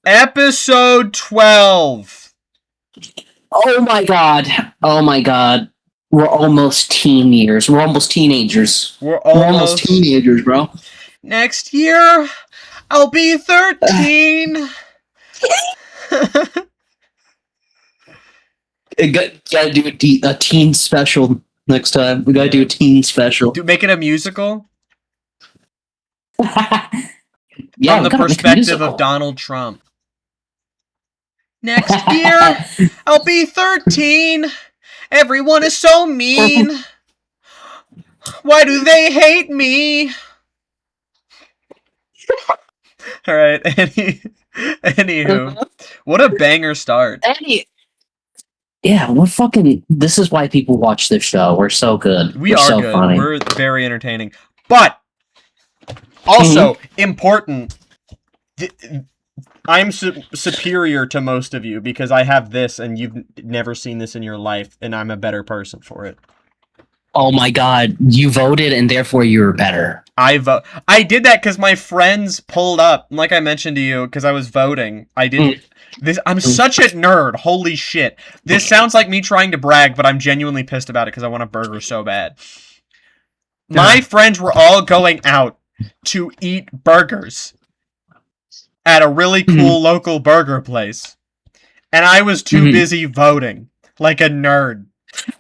Episode 12. Oh my god. Oh my god. We're almost teen years. We're almost teenagers. We're almost teenagers, bro. Next year, I'll be 13. Gotta do a teen special next time. We gotta do a teen special. Make it a musical? Yeah, from the perspective of Donald Trump. Next year, I'll be 13. Everyone is so mean. Why do they hate me? Alright, anywho. What a banger start. Yeah, we're fucking... This is why people watch this show. We're so good. We're so good. Funny. We're very entertaining. But, also, important... I'm superior to most of you because I have this and you've never seen this in your life, and I'm a better person for it. Oh my god, you voted and therefore you're better. I did that because my friends pulled up, like I mentioned to you, because I was voting. I didn't... I'm such a nerd. Holy shit. This sounds like me trying to brag, but I'm genuinely pissed about it because I want a burger so bad. My friends were all going out to eat burgers at a really cool local burger place. And I was too busy voting, like a nerd.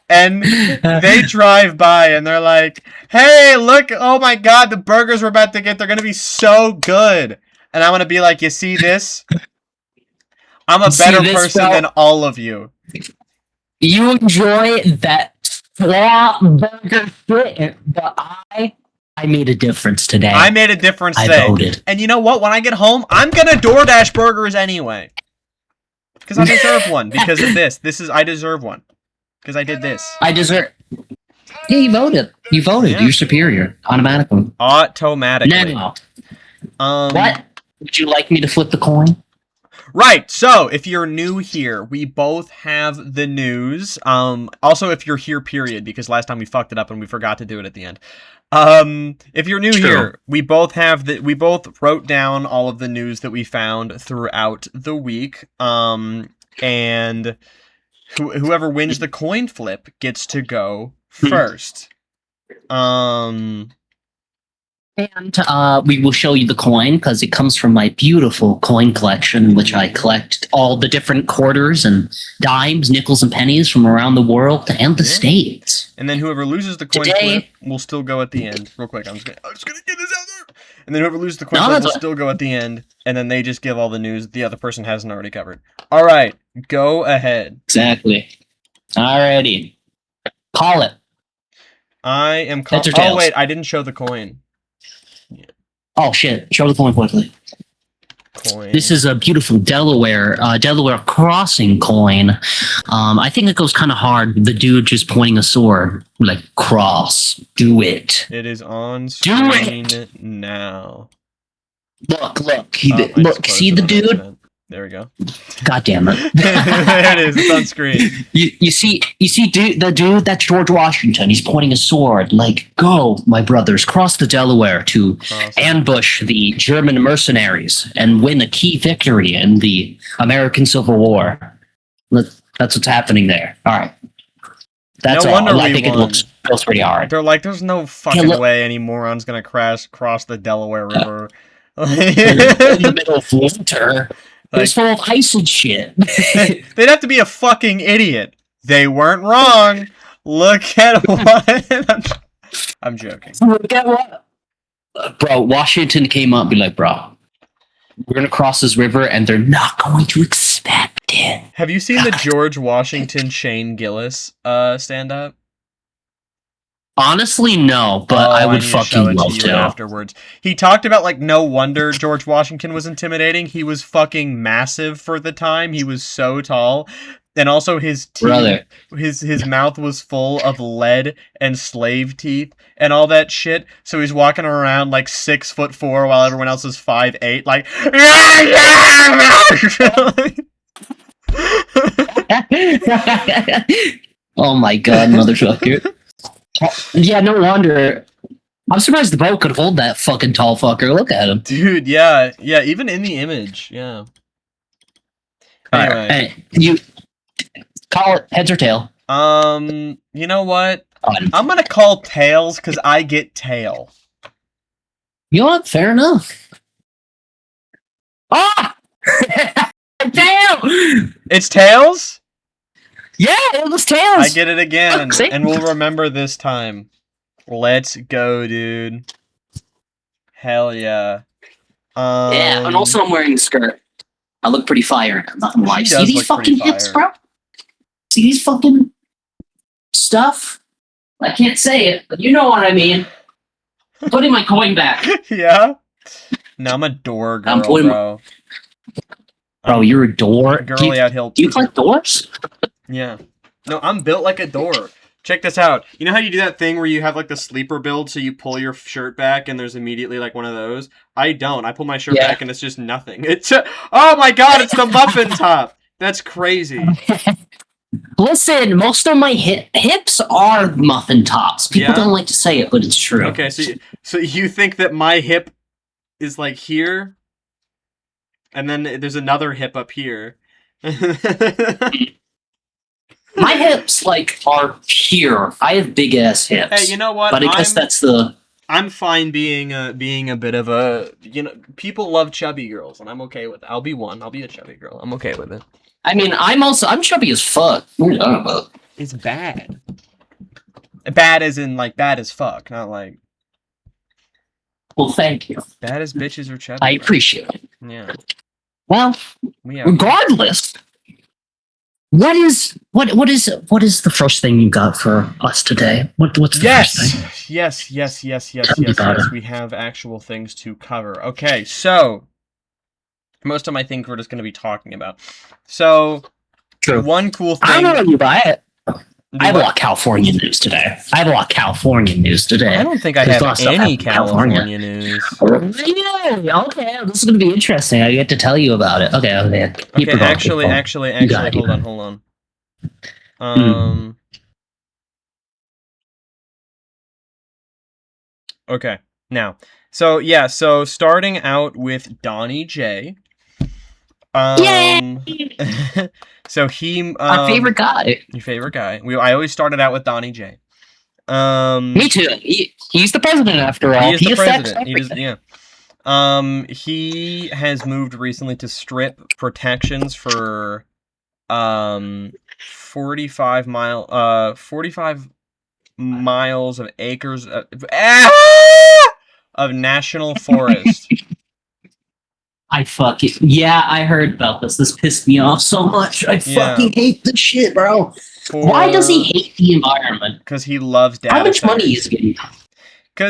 And they drive by and they're like, hey, look, oh my god, the burgers we're about to get, they're going to be so good. And I want to be like, you see this? I'm a better person than all of you. You enjoy that flat burger shit, but I made a difference today. I made a difference today. I voted. And you know what? When I get home, I'm gonna DoorDash burgers anyway. Because I deserve one. Because of this. I deserve one. Because I did this. I deserve... Yeah, you voted. You voted. Yeah. You're superior. Automatically. Automatically. Now. What? Would you like me to flip the coin? Right, so, if you're new here, we both have the news. Also, if you're here, period, because last time we fucked it up and we forgot to do it at the end. If you're new here, we both wrote down all of the news that we found throughout the week. And whoever wins the coin flip gets to go first. And we will show you the coin because it comes from my beautiful coin collection, which I collect all the different quarters and dimes, nickels, and pennies from around the world and the States. And then whoever loses the coin flip will still go at the end. Real quick, I'm just gonna get this out there. And then whoever loses the coin flip will still go at the end, and then they just give all the news the other person hasn't already covered. All right, go ahead. Exactly. Alrighty, call it. I am calling. Oh wait, I didn't show the coin. Oh shit! Show the coin quickly. This is a beautiful Delaware crossing coin. I think it goes kind of hard. The dude just pointing a sword, like cross. Do it. It is on screen now. Look! Look! See the dude? There we go. God damn it! There it is. It's on screen. You see, the dude. That's George Washington. He's pointing a sword. Like, go, my brothers, cross the Delaware to ambush the German mercenaries and win a key victory in the American Civil War. That's what's happening there. All right. That's no all. Wonder I think won. It feels pretty hard. They're like, there's no fucking way any moron's gonna cross the Delaware River in the middle of winter. It's full of ice and shit. They'd have to be a fucking idiot. They weren't wrong. Look at what... I'm joking. Look at what... Bro, Washington came up and be like, bro, we're going to cross this river and they're not going to expect it. Have you seen the George Washington Shane Gillis stand-up? Honestly, no, but I would fucking love to. Afterwards, he talked about like no wonder George Washington was intimidating. He was fucking massive for the time. He was so tall, and also his teeth, his mouth was full of lead and slave teeth and all that shit. So he's walking around like 6'4" while everyone else is 5'8", like. Oh my god, motherfucker. Yeah, no wonder. I'm surprised the boat could hold that fucking tall fucker. Look at him. Dude, yeah, even in the image, yeah. Anyway. Hey, you call it heads or tail. You know what? I'm gonna call tails because I get tail. You know what? Fair enough. Ah! Tail! It's tails? Yeah, it was tails. I get it again, and we'll remember this time. Let's go, dude. Hell yeah. Yeah, and also I'm wearing a skirt. I look pretty fire. I'm not gonna lie. See these fucking hips, bro? See these fucking stuff? I can't say it, but you know what I mean. Putting my coin back. Yeah? No, I'm a door girl, bro. Bro, you're a door? Girly out hill. Do you collect doors? Yeah. No, I'm built like a door. Check this out. You know how you do that thing where you have like the sleeper build, so you pull your shirt back and there's immediately like one of those? I don't. I pull my shirt back and it's just nothing. It's oh my god, it's the muffin top. That's crazy. Listen, most of my hips are muffin tops. People don't like to say it, but it's true. Okay, so you think that my hip is like here, and then there's another hip up here. My hips like are here. I have big ass hips. Hey, you know what? But I guess that's the. I'm fine being a bit of a, you know, people love chubby girls, and I'm okay with it. I'll be one. I'll be a chubby girl. I'm okay with it. I mean, I'm chubby as fuck. What are you talking about? It's bad. Bad as in like bad as fuck, not like. Well, thank you. Bad as bitches are chubby. I appreciate it. Yeah. Well, regardless, what is the first thing you got for us today? What's the first thing? Yes. We have actual things to cover. Okay, so most of my things we're just going to be talking about. So, one cool thing. I don't know you buy it. I have a lot of California news today. I don't think I have any California news. Really? Okay, this is going to be interesting. I get to tell you about it. Okay. Actually, hold on. Okay, now, so starting out with Donnie J. Yay! So he, my favorite guy. Your favorite guy. I always started out with Donnie J. Me too. He's the president after all. He is the president. He has moved recently to strip protections for 45 miles of acres of national forest. I heard about this. This pissed me off so much. I fucking hate this shit, bro. Why does he hate the environment? Because he loves data centers. How much money is he getting?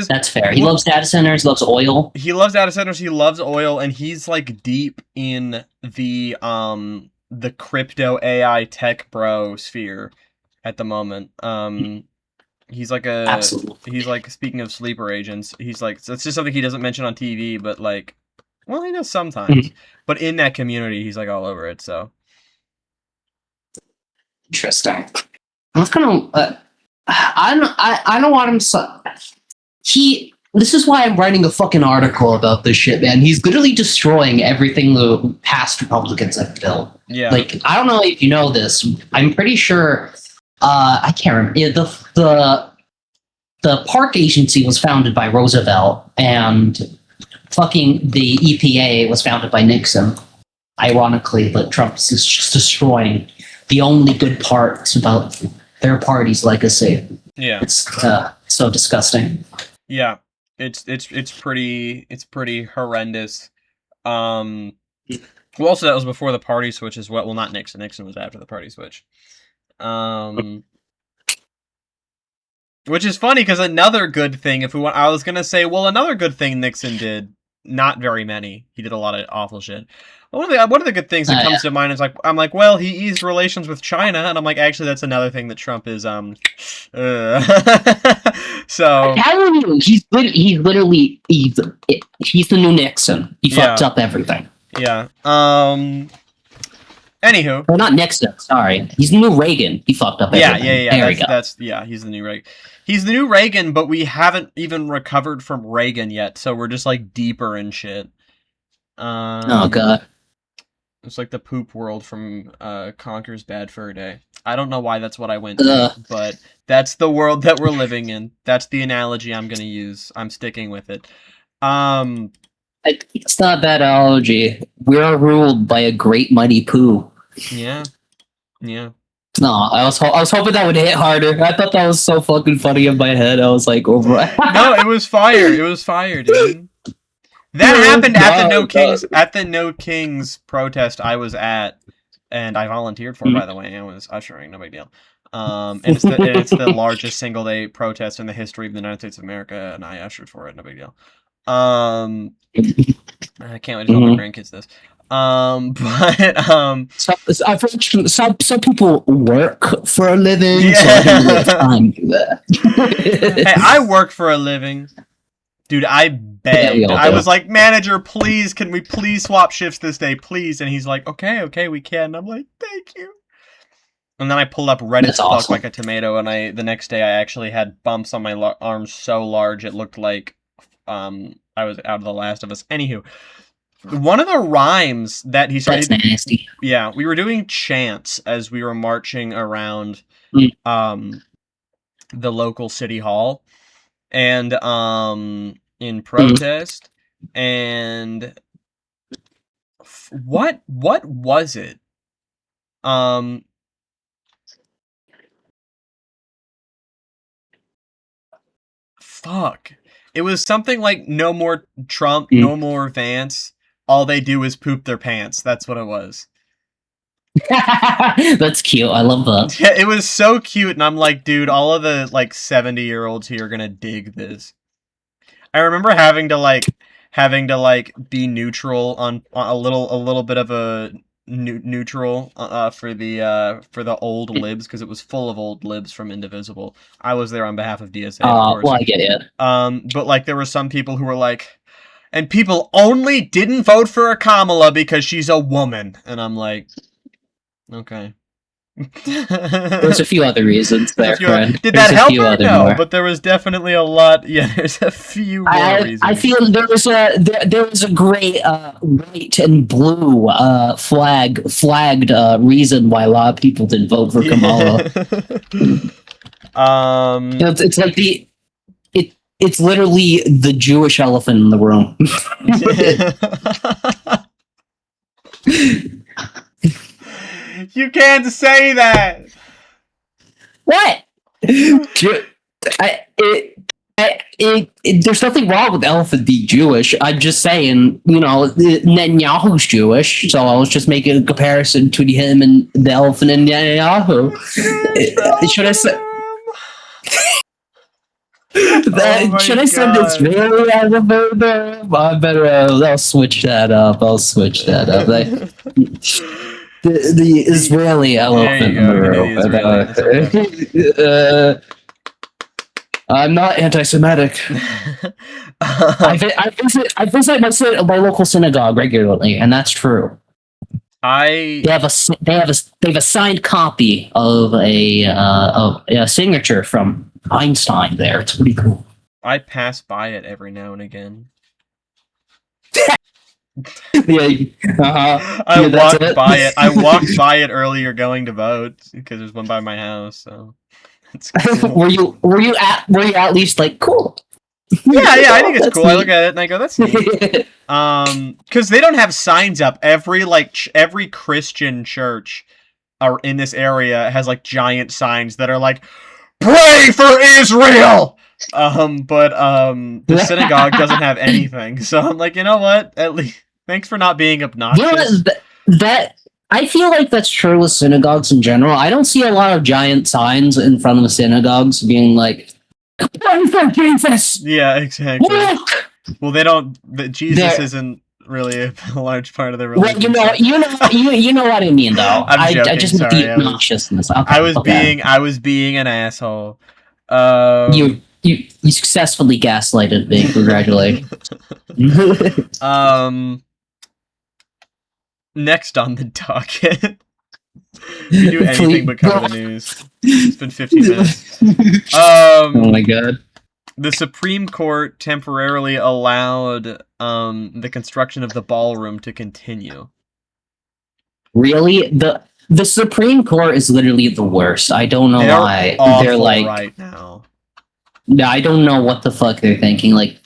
That's fair. He loves data centers, loves oil. He loves data centers, he loves oil, and he's like deep in the crypto AI tech bro sphere at the moment. He's like Absolutely. He's like, speaking of sleeper agents, he's like, so it's just something he doesn't mention on TV, but like, well, he does sometimes. But in that community, he's like all over it, so. Interesting. I was gonna. I don't want him. This is why I'm writing a fucking article about this shit, man. He's literally destroying everything the past Republicans have built. Yeah. Like, I don't know if you know this. I'm pretty sure. I can't remember. The park agency was founded by Roosevelt, and fucking the EPA was founded by Nixon. Ironically, but Trump is just destroying the only good parts about their party's legacy. Yeah, it's so disgusting. Yeah, it's pretty horrendous. Well, also that was before the party switch as well. Well, not Nixon. Nixon was after the party switch. Which is funny because another good thing, I was gonna say, well, another good thing Nixon did. Not very many. He did a lot of awful shit. One of the good things that comes to mind is like, I'm like, well, he eased relations with China, and I'm like, actually, that's another thing that Trump is so. He's literally the new Nixon. He fucked up everything. Yeah. Anywho, well, not Nixon. Sorry, he's the new Reagan. He fucked up everything. Yeah. He's the new Reagan. He's the new Reagan, but we haven't even recovered from Reagan yet, so we're just like deeper in shit. Oh god. It's like the poop world from Conker's Bad Fur Day. I don't know why that's what I went to, but that's the world that we're living in. That's the analogy I'm gonna use. I'm sticking with it. It's not a bad analogy. We are ruled by a great mighty poo. Yeah. Yeah. No, I was hoping that would hit harder. I thought that was so fucking funny in my head. I was like, over. No, it was fire. It was fire, dude. That happened at the No Kings protest I was at, and I volunteered for. By the way, I was ushering. No big deal. And it's the largest single day protest in the history of the United States of America, and I ushered for it. No big deal. I can't wait to tell my grandkids this. But I've heard some people work for a living, yeah. so I don't really have time to do that. Hey, I work for a living. Dude, I begged. Yeah, I was like, manager, please, can we please swap shifts this day, please? And he's like, okay, we can. And I'm like, thank you. And then I pulled up red as fuck like a tomato, and the next day I actually had bumps on my arms so large it looked like I was out of The Last of Us. Anywho, one of the rhymes that he started. That's nasty. Yeah, we were doing chants as we were marching around the local city hall, and in protest, and what was it? Fuck. It was something like no more Trump, no more Vance. All they do is poop their pants. That's what it was. That's cute. I love that. Yeah, it was so cute, and I'm like, dude, all of the like 70-year-olds here are gonna dig this. I remember having to be neutral on a little bit of a neutral for the old libs, because it was full of old libs from Indivisible. I was there on behalf of DSA, of course. Well, I get it. But like there were some people who were like, and people only didn't vote for a Kamala because she's a woman, and I'm like, okay. There's a few other reasons there, friend. Did that help her? No, but there was definitely a lot. Yeah, there's a few more reasons. I feel there was a great white and blue flagged reason why a lot of people didn't vote for Kamala. It's like it's literally the Jewish elephant in the room. You can't say that. What? There's nothing wrong with the elephant being Jewish. I'm just saying, Netanyahu's Jewish, so I was just making a comparison between him and the elephant and Netanyahu. Should I say? Should I send this really out of there? I better. I'll switch that up. The Israeli elephant in the room. I'm not anti-Semitic. I visit my local synagogue regularly, and that's true. They have a signed copy of a signature from Einstein there. It's pretty cool. I pass by it every now and again. I walked by it earlier going to vote because there's one by my house. So it's cool. were you at least like cool? Yeah, I think it's cool. Neat. I look at it and I go, that's neat. Because they don't have signs up. Every Christian church in this area has like giant signs that are like, "Pray for Israel." But the synagogue doesn't have anything. So I'm like, you know what? At least thanks for not being obnoxious. That I feel like that's true with synagogues in general. I don't see a lot of giant signs in front of the synagogues being like, "Pray for Jesus." Yeah, exactly. Look! Well, they don't. Jesus isn't really a large part of their religion. Well, you know what I mean, though. I'm joking. I just meant the obnoxiousness. Okay, I was being an asshole. You successfully gaslighted me. Congratulations. Next on the docket. We do anything but cover the news. It's been 15 minutes. Oh my god. The Supreme Court temporarily allowed the construction of the ballroom to continue. Really, the Supreme Court is literally the worst. I don't know why they're awful like right now. I don't know what the fuck they're thinking. Like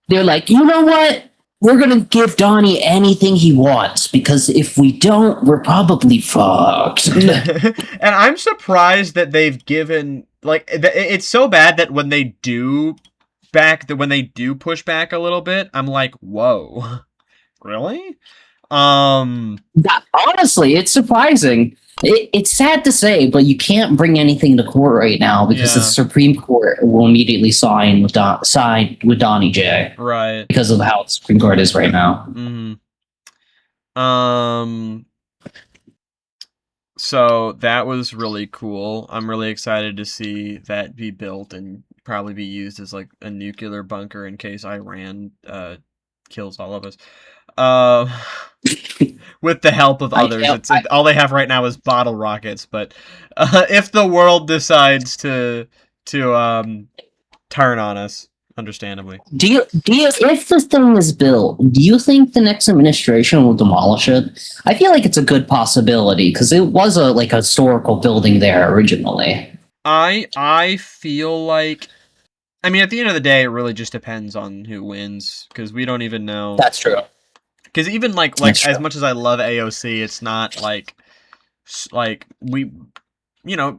they're like, you know what? We're gonna give Donnie anything he wants because if we don't, we're probably fucked. And I'm surprised that they've given it's so bad that when they do push back a little bit, I'm like, whoa, really? Honestly, it's surprising. It's sad to say, but you can't bring anything to court right now because the Supreme Court will immediately side with Donnie J. Right. Because of how the Supreme Court is right now. So that was really cool. I'm really excited to see that be built and probably be used as like a nuclear bunker in case Iran kills all of us. With the help of others. All they have right now is bottle rockets, but if the world decides to turn on us, understandably. Do you if this thing is built, do you think the next administration will demolish it? I feel like it's a good possibility because it was a historical building there originally. I feel like, I mean, at the end of the day, it really just depends on who wins because we don't even know. That's true. Because even like as much as I love AOC, it's not like we,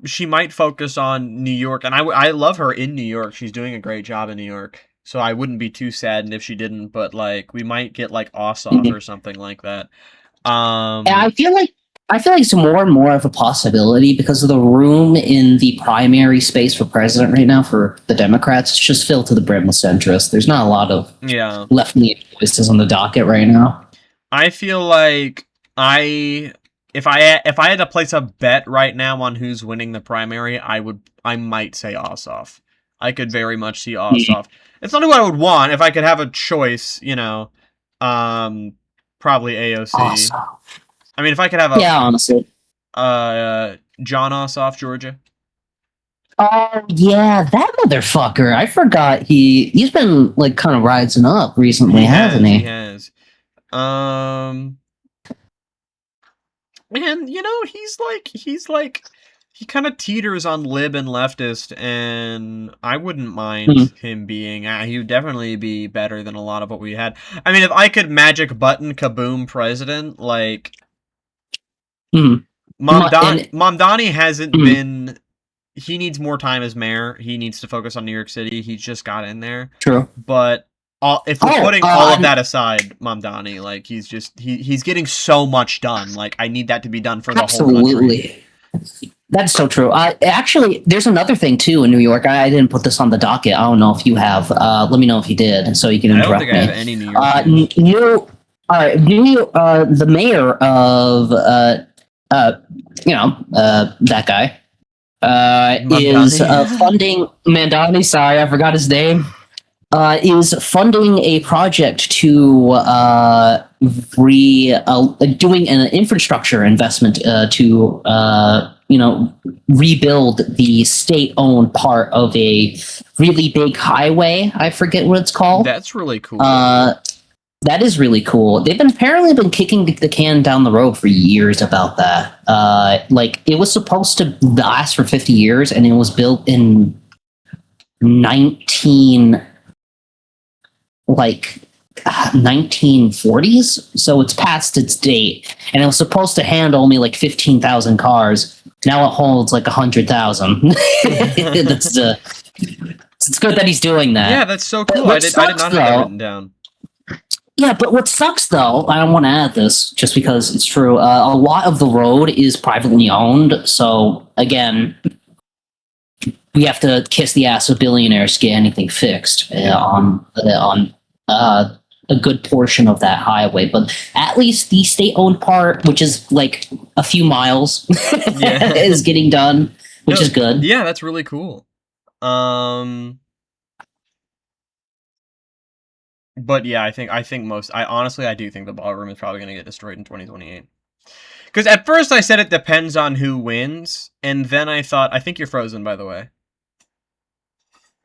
she might focus on New York, and I love her in New York. She's doing a great job in New York, so I wouldn't be too saddened if she didn't. But like, we might get like Ossoff or something like that. And I feel like it's more and more of a possibility because of the room in the primary space for president right now for the Democrats. It's just filled to the brim with centrists. There's not a lot of left-leaning voices on the docket right now. I feel like if I had to place a bet right now on who's winning the primary, I might say Ossoff. I could very much see Ossoff. It's not who I would want if I could have a choice, probably AOC. Ossoff. I mean, if I could have honestly, John Ossoff, Georgia. Oh yeah, that motherfucker! I forgot he's been like kind of rising up recently, hasn't he? He has. And he kind of teeters on lib and leftist, and I wouldn't mind him being. He would definitely be better than a lot of what we had. I mean, if I could magic button kaboom president, like Mamdani hasn't been. He needs more time as mayor. He needs to focus on New York City. He just got in there. True, but. If we're putting all of that aside, Mamdani, like he's getting so much done. Like I need that to be done for the whole country. That's so true. Actually, there's another thing too in New York. I didn't put this on the docket. I don't know if you have. Let me know if you did, so you can interrupt me. I don't think I have any New York. The mayor of that guy is funding Mamdani. Sorry, I forgot his name. Is funding a project to doing an infrastructure investment to rebuild the state-owned part of a really big highway. I forget what it's called. That's really cool. That is really cool. They've apparently been kicking the can down the road for years about that. It was supposed to last for 50 years, and it was built in 1940s, so it's past its date, and it was supposed to handle only like 15,000 cars. Now it holds like 100,000. It's good that he's doing that. Yeah, that's so cool. I did not have that written down. Yeah, but what sucks though, I don't want to add this just because it's true. A lot of the road is privately owned, so again, we have to kiss the ass of billionaires to get anything fixed on a good portion of that highway. But at least the state-owned part, which is like a few miles, is getting done, which is good. Yeah, that's really cool. But yeah, I do think the ballroom is probably going to get destroyed in 2028. Because at first I said it depends on who wins, and then I thought, I think you're frozen, by the way.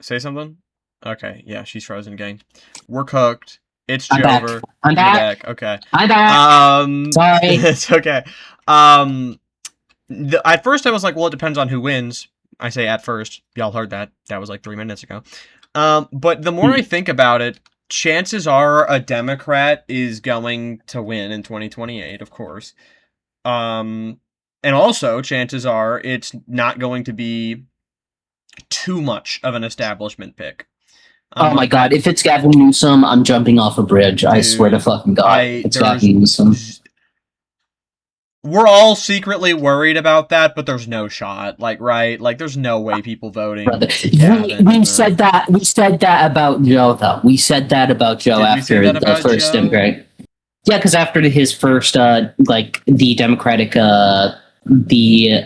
Say something? Okay, yeah, she's frozen, gang. We're cooked. It's Jover. I'm back. Okay. I'm back. Sorry. It's okay. At first I was like, well, it depends on who wins. I say at first. Y'all heard that. That was like 3 minutes ago. But the more I think about it, chances are a Democrat is going to win in 2028, of course. And also, chances are it's not going to be too much of an establishment pick. Oh my god, if it's Gavin Newsom, I'm jumping off a bridge. Dude, I swear to fucking god. It's Gavin Newsom. We're all secretly worried about that, but there's no shot. Like, right? Like, there's no way people voting. We said that. We said that about Joe, though. We said that about Joe after the first Democratic. Yeah, because after his first, the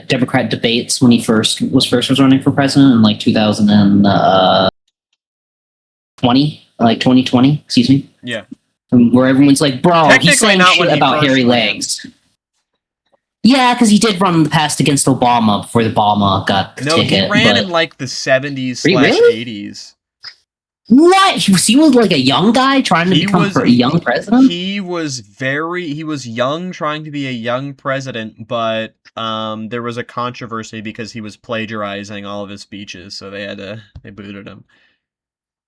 Democrat debates when he was running for president in like 2020. Excuse me. Yeah. Where everyone's like, bro, he's saying shit about hairy legs. Yeah, because he did run in the past against Obama before Obama got the ticket. No, he ran in like the 70s/80s. What? He was like a young guy trying to become a young president? He was young trying to be a young president, but there was a controversy because he was plagiarizing all of his speeches, so they booted him.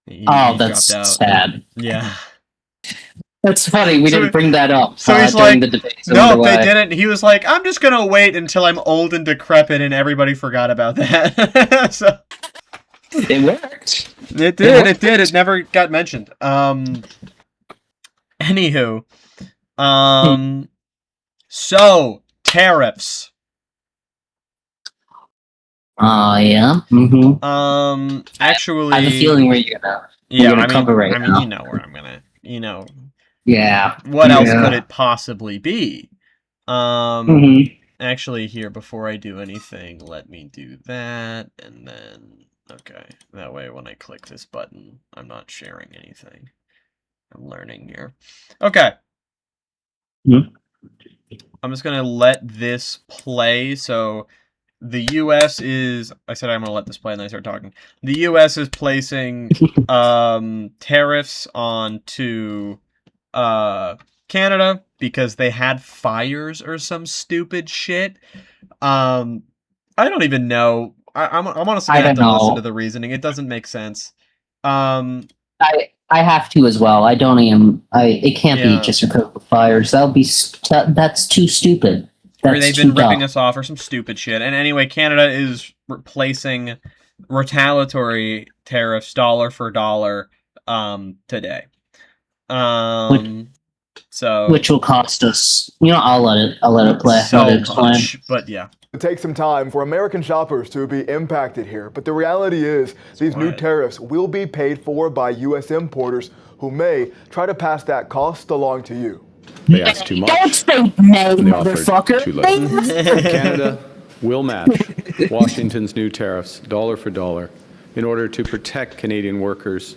That's sad. Yeah. That's funny. We didn't bring that up. So he's like, the debate, so no, they didn't. He was like, I'm just going to wait until I'm old and decrepit, and everybody forgot about that. So it worked. It did. It never got mentioned. Anywho. So, tariffs. Yeah. Mm-hmm. Actually, I have a feeling where you're gonna cover right now. You know where I'm gonna, Yeah. What else could it possibly be? Actually, here, before I do anything, let me do that, and then, okay. That way, when I click this button, I'm not sharing anything. I'm learning here. Okay. I'm just gonna let this play, so the U.S. is... I said I'm going to let this play, and then I start talking. The U.S. is placing tariffs onto Canada because they had fires or some stupid shit. I don't even know. I'm honestly going to have to listen to the reasoning. It doesn't make sense. I have to as well. I don't even... it can't be just because of fires. That's too stupid. Or they've been ripping us off or some stupid shit. And anyway, Canada is replacing retaliatory tariffs dollar for dollar today. Which will cost us, I'll let it play. So much, but yeah. It takes some time for American shoppers to be impacted here, but the reality is these new tariffs will be paid for by U.S. importers who may try to pass that cost along to you. They asked too much. Don't say no, motherfucker. Too little. Canada will match Washington's new tariffs dollar for dollar in order to protect Canadian workers,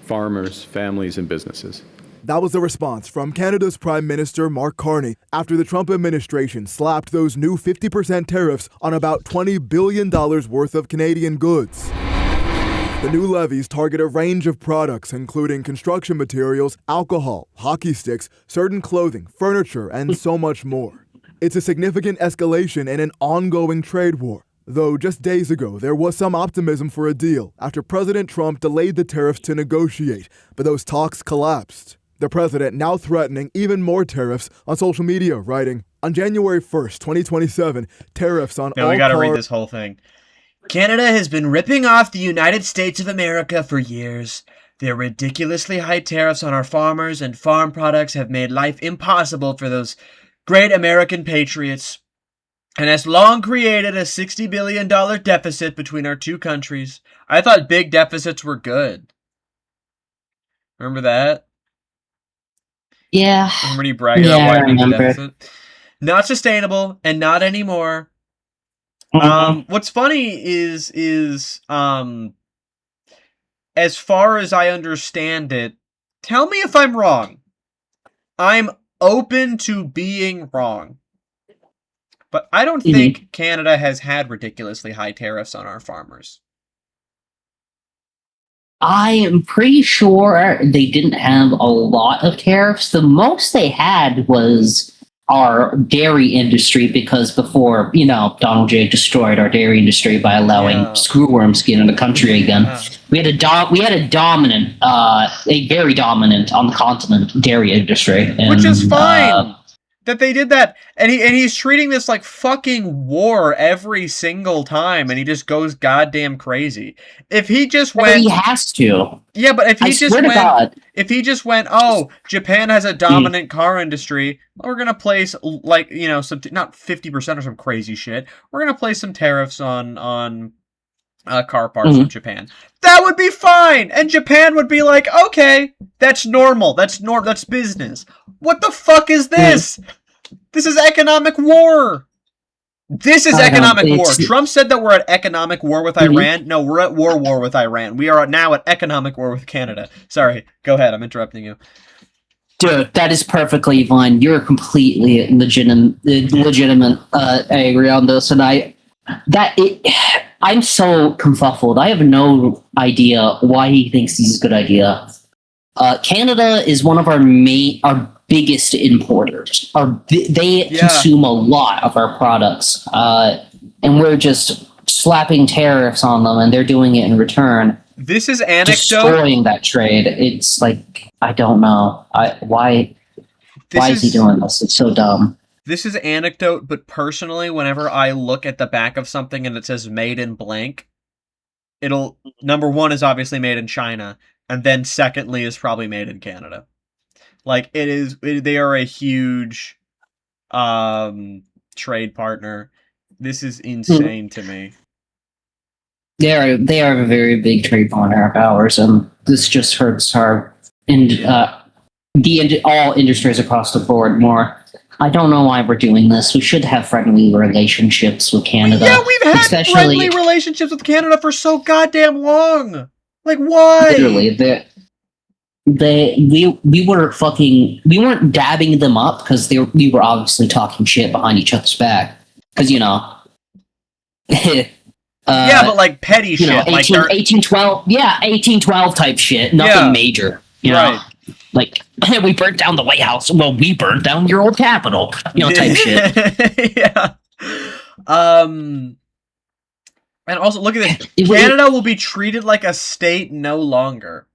farmers, families, and businesses. That was the response from Canada's Prime Minister Mark Carney after the Trump administration slapped those new 50% tariffs on about $20 billion worth of Canadian goods. The new levies target a range of products, including construction materials, alcohol, hockey sticks, certain clothing, furniture, and so much more. It's a significant escalation in an ongoing trade war, though just days ago there was some optimism for a deal after President Trump delayed the tariffs to negotiate, but those talks collapsed. The president now threatening even more tariffs on social media, writing, on January 1st, 2027, tariffs on all we gotta read this whole thing. Canada has been ripping off the United States of America for years. Their ridiculously high tariffs on our farmers and farm products have made life impossible for those great American patriots, and has long created a $60 billion deficit between our two countries. I thought big deficits were good. Remember that? Yeah. Remember he bragged about wiping the deficit? Not sustainable, and not anymore. What's funny is as far as I understand it, tell me if I'm wrong. I'm open to being wrong. But I don't think Canada has had ridiculously high tariffs on our farmers. I am pretty sure they didn't have a lot of tariffs. The most they had was our dairy industry, because before, Donald J destroyed our dairy industry by allowing screwworms to get in the country again. We had a very dominant on the continent dairy industry, which is fine that they did that. And he's treating this like fucking war every single time, and he just goes goddamn crazy. If he just went, he has to. Yeah, but if he just went, oh, Japan has a dominant car industry, we're gonna place some not 50% or some crazy shit. We're gonna place some tariffs on car parts from Japan. That would be fine, and Japan would be like, okay, that's normal. That's business. What the fuck is this? This is economic war. This is economic war. Trump said that we're at economic war with Iran. No, we're at war with Iran. We are now at economic war with Canada. Sorry, go ahead. I'm interrupting you. Dude, that is perfectly fine. You're completely legitimate. I agree on this, and I'm so confuffled. I have no idea why he thinks this is a good idea. Canada is one of our biggest importers. They consume a lot of our products, and we're just slapping tariffs on them, and they're doing it in return. This is anecdote. Destroying that trade. It's like, I don't know. Why is he doing this? It's so dumb. This is anecdote, but personally, whenever I look at the back of something and it says made in blank, number one is obviously made in China, and then secondly is probably made in Canada. Like, they are a huge trade partner. This is insane to me. They are a very big trade partner of ours, and this just hurts all industries across the board more. I don't know why we're doing this. We should have friendly relationships with Canada. Yeah, we've had friendly relationships with Canada for so goddamn long. Like, why? Literally, we weren't dabbing them up because we were obviously talking shit behind each other's back. Because, yeah, but like petty shit. 1812, 1812 type shit. Nothing major. You know? Like, we burnt down the White House. Well, we burnt down your old Capitol. Type shit. Yeah. And also, look at this. Canada will be treated like a state no longer.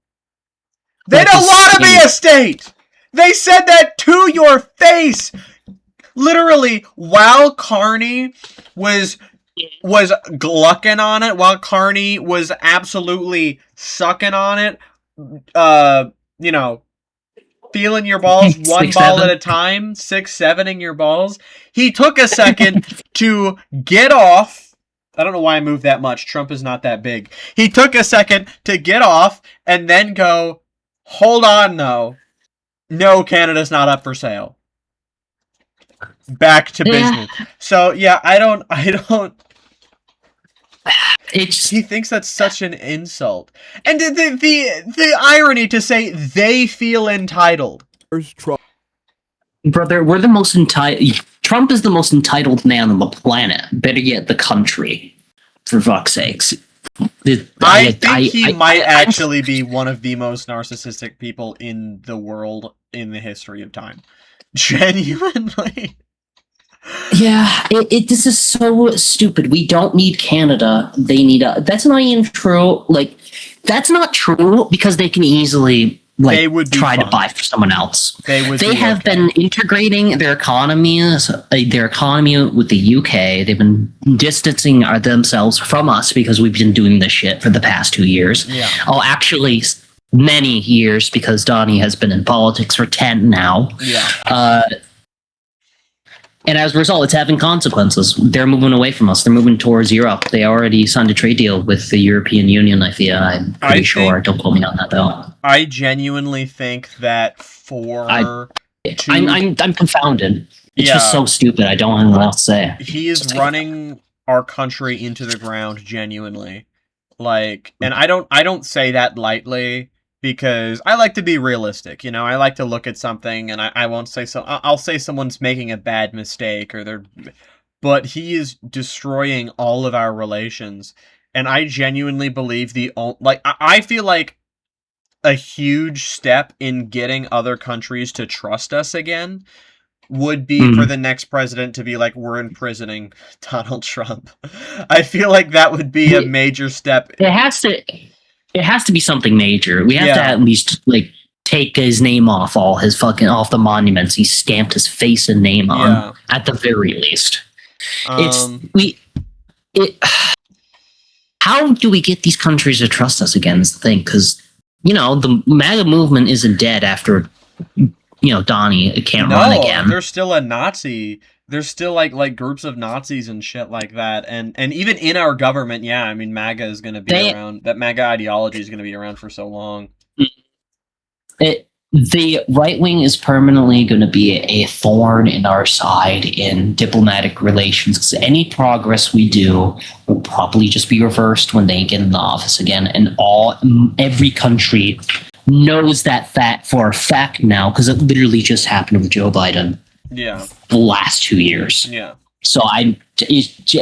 They don't want to be a state! They said that to your face! Literally, while Carney was glucking on it, while Carney was absolutely sucking on it, feeling your balls one ball at a time, 6-7ing your balls, he took a second to get off. I don't know why I moved that much. Trump is not that big. He took a second to get off and then go, hold on, though. No, Canada's not up for sale. Back to business. So, yeah, I don't... He thinks that's such an insult. And the irony to say they feel entitled. Brother, we're the most entitled... Trump is the most entitled man on the planet. Better yet, the country. For fuck's sakes. I think he might actually be one of the most narcissistic people in the world in the history of time. Genuinely. Yeah, this is so stupid. We don't need Canada. They need us. That's not even true. Like, that's not true because they can easily try to buy for someone else. They have been integrating their economy with the UK. They've been distancing themselves from us because we've been doing this shit for the past 2 years. Yeah. Oh, actually, many years because Donnie has been in politics for 10 now. Yeah. And as a result, it's having consequences. They're moving away from us. They're moving towards Europe. They already signed a trade deal with the European Union, I feel. I'm pretty sure. Don't quote me on that, though. I genuinely think that I'm confounded. It's just so stupid. I don't know what else to say. He is running our country into the ground, genuinely. Like, and I don't say that lightly. Because I like to be realistic, I like to look at something and I won't say so. I'll say someone's making a bad mistake but he is destroying all of our relations. And I genuinely believe I feel like a huge step in getting other countries to trust us again would be for the next president to be like, we're imprisoning Donald Trump. I feel like that would be a major step. It has to be something major. We have to Yeah. at least like take his name off off the monuments he stamped his face and name on, at the very least. How do we get these countries to trust us again is the thing, because the MAGA movement isn't dead after Donnie can't run again. There's still a Nazi. There's still like groups of Nazis and shit like that, and even in our government, I mean, MAGA is going to be around. That MAGA ideology is going to be around for so long. The right wing is permanently going to be a thorn in our side in diplomatic relations, because any progress we do will probably just be reversed when they get in the office again, and every country knows that for a fact now, because it literally just happened with Joe Biden. Yeah. The last 2 years. Yeah. So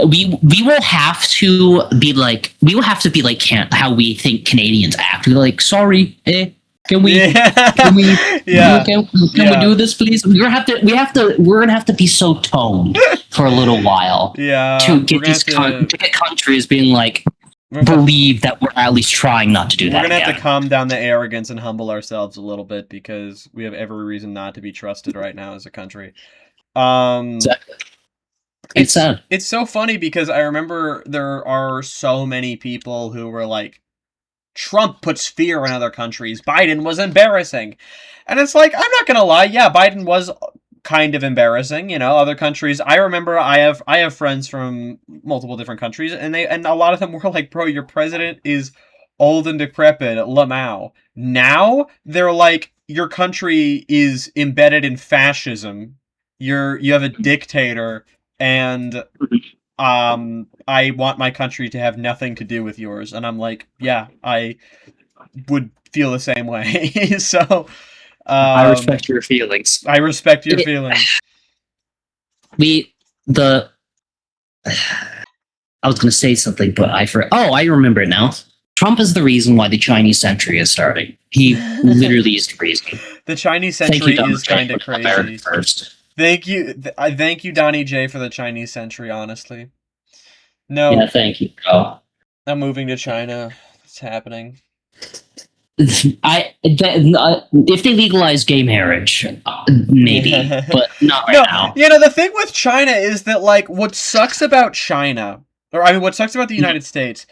we will have to be like how we think Canadians act. We're like, sorry, can we do this, please? We're gonna have to be so toned for a little while. To get to get countries being like, believe that we're at least trying not to do that. We're gonna have to calm down the arrogance and humble ourselves a little bit, because we have every reason not to be trusted right now as a country. Exactly. It's sad. It's so funny because I remember there are so many people who were like, Trump puts fear in other countries. Biden was embarrassing. And it's like, I'm not gonna lie, Biden was kind of embarrassing, other countries. I remember I have friends from multiple different countries, and a lot of them were like, bro, your president is old and decrepit, Lamau. Now they're like, your country is embedded in fascism. You have a dictator, and I want my country to have nothing to do with yours. And I'm like, I would feel the same way. So I respect your feelings. I respect your feelings. I was going to say something, but I forgot. Oh, I remember it now. Trump is the reason why the Chinese century is starting. He literally is crazy. The Chinese century is kind of crazy. First. Thank you, Donnie J, for the Chinese century. Honestly, no. Yeah, thank you. Oh. I'm moving to China. It's happening. If they legalize gay marriage, maybe, but not right now. The thing with China is that, like, what sucks about China, what sucks about the United States,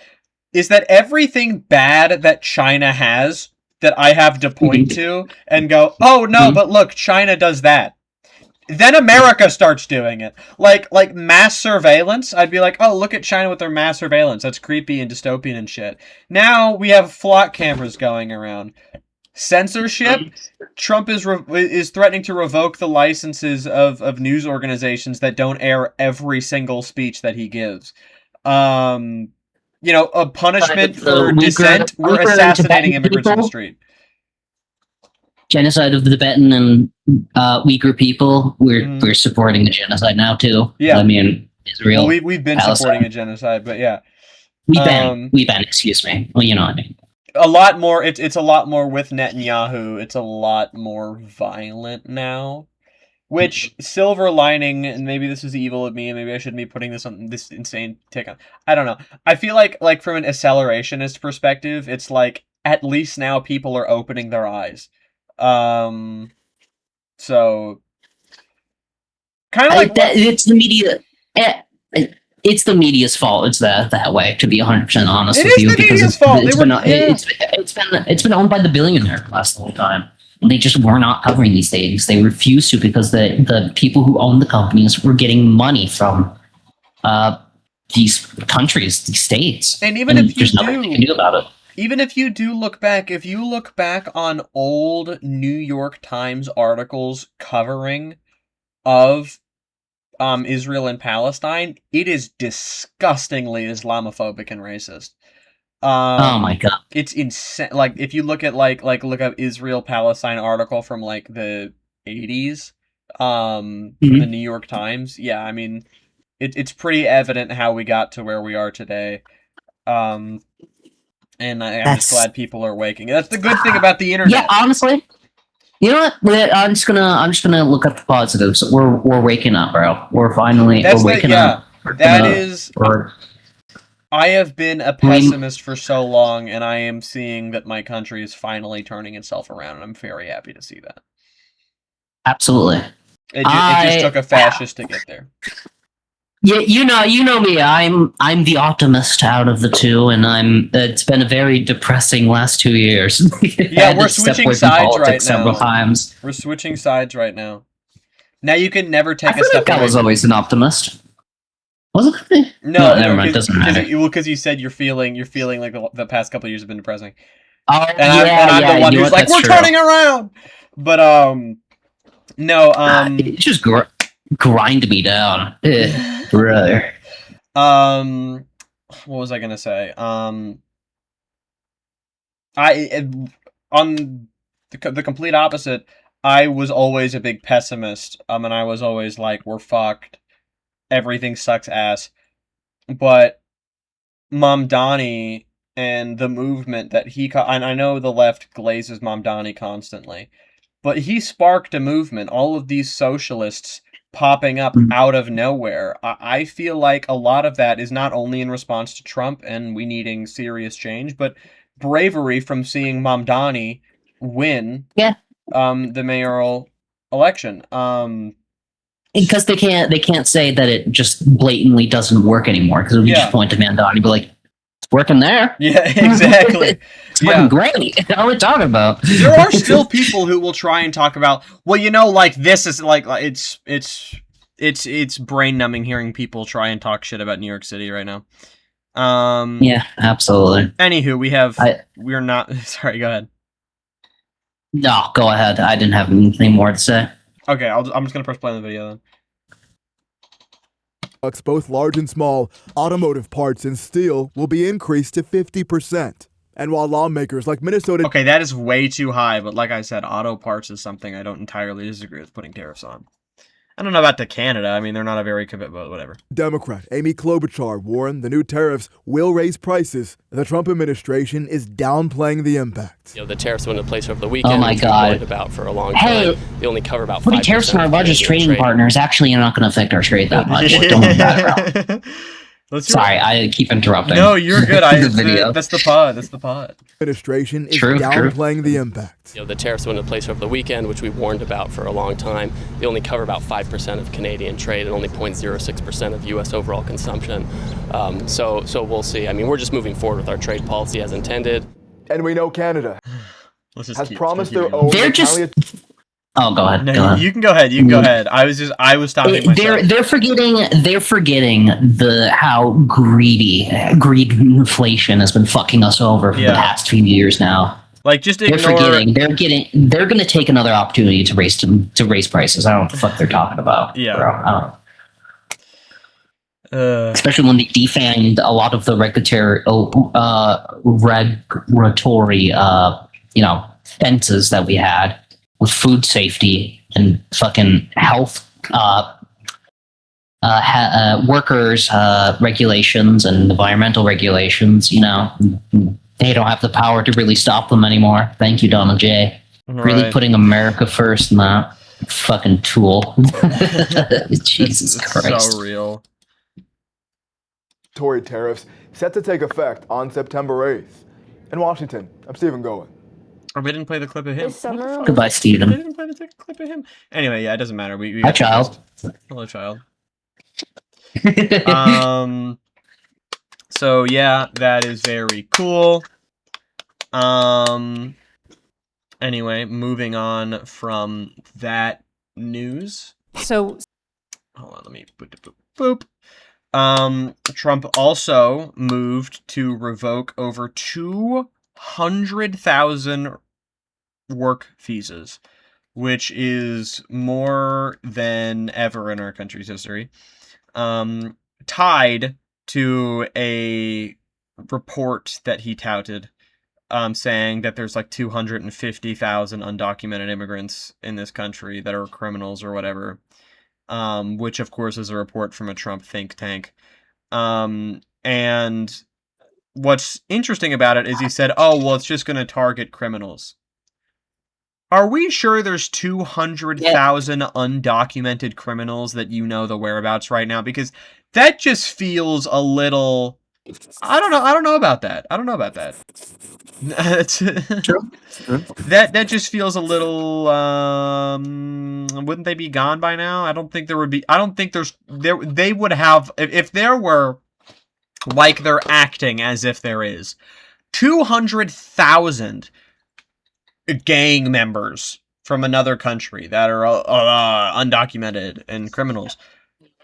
is that everything bad that China has, that I have to point to and go, oh no, but look, China does that. Then America starts doing it. Like mass surveillance, I'd be like, oh, look at China with their mass surveillance. That's creepy and dystopian and shit. Now we have flock cameras going around. Censorship, Trump is threatening to revoke the licenses of news organizations that don't air every single speech that he gives. A punishment for dissent, we're assassinating immigrants in the street. Genocide of the Tibetan and Uyghur people. We're supporting the genocide now too. Yeah, I mean, Israel. Well, we've been supporting a genocide, but we've been. Excuse me. Well, you know what I mean. A lot more. It's a lot more with Netanyahu. It's a lot more violent now. Which, silver lining, and maybe this is evil of me, and maybe I shouldn't be putting this on this insane take on. I don't know. I feel like from an accelerationist perspective, it's like at least now people are opening their eyes. So kind of like that, it's the media. It's the media's fault. It's that way. To be 100% honest with you, because it's been owned by the billionaire class the whole time. They just were not covering these things. They refused to, because the people who own the companies were getting money from these countries, these states, and even if there's nothing you can do about it. Even if you do look back, if you look back on old New York Times articles covering of Israel and Palestine, it is disgustingly Islamophobic and racist. Oh my god, it's insane. Like if you look at look up Israel Palestine article from like the 80s, from the New York Times. Yeah, I mean, it's pretty evident how we got to where we are today. And I'm just glad people are waking. That's the good thing about the internet. Yeah, honestly, You know what? I'm just gonna look at the positives. We're waking up, bro. We're waking up. I have been a pessimist for so long, and I am seeing that my country is finally turning itself around, and I'm very happy to see that. Absolutely. It just took a fascist to get there. Yeah, you know me. I'm the optimist out of the two, and it's been a very depressing last 2 years. Yeah, we're switching sides right now. Several times. We're switching sides right now. Now you can never take a step away. I was always an optimist. Wasn't it? No, never mind. Doesn't matter. Because you said you're feeling like the past couple of years have been depressing. Oh, I'm the one who's like, we're turning around. But no, it just grind me down, brother. What was I gonna say? On the complete opposite, I was always a big pessimist. And I was always like, we're fucked. Everything sucks ass. But Mamdani and the movement that and I know the left glazes Mamdani constantly, but he sparked a movement. All of these socialists popping up out of nowhere. I feel like a lot of that is not only in response to Trump and we needing serious change, but bravery from seeing Mamdani win the mayoral election. Because they can't say that it just blatantly doesn't work anymore, because we just point to Mamdani and be like, it's working there. Yeah, exactly. It's working great. What are we talking about? There are still people who will try and talk about, well, like this is like it's brain numbing hearing people try and talk shit about New York City right now. Yeah, absolutely. Anywho, we're not. Sorry, go ahead. No, go ahead. I didn't have anything more to say. Okay, I'm just gonna press play on the video then. Both large and small, automotive parts and steel will be increased to 50%. And while lawmakers like Minnesota... Okay, that is way too high, but like I said, auto parts is something I don't entirely disagree with putting tariffs on. I don't know about to Canada. I mean, they're not a very but whatever. Democrat Amy Klobuchar warned the new tariffs will raise prices. The Trump administration is downplaying the impact. The tariffs went into place over the weekend. Oh my God! About for a long time. They only cover about 5%. Putting tariffs on our largest trading partners actually are not going to affect our trade that much. Don't worry about it. Sorry, I keep interrupting. No, you're good. That's the pod. That's the pod. Administration is downplaying the impact. The tariffs went into place over the weekend, which we warned about for a long time. They only cover about 5% of Canadian trade and only 0.06% of U.S. overall consumption. So we'll see. I mean, we're just moving forward with our trade policy as intended. And we know Canada has promised their own. Oh, go ahead. No, you can go ahead. You can go ahead. I was stopping myself. They're forgetting how greed inflation has been fucking us over for the past few years now. Like, just ignore. They're going to take another opportunity to raise prices. I don't know what the fuck they're talking about. Yeah. Bro. I don't know. Especially when they defanged a lot of the regulatory fences that we had with food safety and fucking health workers regulations and environmental regulations. They don't have the power to really stop them anymore. Thank you, Donald J. Right. Really putting America first, not fucking tool. Jesus Christ. So real. Tory tariffs set to take effect on September 8th. In Washington, I'm Stephen Goen. Oh, we didn't play the clip of him. Goodbye, Stephen. We didn't play the clip of him. Anyway, yeah, it doesn't matter. We Hi, child. Hello, child. So yeah, that is very cool. Anyway, moving on from that news. So hold on, let me boop. Trump also moved to revoke over 200,000 work visas, which is more than ever in our country's history. Tied to a report that he touted, saying that there's like 250,000 undocumented immigrants in this country that are criminals or whatever, which of course is a report from a Trump think tank. And what's interesting about it is he said, oh, well, it's just going to target criminals. Are we sure there's 200,000 undocumented criminals that you know the whereabouts right now? Because that just feels a little... I don't know about that. True. That just feels a little, wouldn't they be gone by now? I don't think they would have, if there were, like they're acting as if there is, 200,000 gang members from another country that are undocumented and criminals.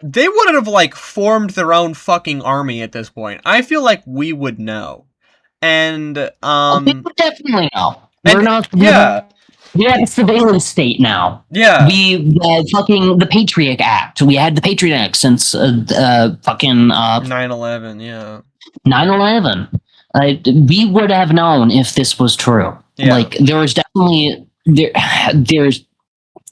They wouldn't have, like, formed their own fucking army at this point. I feel like we would know. And, We would definitely know. and, We're not. yeah. We have a surveillance state now. Yeah. The Patriot Act. We had the Patriot Act since fucking 9/11, yeah. 9/11. We would have known if this was true. Yeah. Like there was definitely there's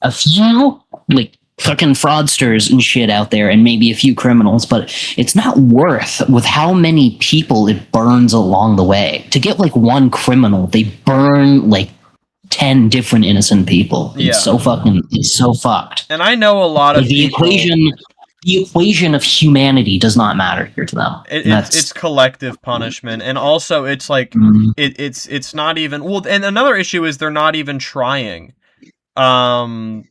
a few like fucking fraudsters and shit out there, and maybe a few criminals, but it's not worth with how many people it burns along the way. To get like one criminal, they burn like 10 different innocent people. Yeah. It's so fucked. And I know a lot of the people, equation of humanity does not matter here to them. it's collective punishment, and also it's like it's not even well. And another issue is they're not even trying to.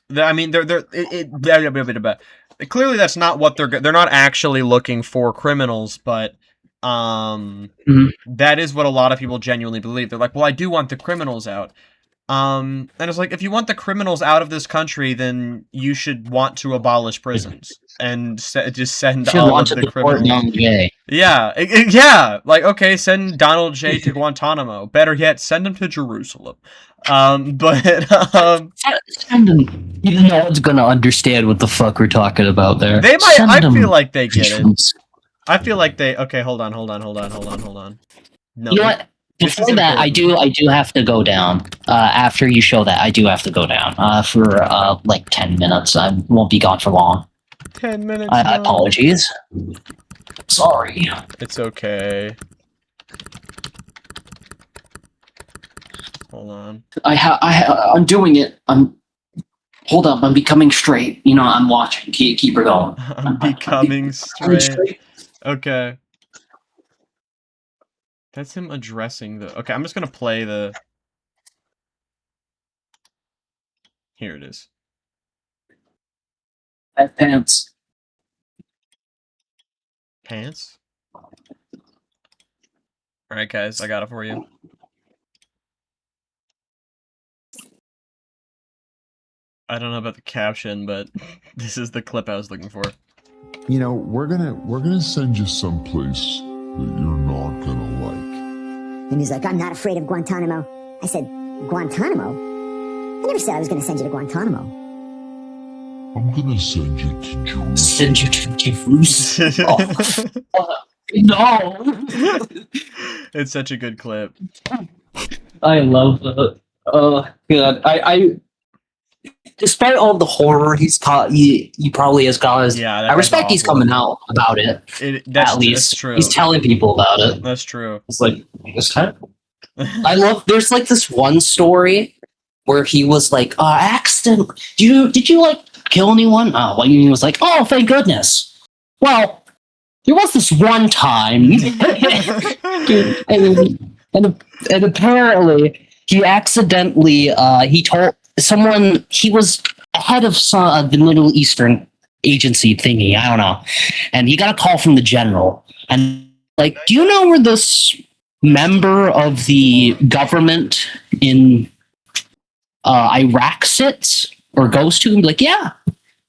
I mean, clearly that's not what they're not actually looking for criminals, but that is what a lot of people genuinely believe. They're like, well, I do want the criminals out. And it's like, if you want the criminals out of this country, then you should want to abolish prisons and just send all of the criminals. Yeah, yeah. Like, okay, send Donald J to Guantanamo. Better yet, send him to Jerusalem. Send him. Even no one's gonna understand what the fuck we're talking about there. They might. I feel like they get it. I feel like they. Okay, hold on. No, you know what? Before that, I do have to go down. After you show that, I do have to go down for like 10 minutes. I won't be gone for long. 10 minutes. Apologies. Sorry. It's okay. Hold on. I'm doing it. Hold up. I'm becoming straight. You know, I'm watching. Keep her going. I'm becoming straight. Okay. That's him addressing the... Okay, I'm just gonna play the... Here it is. Pants. Pants? Alright, guys, I got it for you. I don't know about the caption, but this is the clip I was looking for. You know, we're gonna send you someplace that you're not gonna like. And he's like, I'm not afraid of Guantanamo. I said, Guantanamo? I never said I was going to send you to Guantanamo. I'm gonna send you to Jerusalem. Send you to Jerusalem. No. It's such a good clip. I love that. Oh god, I despite all the horror he's caught, he probably has caused. Yeah, I respect he's coming out about it. At least that's true. He's telling people about it. That's true. It's like this time. I love. There's like this one story where he was like, accident. Did you like kill anyone? Oh, well, he was like, oh, thank goodness. Well, there was this one time, and apparently he accidentally he told someone he was head of the Middle Eastern agency thingy. I don't know, and he got a call from the general, and like, do you know where this member of the government in Iraq sits or goes to? And be like, yeah,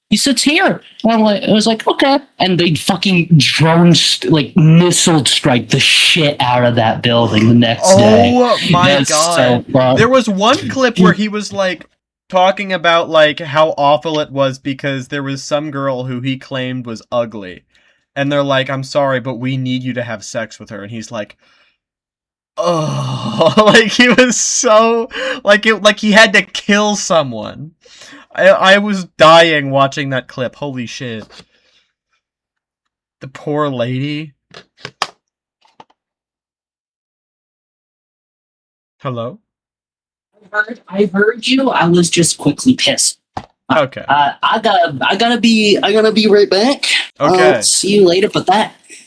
he sits here. And I was like, okay. And they'd fucking missile strike the shit out of that building the next day. Oh my god. So there was one clip where he was like talking about like how awful it was because there was some girl who he claimed was ugly. And they're like, I'm sorry, but we need you to have sex with her. And he's like, oh, like he was so like he had to kill someone. I was dying watching that clip. Holy shit. The poor lady. Hello? I heard you. I was just quickly pissed. Okay. I gotta be right back. Okay. See you later. But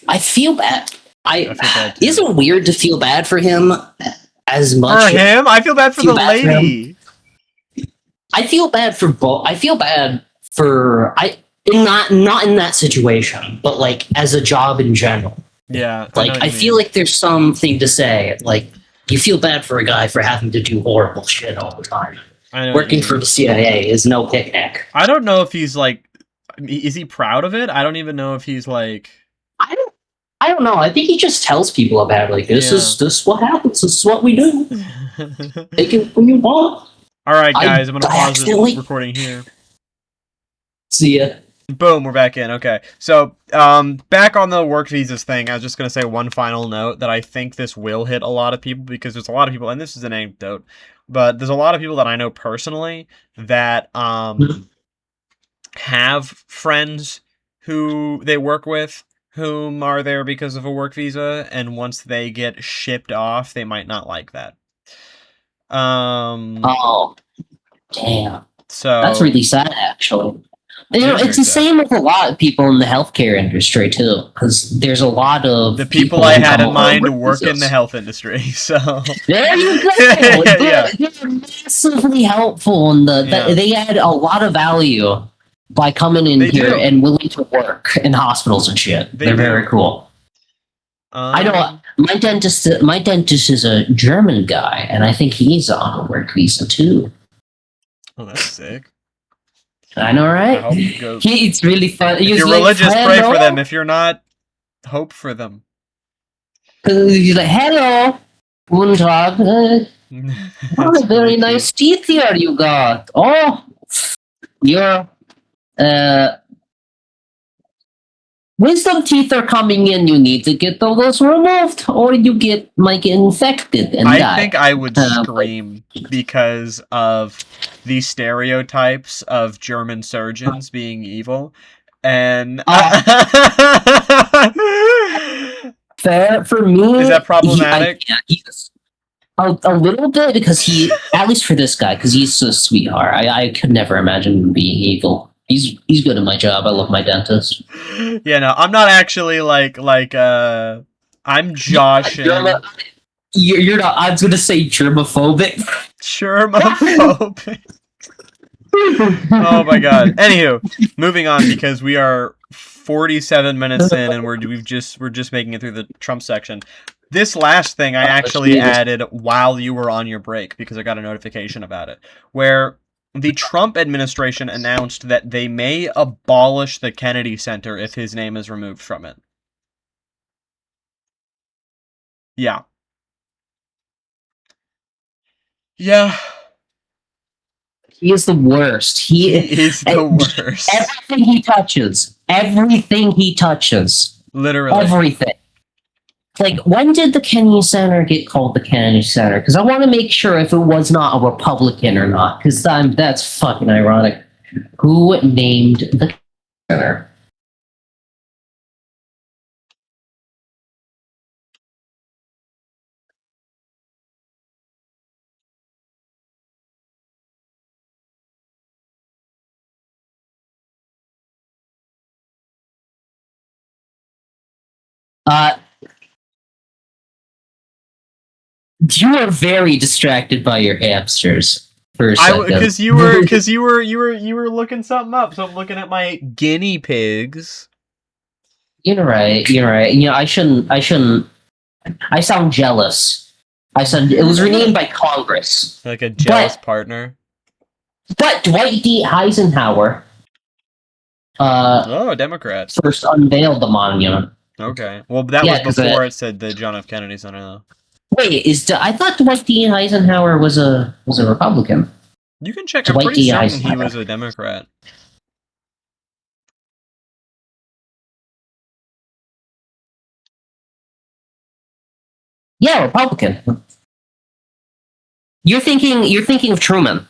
I feel bad. I feel bad too. Isn't it weird to feel bad for him as much? For him? I feel bad for the lady. I feel bad for both. I feel bad for not in that situation, but like as a job in general. Yeah. Like I feel like there's something to say. Like you feel bad for a guy for having to do horrible shit all the time. Working for the CIA is no picnic. I don't know if he's like, is he proud of it? I don't even know if he's like. I don't know. I think he just tells people about it. Like this is what happens. This is what we do. Take it when you want. All right, guys. I'm gonna pause this recording here. See ya. Boom, we're back in. Okay, so back on the work visas thing, I was just going to say one final note that I think this will hit a lot of people because there's a lot of people, and this is an anecdote, but there's a lot of people that I know personally that have friends who they work with whom are there because of a work visa, and once they get shipped off, they might not like that. Oh, damn. So that's really sad, actually. You know, it's the same with a lot of people in the healthcare industry too, because there's a lot of the people I had in mind to work in the health industry. So there you go. Yeah. They're massively helpful, and they add a lot of value by coming in here and willing to work in hospitals and shit. They're very cool. I know my dentist. My dentist is a German guy, and I think he's on a work visa too. Oh, that's sick. I know, right? It's really fun. If you're religious, pray for them. If you're not, hope for them. Because he's like, hello, guten Tag. Oh, very nice teeth here you got. Oh, your wisdom teeth are coming in. You need to get those removed, or you might get infected and die. I think I would scream because of the stereotypes of German surgeons being evil, and fair for me. Is that problematic? A little bit, because at least for this guy, because he's a sweetheart. I could never imagine him being evil. He's good at my job. I love my dentist. Yeah, no, I'm not actually like I'm joshing. You're not. I was gonna say germophobic. Germophobic. Oh my god. Anywho, moving on because we are 47 minutes in and we're just making it through the Trump section. This last thing I actually added while you were on your break because I got a notification about it, where the Trump administration announced that they may abolish the Kennedy Center if his name is removed from it. Yeah. Yeah. He is the worst. He is the worst. Everything he touches. Literally. Everything. Like, when did the Kennedy Center get called the Kennedy Center? Because I want to make sure if it was not a Republican or not. Because that's fucking ironic. Who named the Center? You are very distracted by your hamsters. Because you were looking something up, so I'm looking at my guinea pigs. You're right. You know, I shouldn't. I sound jealous. I said it was renamed by Congress. Like a jealous partner. But Dwight D. Eisenhower. A Democrat. First unveiled the monument. Okay. Well, that was before it said the John F. Kennedy Center, though. Wait, I thought Dwight D. Eisenhower was a Republican. You can check. I'm pretty certain he was a Democrat. Yeah, Republican. You're thinking of Truman.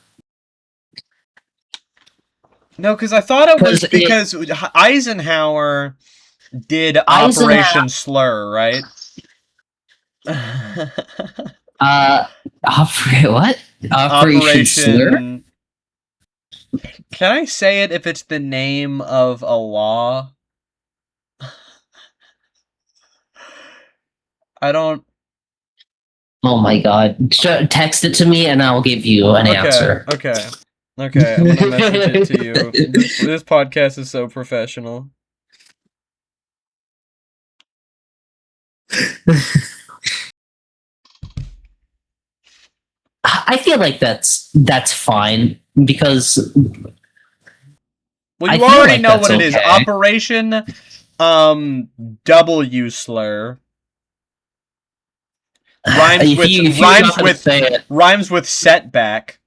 No, because I thought it was because Eisenhower did Operation Slur, right? What? Operation Slur? Operation. Can I say it if it's the name of a law? I don't. Oh my god. Text it to me and I'll give you an answer. Okay. I'm gonna message it to you. This podcast is so professional. I feel like that's fine because Well, I you feel already like know that's what it is. okay. Operation W slur. Rhymes with setback.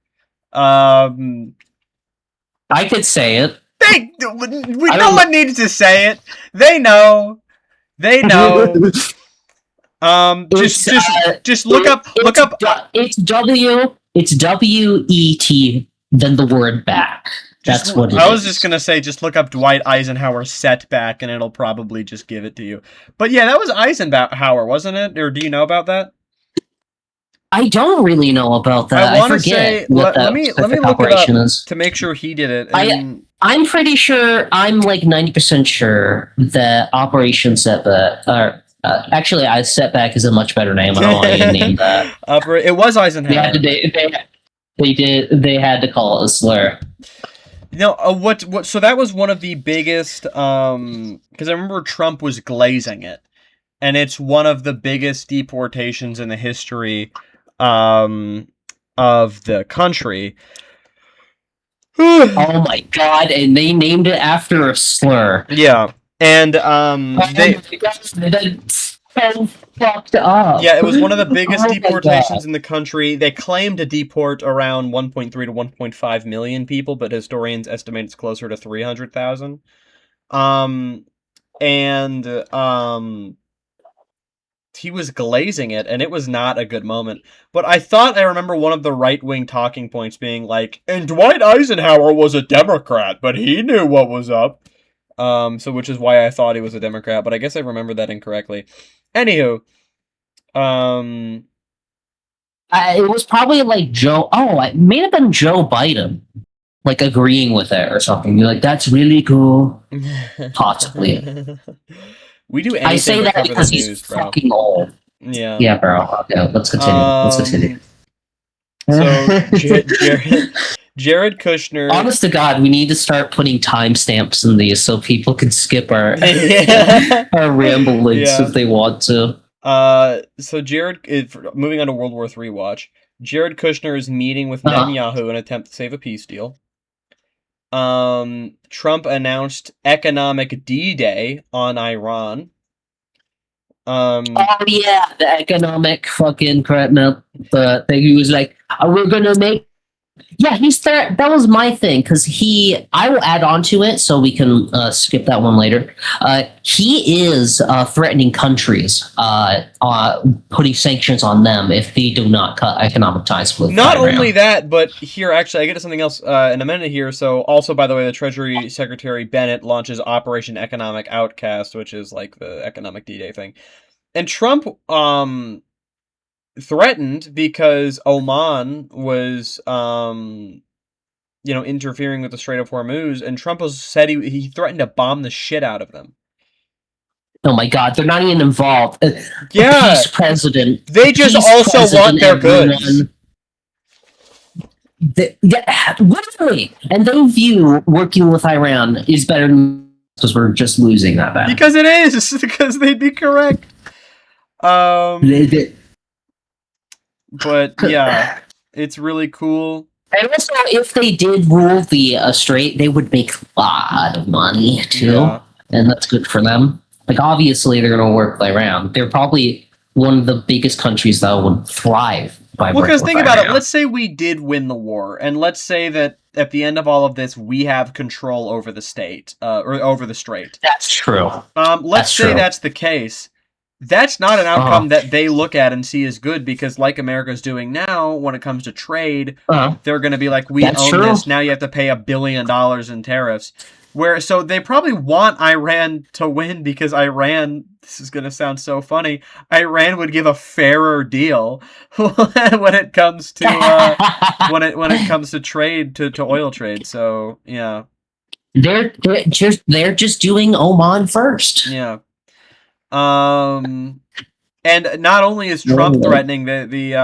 I could say it. No one needs to say it. They know. Just look up. It's WET, then the word back. That's what it is. I was just gonna say, just look up Dwight Eisenhower setback, and it'll probably just give it to you. But yeah, that was Eisenhower, wasn't it? Or do you know about that? I don't really know about that. I forget what let me look it up to make sure he did it. I'm pretty sure. I'm like 90% sure that Operation Setback. Actually, Setback is a much better name. I don't want to name that. It was Eisenhower. They had to call it a slur. No, what? So that was one of the biggest. Because I remember Trump was glazing it, and it's one of the biggest deportations in the history of the country. Oh my god, and they named it after a slur. Yeah. And they so fucked up. Yeah, it was one of the biggest deportations in the country. They claim to deport around 1.3 to 1.5 million people, but historians estimate it's closer to 300,000. He was glazing it, and it was not a good moment. But I remember one of the right-wing talking points being like, and Dwight Eisenhower was a Democrat, but he knew what was up. Which is why I thought he was a Democrat, but I guess I remember that incorrectly. Anywho, it was probably like Joe. Oh, it may have been Joe Biden, like agreeing with it or something. You're like, that's really cool. Possibly. We do anything. I say that because he's fucking old. Yeah. Yeah, bro. Okay, let's continue. So Jared Kushner. Honest to God, we need to start putting timestamps in these so people can skip our our ramblings if they want to. So moving on to World War III watch. Jared Kushner is meeting with Netanyahu in an attempt to save a peace deal. Trump announced economic D-Day on Iran. Oh yeah, the economic fucking crap. No, the thing he was like, we're gonna make. Yeah, he's there. That was my thing because I will add on to it so we can skip that one later. He is threatening countries, putting sanctions on them if they do not cut economic ties with. Not only that, but here actually, I get to something else in a minute here. So, also by the way, the Treasury Secretary Bennett launches Operation Economic Outcast, which is like the economic D-Day thing, and Trump threatened because Oman was interfering with the Strait of Hormuz, and Trump said he threatened to bomb the shit out of them. Oh my god, they're not even involved. Yeah, peace president. They just also want their goods. Literally, and they view working with Iran is better because we're just losing that battle. Because it is, because they'd be correct. But yeah, it's really cool. And also, if they did rule the strait, they would make a lot of money too, and that's good for them. Like obviously, they're going to work with Iran. They're probably one of the biggest countries that would thrive by. Well, because think about it. Let's say we did win the war, and let's say that at the end of all of this, we have control over the state, or over the strait. That's true. Let's say that's the case. That's not an outcome that they look at and see as good because, like America's doing now, when it comes to trade, they're going to be like, we own this. Now you have to pay $1 billion in tariffs. So they probably want Iran to win because Iran, this is going to sound so funny, Iran would give a fairer deal when it comes to when it comes to trade to oil trade. So, yeah. They're just doing Oman first. Yeah. And not only is Trump threatening, the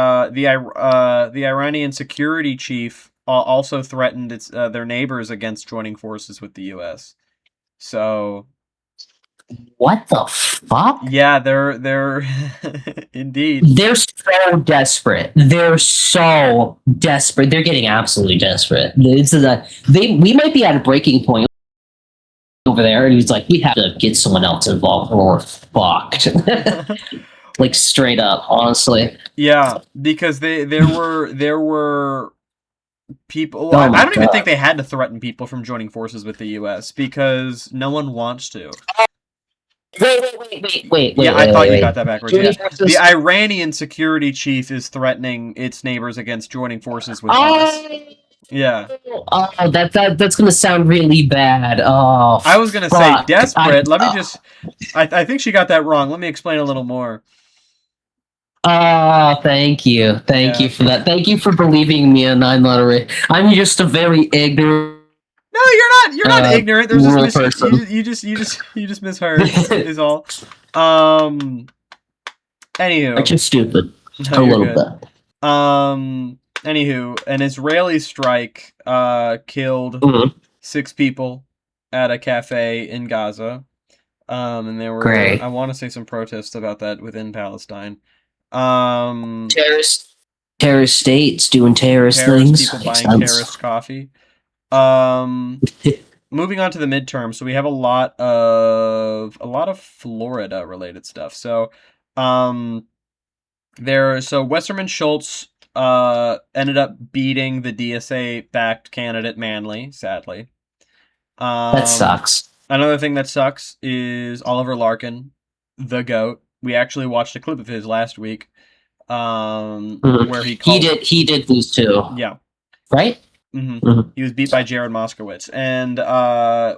Iranian security chief also threatened their neighbors against joining forces with the U.S. So, what the fuck? Yeah, they're indeed. They're so desperate. They're so desperate. They're getting absolutely desperate. We might be at a breaking point over there, and he's like, we have to get someone else involved, or we're fucked. Like straight up, honestly. Yeah, because there were people. I don't even think they had to threaten people from joining forces with the U.S. because no one wants to. Wait. Yeah, I thought you got that backwards. Yeah. The Iranian security chief is threatening its neighbors against joining forces with us. Yeah. Oh, that's gonna sound really bad. Oh, I was gonna say desperate. Let me just. I think she got that wrong. Let me explain a little more. Thank you for that. Thank you for believing me, and I'm just a very ignorant. No, you're not ignorant. There's just you just misheard is all. Anywho, I'm just stupid. A little bit. Anywho, an Israeli strike killed 6 people at a cafe in Gaza. And there were I want to say some protests about that within Palestine. Terrorist states doing terrorist things. People buying terrorist coffee. Moving on to the midterm, so we have a lot of Florida related stuff. So, Westerman Schultz ended up beating the DSA backed candidate Manley, sadly. That sucks. Another thing that sucks is Oliver Larkin, the GOAT. We actually watched a clip of his last week, where he did lose too. Yeah. Right. He was beat by Jared Moskowitz, and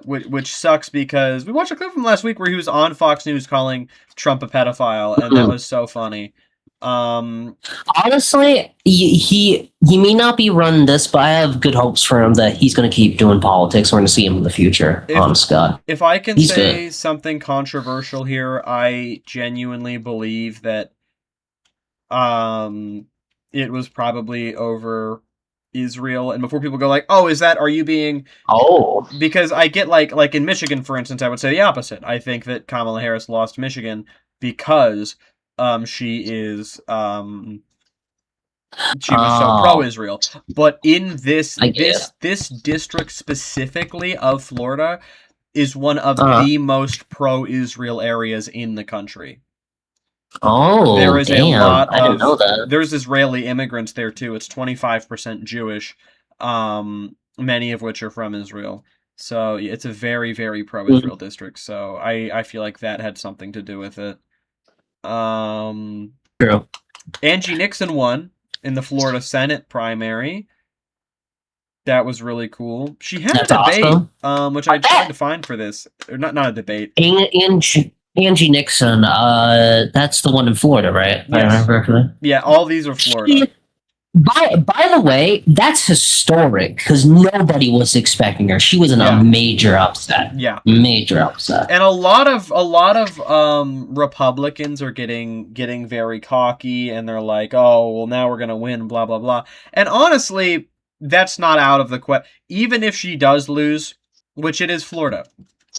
which sucks because we watched a clip from last week where he was on Fox News calling Trump a pedophile, and that was so funny. Honestly, he may not be running this, but I have good hopes for him that he's going to keep doing politics. We're going to see him in the future. Honest God. If I can say something controversial here, I genuinely believe that it was probably over Israel, and before people go like, "Oh, are you being?" Oh, because I get like in Michigan, for instance, I would say the opposite. I think that Kamala Harris lost Michigan because she was so pro-Israel. But in this district specifically of Florida is one of the most pro-Israel areas in the country. Oh, there is a lot of, I didn't know that. There's Israeli immigrants there too. It's 25% Jewish, many of which are from Israel. So it's a very, very pro-Israel district. So I feel like that had something to do with it. True. Angie Nixon won in the Florida Senate primary. That was really cool. She had a debate, awesome. Which I tried to find for this. Or not a debate. Angie Nixon, that's the one in Florida, right? Yes. I remember correctly. Yeah, all these are Florida. By the way, that's historic because nobody was expecting her. She was in a major upset. Yeah, major upset. And a lot of Republicans are getting very cocky, and they're like, "Oh, well, now we're gonna win," blah blah blah. And honestly, that's not out of the question. Even if she does lose, which it is Florida.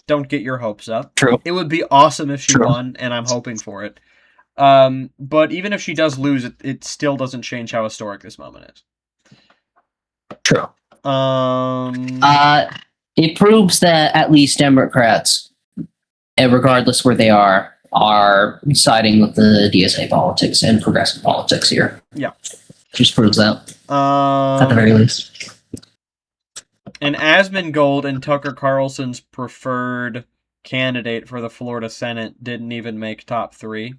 Don't get your hopes up. True. It would be awesome if she won, and I'm hoping for it. But even if she does lose, it still doesn't change how historic this moment is. True. It proves that at least Democrats, regardless where they are siding with the DSA politics and progressive politics here. Yeah. Just proves that. At the very least. And Asmongold and Tucker Carlson's preferred candidate for the Florida Senate didn't even make top 3.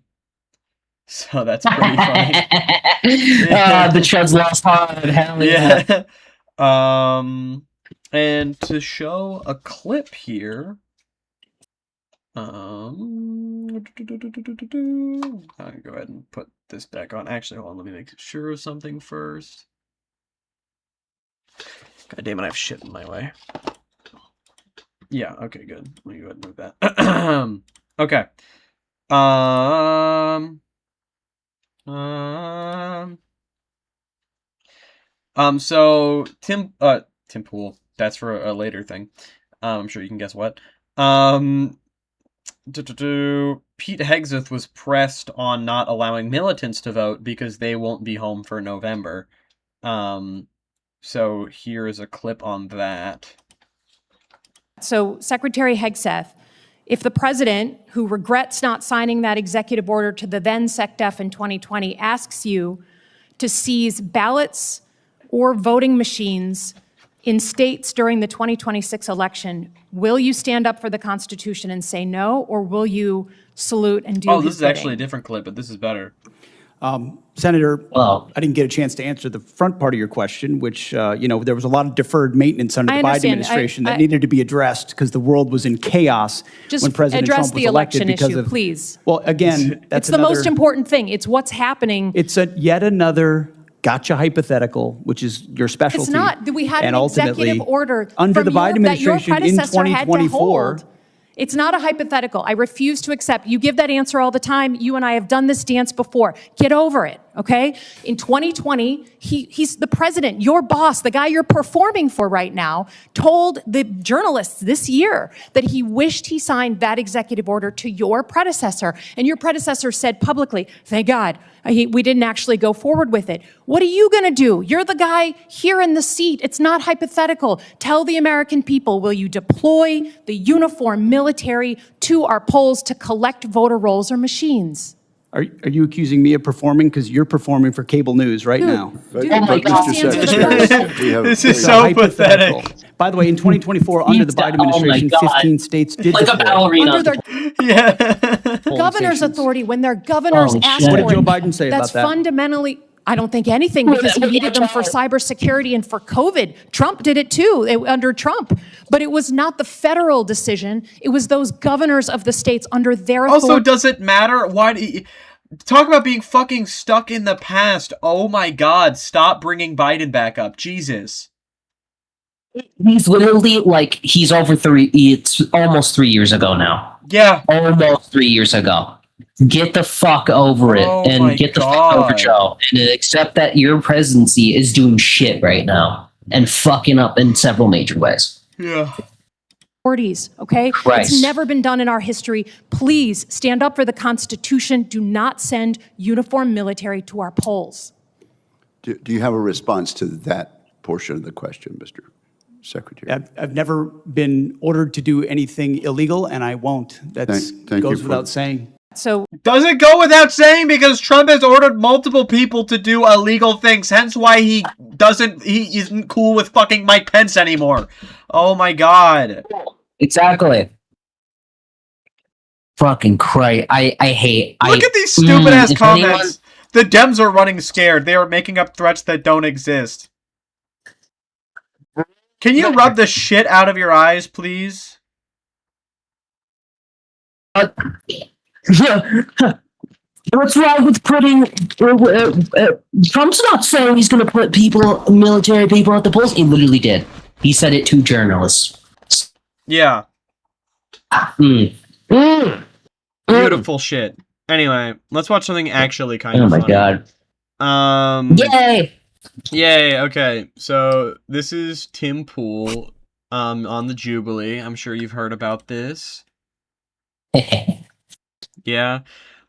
So that's pretty funny. The Chuds lost hard. Hell yeah. And And to show a clip here, I'll go ahead and put this back on. Actually, hold on, let me make sure of something first. God damn it, I have shit in my way. Yeah, okay, good. Let me go ahead and move that. Okay. So Tim Pool, that's for a later thing. I'm sure you can guess what. Pete Hegseth was pressed on not allowing militants to vote because they won't be home for November. So here is a clip on that. So Secretary Hegseth, if the president, who regrets not signing that executive order to the then SecDef in 2020, asks you to seize ballots or voting machines in states during the 2026 election, will you stand up for the Constitution and say no, or will you salute and do his this is bidding? actually a different clip, but this is better. Senator, I didn't get a chance to answer the front part of your question, which, there was a lot of deferred maintenance under the Biden administration that needed to be addressed because the world was in chaos when President Trump was elected. Just address the election issue, please. Well, again, that's the most important thing. It's what's happening. It's yet another gotcha hypothetical, which is your specialty. It's not. We had and an executive order under the Biden that your administration in predecessor had to 2024. hold. It's not a hypothetical. I refuse to accept. You give that answer all the time. You and I have done this dance before. Get over it, okay? In 2020, he's the president, your boss, the guy you're performing for right now, told the journalists this year that he wished he signed that executive order to your predecessor. And your predecessor said publicly, thank God, we didn't actually go forward with it. What are you going to do? You're the guy here in the seat. It's not hypothetical. Tell the American people, will you deploy the uniformed military to our polls to collect voter rolls or machines? Are you accusing me of performing? Because you're performing for cable news right now. Dude, Oh my God. This is so pathetic. By the way, in 2024, under the Biden administration, 15 states did Like a deploy. ballerina. Under their Yeah. governor's authority, when their governors Holy ask shit. for What did Joe it, Biden say about that's that? fundamentally, I don't think anything, because he needed them for cybersecurity and for COVID. Trump did it too, under Trump. But it was not the federal decision. It was those governors of the states under their authority. Also, does it matter? Talk about being fucking stuck in the past. Oh my God, stop bringing Biden back up. Jesus. He's literally he's over it's almost 3 years ago now. Yeah. Almost 3 years ago. Get the fuck over it and get the fuck over Joe and accept that your presidency is doing shit right now and fucking up in several major ways. Yeah. Okay? Christ. It's never been done in our history. Please stand up for the Constitution. Do not send uniformed military to our polls. Do you have a response to that portion of the question, Mr. Secretary? I've never been ordered to do anything illegal, and I won't. That goes without saying. So Does it go without saying? Because Trump has ordered multiple people to do illegal things, hence why he isn't cool with fucking Mike Pence anymore. Oh my God. Exactly. Fucking Christ. I hate. Look at these stupid ass comments. The Dems are running scared. They are making up threats that don't exist. Can you rub the shit out of your eyes, please? What's wrong with putting? Trump's not saying he's going to put military people at the polls. He literally did. He said it to journalists. Yeah. Beautiful shit. Anyway, let's watch something actually kind of funny. Oh my God. Yay! Yay, okay. So, this is Tim Pool on the Jubilee. I'm sure you've heard about this. Yeah.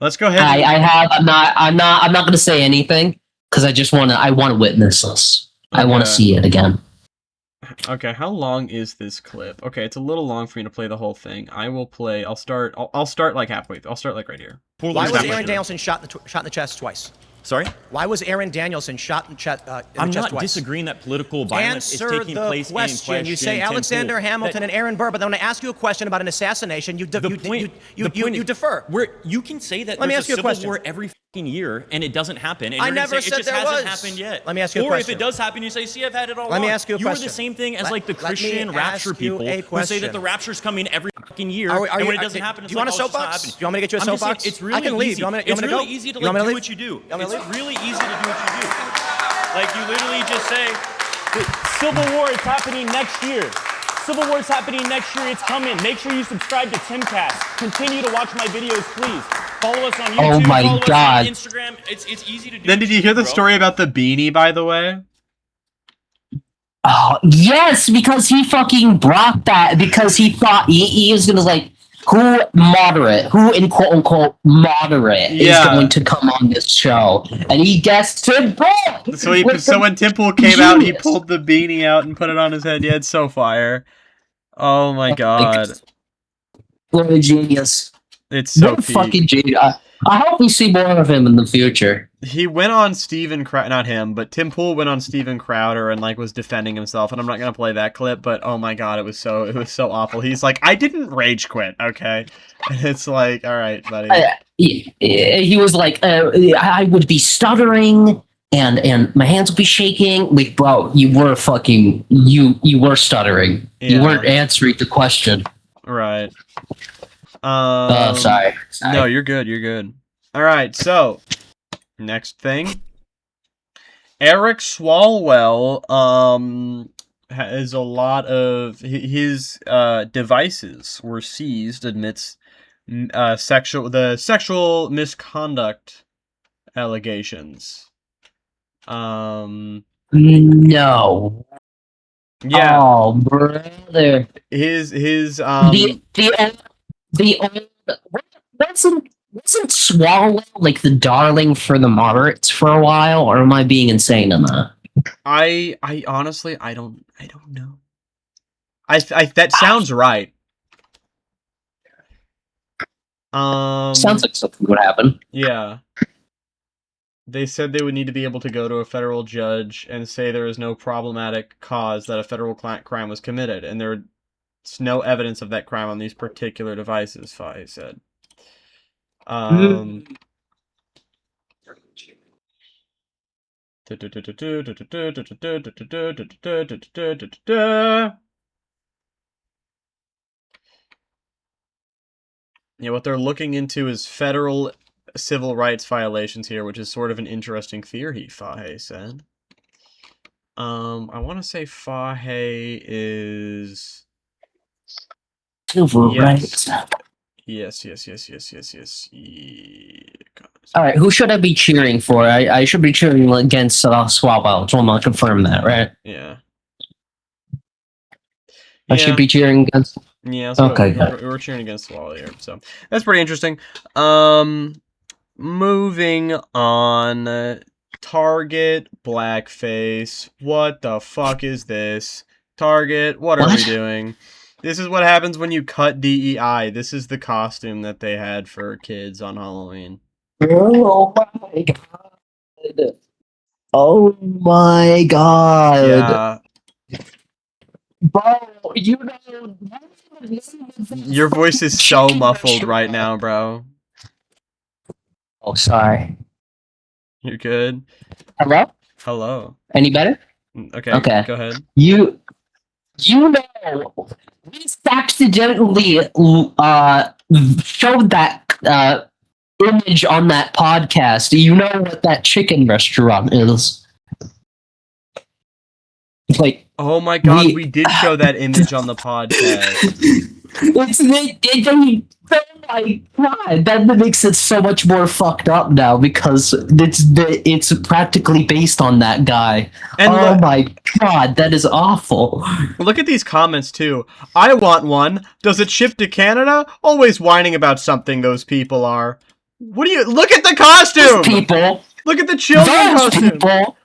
Let's go ahead. I have. I'm not going to say anything because I want to witness this. Okay. I want to see it again. Okay, how long is this clip? Okay, it's a little long for me to play the whole thing. I'll start like halfway. I'll start like right here. Why was Aaron Danielson shot in the chest twice? Sorry? Why was Aaron Danielson shot in the chest twice? I'm not disagreeing that political violence is taking place in question. You say Alexander Hamilton and Aaron Burr, but then when I ask you a question about an assassination, you defer. You can say that. Let me ask you a question. Every year and it doesn't happen. And I you're gonna never say, said it just there hasn't was. happened yet. Let me ask you a or question. if it does happen, you say, see, I've had it all Let along. me ask you a You are question. the same thing as Let- like the let me Christian rapture ask you people a who say that the question. rapture's coming every fucking year, Are and when you- it doesn't happen, do it's you like, want a oh, it's just not soapbox? happening. Do you want me to get you a I'm just saying, soapbox? it's really I can leave. easy. You want me to- you It's want me to really go? easy to You want like me to do leave? what you do. You want me to It's leave? really easy to do what you do. Like you literally just say, the Civil War is happening next year. Civil War is happening next year. It's coming. Make sure you subscribe to Timcast. Continue to watch my videos, please. Follow us on YouTube. Oh my follow God. us on Instagram. It's easy to do. Then did you hear the story about the beanie, by the way? Oh, yes, because he fucking brought that because he thought he was gonna like who in quote unquote moderate is going to come on this show, and he guessed Tim Pool. So when Tim Pool came out, he pulled the beanie out and put it on his head. Yeah, it's so fire. Oh my god. What a genius. It's so what a fucking genius. I hope we see more of him in the future. He went on Steven Crowder, not him, but Tim Pool went on Steven Crowder and like was defending himself, and I'm not gonna play that clip, but oh my god, it was so awful. He's like, I didn't rage quit, okay? And it's like, all right, buddy. He was like, I would be stuttering and my hands would be shaking. Like, bro, you were stuttering. Yeah. You weren't answering the question. Right. Sorry. No, you're good. You're good. All right. So, next thing, Eric Swalwell has a lot of his devices were seized amidst sexual misconduct allegations. No. Yeah. Oh, brother. His the old wasn't Swalwell like the darling for the moderates for a while, or am I being insane on that? I honestly I don't know. I that sounds right. Sounds like something would happen. Yeah. They said they would need to be able to go to a federal judge and say there is no problematic cause that a federal crime was committed, and there's no evidence of that crime on these particular devices, Faye said. Yeah, what they're looking into is federal civil rights violations here, which is sort of an interesting theory, Faye said. I want to say Faye is... Civil rights. Yes. All right, who should I be cheering for? I should be cheering against Swalwell. So I'm gonna confirm that, right? Yeah. I should be cheering against. Yeah. So okay. We're cheering against Swalwell here, so that's pretty interesting. Moving on. Target blackface. What the fuck is this? Target. What are we doing? This is what happens when you cut DEI. This is the costume that they had for kids on Halloween. Oh my god. Oh my god. Yeah. Bro, you know... Your voice is so muffled right now, bro. Oh, sorry. You're good? Hello? Hello. Any better? Okay, go ahead. You know, we accidentally showed that image on that podcast. You know what that chicken restaurant is? Like, oh my god, we did show that image on the podcast. Oh my god, that makes it so much more fucked up now because it's practically based on that guy. And oh my god, that is awful. Look at these comments too. I want one. Does it ship to Canada? Always whining about something, those people are. What do you look at the costume? Those people. Look at the children costume. People.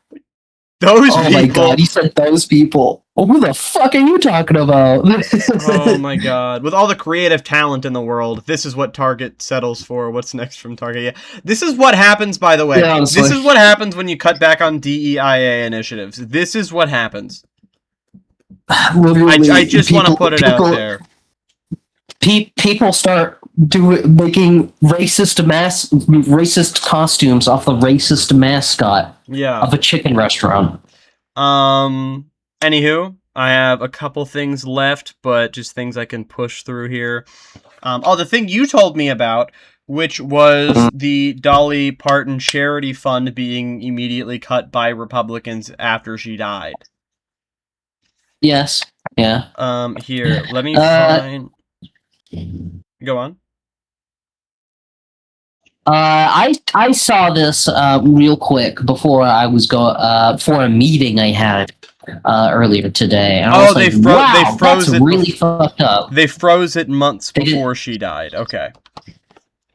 Those people. Oh my god, you said those people. Oh, who the fuck are you talking about? Oh my god. With all the creative talent in the world, this is what Target settles for. What's next from Target? Yeah. This is what happens, by the way. Yeah, this is what happens when you cut back on DEIA initiatives. This is what happens. I just want to put it out there. people start making racist costumes off the racist mascot of a chicken restaurant. Anywho, I have a couple things left, but just things I can push through here. The thing you told me about, which was the Dolly Parton charity fund being immediately cut by Republicans after she died. Yes. Yeah. Here, let me find. Go on. I saw this real quick before I was for a meeting I had earlier today. And they froze that's it. Really fucked up. They froze it months before she died. Okay.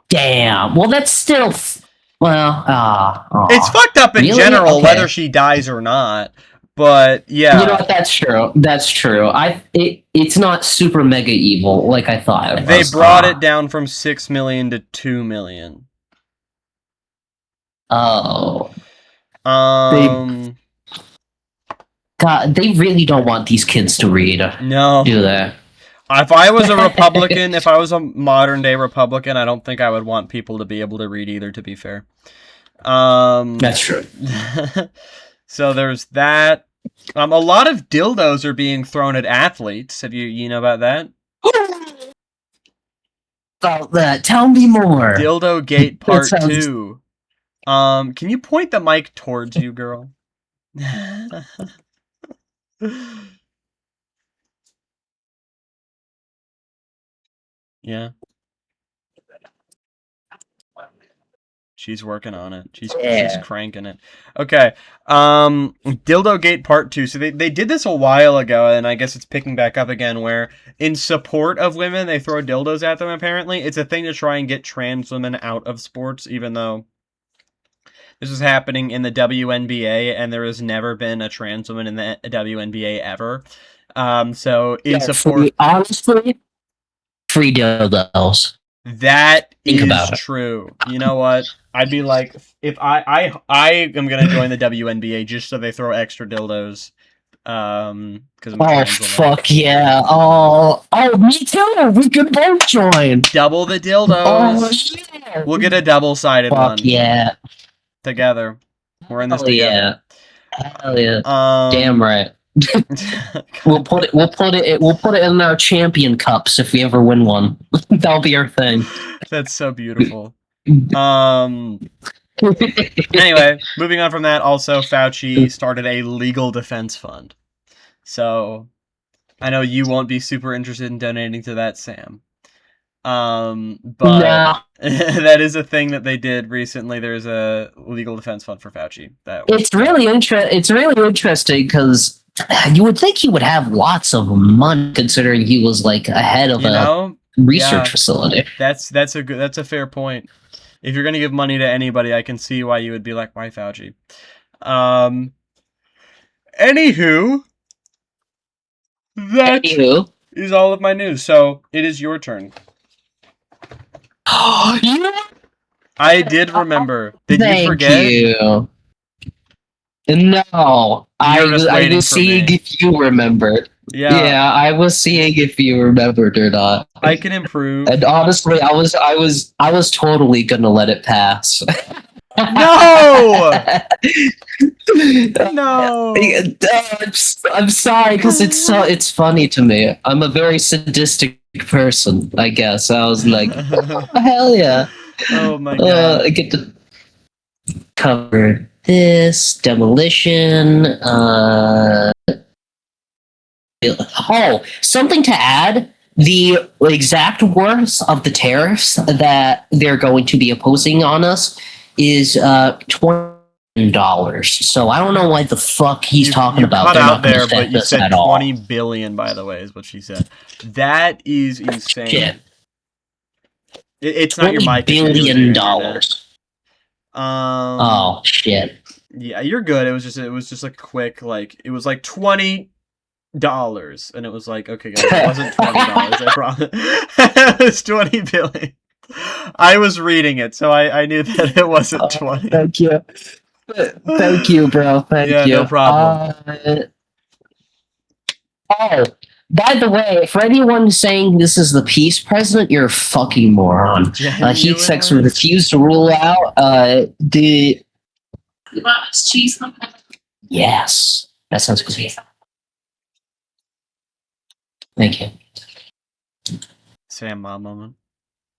Damn. Well, that's still. It's fucked up in general, whether she dies or not. But yeah, you know what? That's true. That's true. It's not super mega evil like I thought it was. They brought it down from 6 million to 2 million. Oh. God, they really don't want these kids to read. No. Do they? If I was a Republican, if I was a modern day Republican, I don't think I would want people to be able to read either, to be fair. That's true. So there's that. A lot of dildos are being thrown at athletes. Have you know about that? About that. Tell me more. Dildo Gate Part 2. Can you point the mic towards you, girl? Yeah. She's working on it. She's cranking it. Okay. Dildo Gate Part 2. So they did this a while ago, and I guess it's picking back up again, where in support of women, they throw dildos at them, apparently. It's a thing to try and get trans women out of sports, even though this is happening in the WNBA, and there has never been a trans woman in the WNBA ever. So in support... Honestly, free dildos. That is true. You know what? I'd be like, if I am gonna join the WNBA just so they throw extra dildos. Because I'm fuck yeah! Oh, me too. We could both join. Double the dildos. Yeah. We'll get a double-sided one. Yeah. Together. We're in this together. Hell yeah. Damn right. We'll put it in our champion cups if we ever win one. That'll be our thing. That's so beautiful. Anyway, moving on from that, also Fauci started a legal defense fund. So I know you won't be super interested in donating to that, Sam. But that is a thing that they did recently. There's a legal defense fund for Fauci. It's really interesting because you would think he would have lots of money, considering he was like ahead of a research facility. That's a fair point. If you're gonna give money to anybody, I can see why you would be like, why Fauci? Anywho, that is all of my news. So it is your turn. I did remember. Did you forget? You. No, I was seeing if you remembered. Yeah, I was seeing if you remembered or not. I can improve. And honestly, I was totally gonna let it pass. No. No. I'm sorry because it's funny to me. I'm a very sadistic person, I guess. I was like, oh, hell yeah. Oh my god. I get to cover this demolition. Something to add. The exact worth of the tariffs that they're going to be imposing on us is $20. So I don't know why the fuck he's talking about. Cut out there, but you said 20 billion, by the way, is what she said. That is insane. Shit. It's not your mic. $20 billion. Oh shit. Yeah, you're good. It was just a quick, like, it was like $20, and it was like, okay, guys, it wasn't $20. I promise. It was 20 billion. I was reading it, so I knew that it wasn't 20. Thank you. Thank you, bro. Thank you. No problem. By the way, for anyone saying this is the peace president, you're a fucking moron. He refused to rule out the. Yes, that sounds good. Thank you. Sam, mom moment.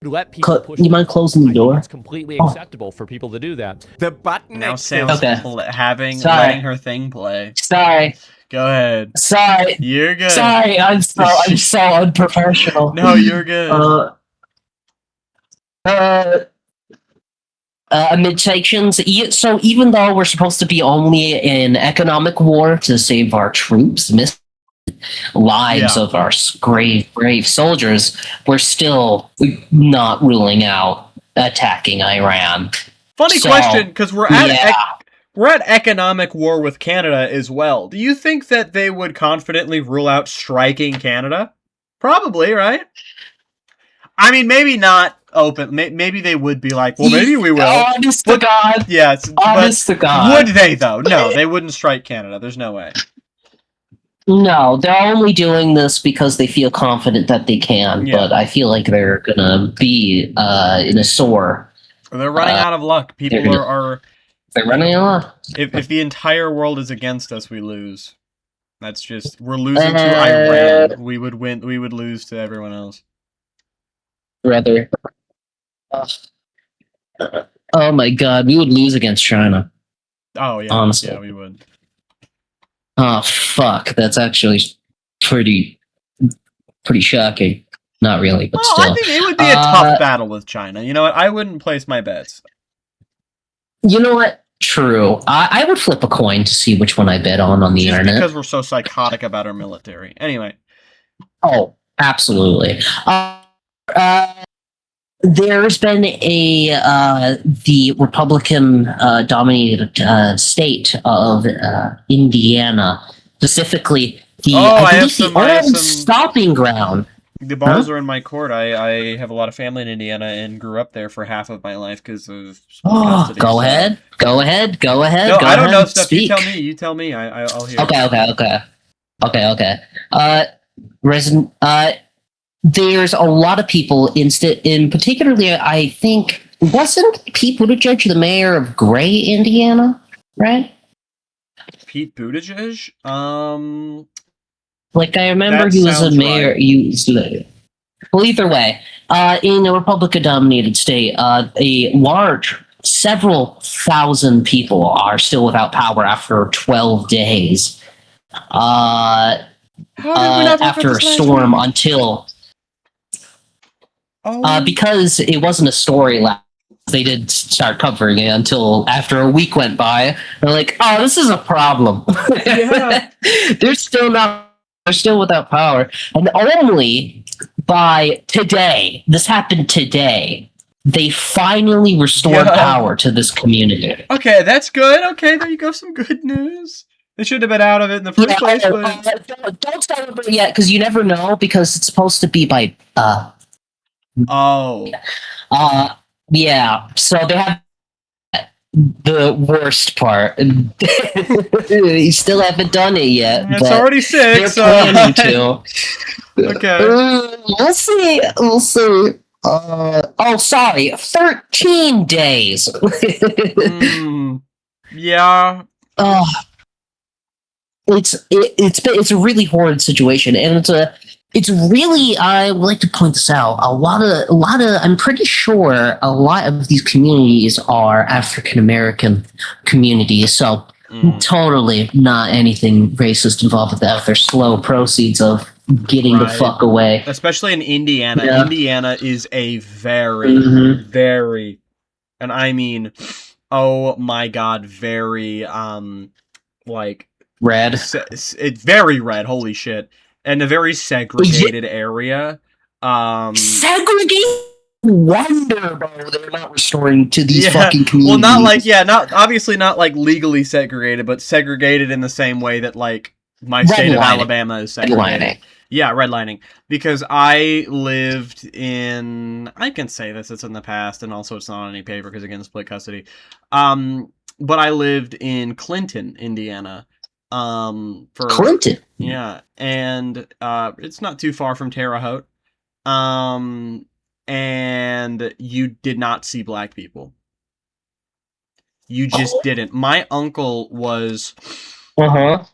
Let people push. You mind closing the door? It's completely acceptable for people to do that. The button. Now Sam's letting her thing play. Sorry. Go ahead. Sorry. You're good. Sorry, I'm so unprofessional. No, you're good. Amid sanctions, so even though we're supposed to be only in economic war to save our troops, lives of our brave soldiers, we're still not ruling out attacking Iran. Funny question, because we're at economic war with Canada as well. Do you think that they would confidently rule out striking Canada? Probably, right? I mean, maybe not open. Maybe they would be like, well, maybe we will. Honest to God. Yes. Honest to God. Would they, though? No, they wouldn't strike Canada. There's no way. No, they're only doing this because they feel confident that they can, but I feel like they're gonna be in a sore. They're running out of luck. People They're running out of luck. If the entire world is against us, we lose. That's just we're losing to Iran. We would win. We would lose to everyone else. Rather. Oh my God, we would lose against China. Oh yeah, honestly. Yeah, we would. Oh fuck, that's actually pretty shocking. Not really, but still. I think it would be a tough battle with China. You know what? I wouldn't place my bets. You know what? True. I would flip a coin to see which one I bet on the internet. Because we're so psychotic about our military. Anyway. Oh, absolutely. There's been the Republican dominated state of Indiana, specifically the old stopping ground. The balls are in my court. I have a lot of family in Indiana and grew up there for half of my life because of custody. Go ahead. No, I don't know stuff. Speak. You tell me. I'll hear. Okay. There's a lot of people in particularly, I think, wasn't Pete Buttigieg the mayor of Gray, Indiana, right? Pete Buttigieg? Like, I remember he was a mayor. Right. Well, either way, in a Republican-dominated state, several thousand people are still without power after 12 days. After a storm because it wasn't a story they did start covering it until after a week went by. They're like, oh, this is a problem. Yeah. They're still without power. And only by today, this happened today, they finally restored power to this community. Okay, that's good. Okay, there you go. Some good news. They should have been out of it in the first place. But... don't celebrate yet, because you never know, because it's supposed to be by... yeah, so they have the worst part. You still haven't done it yet. It's already 6. They're planning to. Okay. We'll see. Sorry, 13 days. Yeah. It's a really horrid situation, and it's really, I would like to point this out, a lot of, I'm pretty sure a lot of these communities are African-American communities, so totally not anything racist involved with that. They're slow proceeds of getting the fuck away. Especially in Indiana. Yeah. Indiana is a very, very, and I mean, oh my God, very, red. It's very red, holy shit. And a very segregated area. Segregated? Wonder, bro, they're not restoring to these fucking communities. Well, obviously not like legally segregated, but segregated in the same way that like my state of Alabama is segregated. Yeah, redlining. Because I lived in, I can say this, it's in the past, and also it's not on any paper because again, split custody. But I lived in Clinton, Indiana. For Clinton. Yeah, and it's not too far from Terre Haute. And you did not see black people. You just didn't. My uncle was, I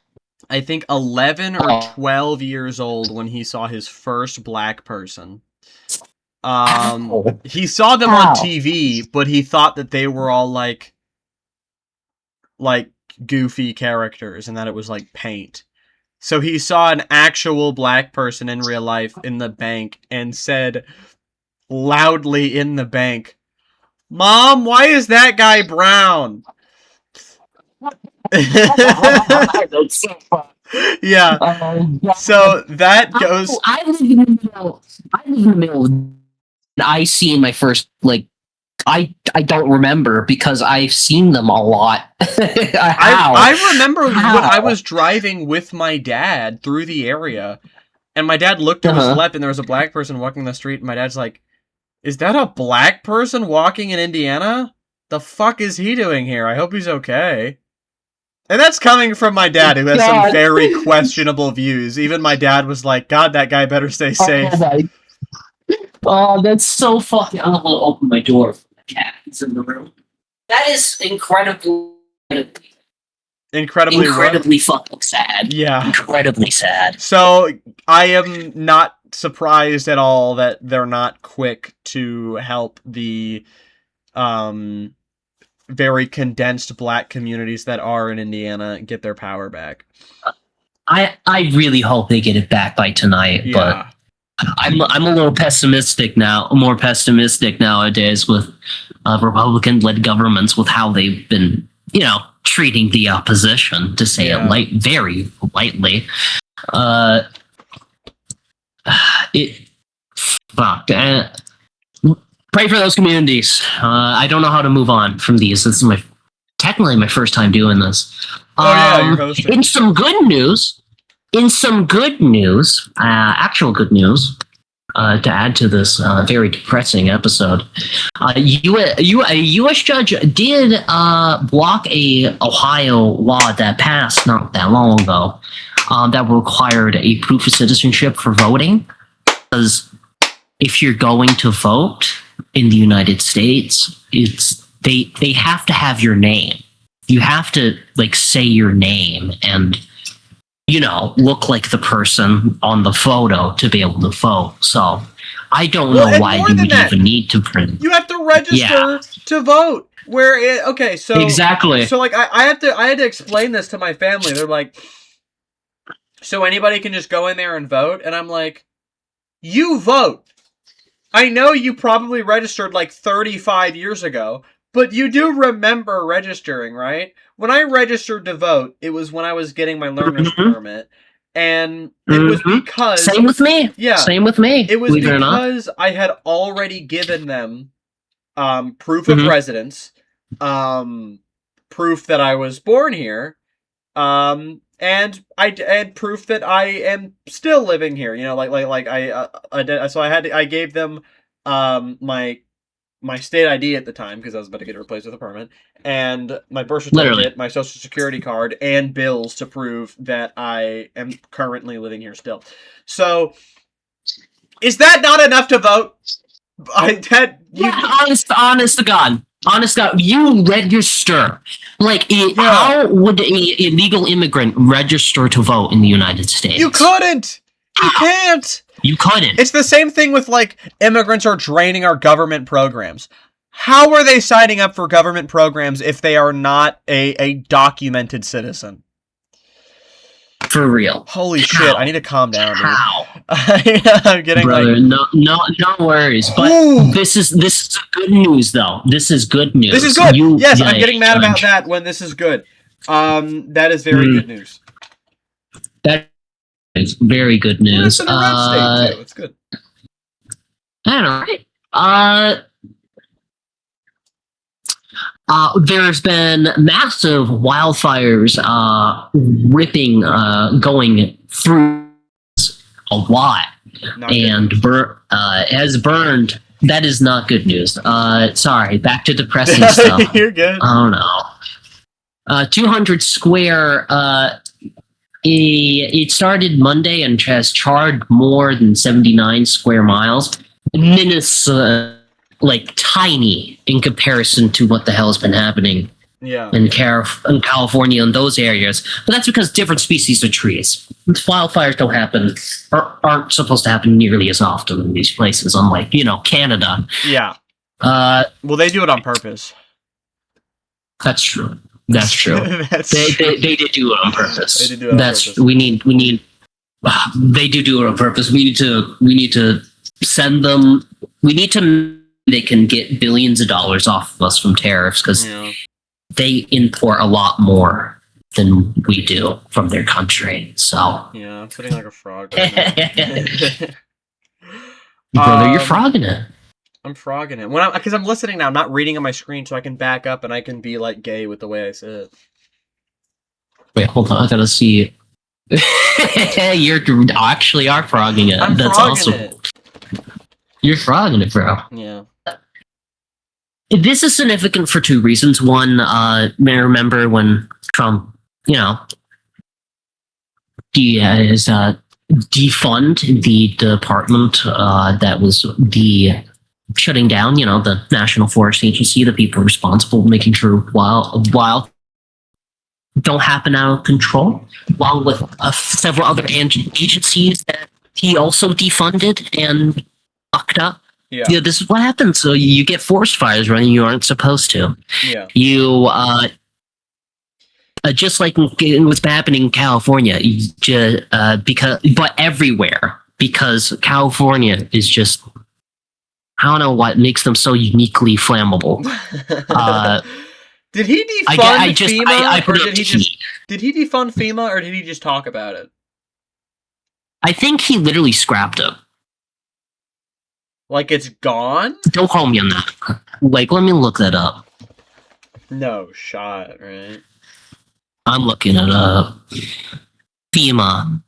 think, 11 or 12 years old when he saw his first black person. He saw them on TV, but he thought that they were all like goofy characters and that it was like paint. So he saw an actual black person in real life in the bank and said loudly in the bank, "Mom, why is that guy brown?" That's so fun. Yeah. So that goes. I live in the middle. I seen my first I don't remember because I've seen them a lot. I remember when I was driving with my dad through the area, and my dad looked to his left, and there was a black person walking the street, and my dad's like, "Is that a black person walking in Indiana? The fuck is he doing here? I hope he's okay." And that's coming from my dad, who has some very questionable views. Even my dad was like, "God, that guy better stay safe." Oh, that's so fucking... I'm gonna open my door for the cat. He's in the room. That is incredibly fucking sad. Yeah. Incredibly sad. So, I am not surprised at all that they're not quick to help the very condensed black communities that are in Indiana get their power back. I really hope they get it back by tonight, but I'm a little pessimistic now, more pessimistic nowadays with Republican-led governments with how they've been, treating the opposition, to say it very lightly. Pray for those communities. I don't know how to move on from these. This is technically my first time doing this. You're hosting. In some good news, actual good news, to add to this very depressing episode, a U.S. judge did block a Ohio law that passed not that long ago that required a proof of citizenship for voting. Because if you're going to vote in the United States, they have to have your name. You have to say your name and look like the person on the photo to be able to vote. So I don't know why you would even need to print. You have to register to vote. Exactly. So I had to explain this to my family. They're like, so anybody can just go in there and vote? And I'm like, you vote. I know you probably registered 35 years ago, but you do remember registering, right? When I registered to vote, it was when I was getting my learner's permit. And it was because... Same with me. Yeah. Same with me. It was because I had already given them proof of residence, proof that I was born here, and proof that I am still living here. I gave them my state ID at the time because I was about to get it replaced with a permit, and my birth certificate, my social security card, and bills to prove that I am currently living here still. So, is that not enough to vote? Honest to God, you register. How would an illegal immigrant register to vote in the United States? You couldn't. You can't. You couldn't. It's the same thing with immigrants are draining our government programs. How are they signing up for government programs if they are not a documented citizen? For real. Holy shit, I need to calm down, dude. How? I'm getting Brother, no worries. But this is good news though. This is good news. This is good. Yes, I'm getting mad about that when this is good. That is very good news. That is very good news. It's in a red state too. It's good. All right. There's been massive wildfires going through a lot and has burned. That is not good news. Sorry, back to depressing stuff. You're good. I don't know. 200 square It started Monday and has charred more than 79 square miles. Minnesota, like tiny in comparison to what the hell has been happening in California and those areas. But that's because different species of trees. Wildfires don't happen, or aren't supposed to happen nearly as often in these places, unlike, Canada. Yeah. Well, they do it on purpose. That's true. That's true. They did do it on purpose. They did do it on purpose. We need. They do it on purpose. We need to send them. We need to. They can get billions of dollars off of us from tariffs because they import a lot more than we do from their country. So yeah, I'm putting like a frog. Right brother, you're frogging it. I'm frogging it because I'm listening now. I'm not reading on my screen, so I can back up and I can be like gay with the way I say it. Wait, hold on. I gotta see. You actually are frogging it. I'm That's frogging awesome. it. You're frogging it, bro. Yeah. This is significant for two reasons. One, may I remember when Trump, defund the department that was shutting down, the National Forest Agency, the people responsible making sure wild don't happen out of control, along with several other agencies that he also defunded and fucked up. Yeah, this is what happens. So you get forest fires running you aren't supposed to. Yeah. You just like what's happening in California, but everywhere, because California is just, I don't know what makes them so uniquely flammable. Did he defund FEMA? Did he defund FEMA or did he just talk about it? I think he literally scrapped it. Like it's gone? Don't call me on that. Like, let me look that up. No shot, right? I'm looking it up. FEMA.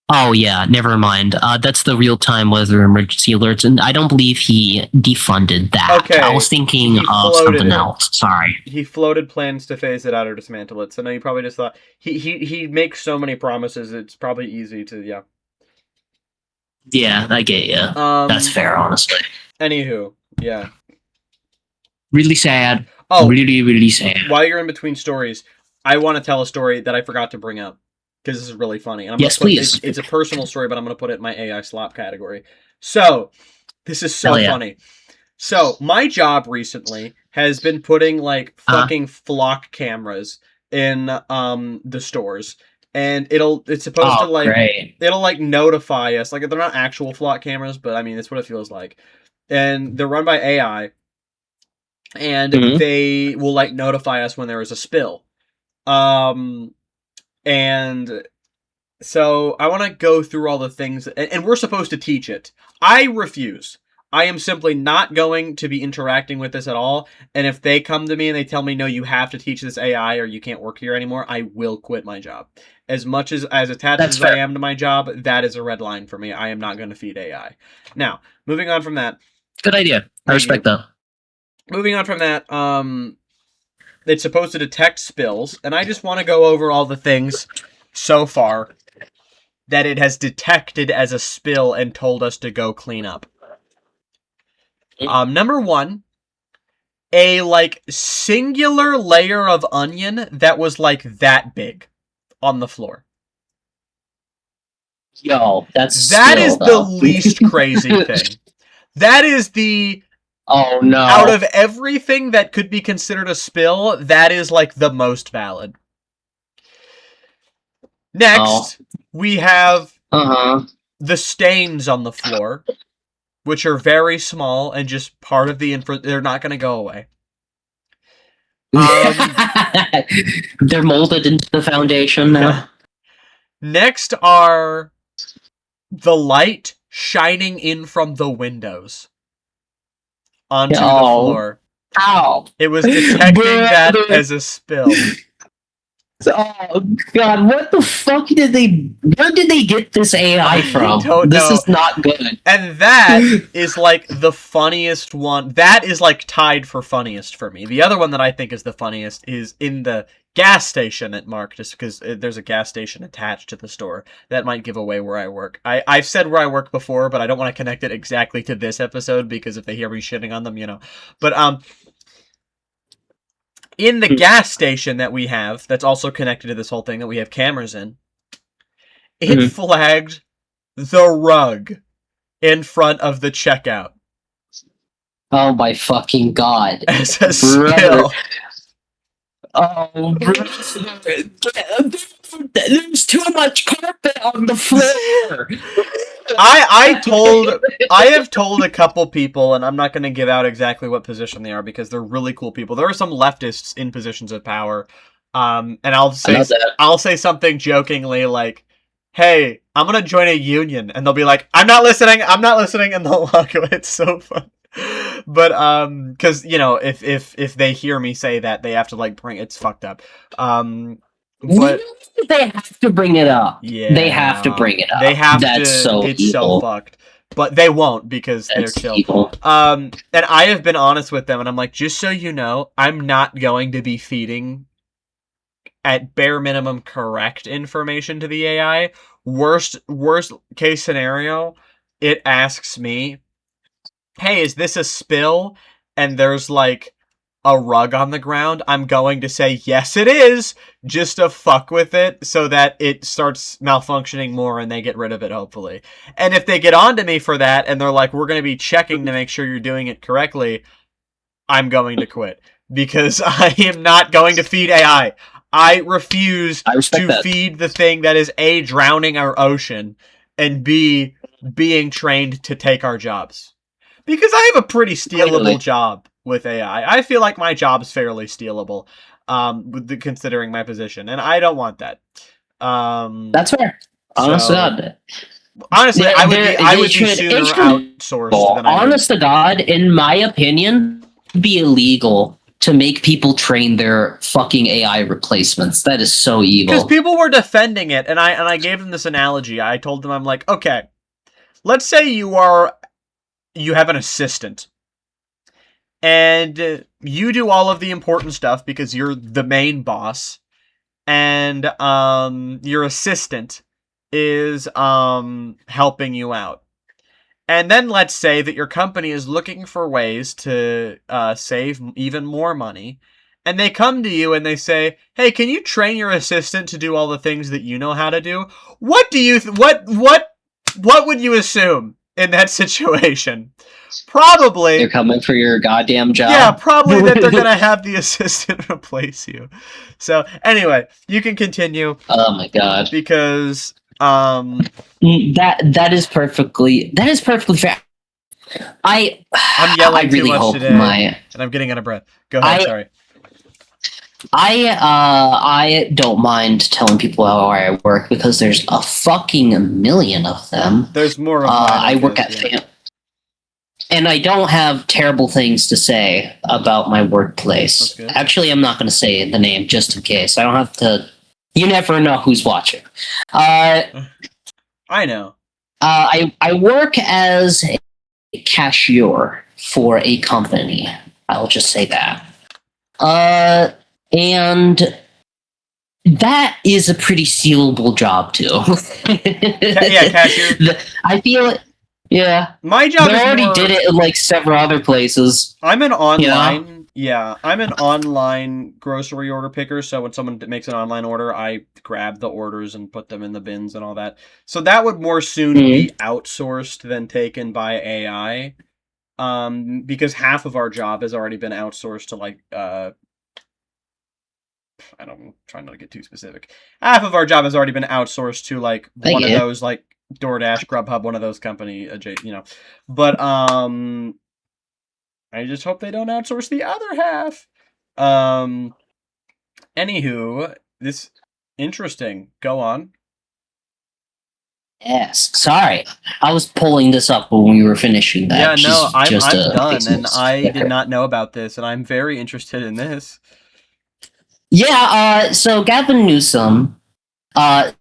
Oh yeah, never mind. That's the real-time weather emergency alerts, and I don't believe he defunded that. Okay. I was thinking of something else. Sorry. He floated plans to phase it out or dismantle it. So now you probably just thought he makes so many promises. It's probably easy to Yeah, I get you. That's fair, honestly. Anywho, yeah. Really sad. Oh, really, really sad. While you're in between stories, I want to tell a story that I forgot to bring up because this is really funny. And Yes, please. It's a personal story, but I'm going to put it in my AI slop category. So, this is so funny. So, my job recently has been putting like fucking flock cameras in the stores. And it's supposed to like it'll like notify us. Like they're not actual flock cameras, but I mean that's what it feels like. And they're run by AI. And they will like notify us when there is a spill. And so I want to go through all the things and we're supposed to teach it. I refuse. I am simply not going to be interacting with this at all. And if they come to me and they tell me, no, you have to teach this AI or you can't work here anymore, I will quit my job. As much as attached as I am to my job, that is a red line for me. I am not going to feed AI. Now, moving on from that. Good idea. I respect that. Moving on from that, it's supposed to detect spills, and I just want to go over all the things so far that it has detected as a spill and told us to go clean up. Number one, a like singular layer of onion that was like that big on the floor. Yo, that is the least crazy thing. That is the oh no. Out of everything that could be considered a spill, that is like the most valid. Next, we have the stains on the floor, which are very small and just part of the they're not going to go away. They're molded into the foundation now. Next are the light shining in from the windows onto the floor. Ow! It was detecting that as a spill. Oh god, what the fuck where did they get this AI from? This is not good. And that is like the funniest one. That is like tied for funniest for me. The other one that I think is the funniest is in the gas station at Mark, just because there's a gas station attached to the store. That might give away where I work. I've said where I work before, but I don't want to connect it exactly to this episode, because if they hear me shitting on them, you know. But, in the gas station that we have, that's also connected to this whole thing that we have cameras in, it flagged the rug in front of the checkout. Oh my fucking god. As a spill. Oh, there's too much carpet on the floor. I have told a couple people, and I'm not going to give out exactly what position they are because they're really cool people. There are some leftists in positions of power, and I'll say something jokingly like, "Hey, I'm going to join a union," and they'll be like, "I'm not listening," and they'll walk away. It's so fun. But because you know, if they hear me say that, they have to like bring it's fucked up. But they have to bring it up. Yeah, they have to bring it up. They have That's to. So it's evil. so fucked. But they won't because they're chill. Evil. And I have been honest with them, and I'm like, just so you know, I'm not going to be feeding at bare minimum correct information to the AI. Worst case scenario, it asks me, hey, is this a spill? And there's like a rug on the ground. I'm going to say, yes, it is, just to fuck with it so that it starts malfunctioning more and they get rid of it, hopefully. And if they get onto me for that and they're like, we're going to be checking to make sure you're doing it correctly, I'm going to quit. Because I am not going to feed AI. I refuse to feed the thing that is A, drowning our ocean, and B, being trained to take our jobs. Because I have a pretty stealable job with AI. I feel like my job's fairly stealable, considering my position, and I don't want that. That's fair. Honestly, I would be sooner outsourced than I would. Honest to God, in my opinion, it'd be illegal to make people train their fucking AI replacements. That is so evil. Because people were defending it, and I gave them this analogy. I told them, I'm like, okay, let's say you have an assistant, and you do all of the important stuff because you're the main boss, and your assistant is helping you out. And then let's say that your company is looking for ways to save even more money, and they come to you and they say, hey, can you train your assistant to do all the things that you know how to do? What do you what would you assume in that situation? Probably they're coming for your goddamn job. Yeah, probably that they're gonna have the assistant replace you. So anyway, you can continue. Oh my god. Because that is perfectly fair. I'm yelling really too much hope today, and I'm getting out of breath. Go ahead, sorry. I don't mind telling people how I work because there's a fucking million of them. There's more of I work at and I don't have terrible things to say about my workplace. Actually, I'm not going to say the name just in case. I don't have to. You never know who's watching. I know. I work as a cashier for a company. I'll just say that. And that is a pretty stealable job too. Yeah, cashier. I feel it. Yeah, my job. They already did it in like several other places. I'm an online. Yeah, I'm an online grocery order picker. So when someone makes an online order, I grab the orders and put them in the bins and all that. So that would more soon be outsourced than taken by AI. Because half of our job has already been outsourced to like I'm trying not to get too specific. Half of our job has already been outsourced to like one of those like DoorDash, Grubhub, one of those company, you know. But I just hope they don't outsource the other half. Anywho, this interesting. Go on. Yes, sorry. I was pulling this up when we were finishing that. Yeah, no, I'm done, and I did not know about this, and I'm very interested in this. Yeah, so Gavin Newsom signed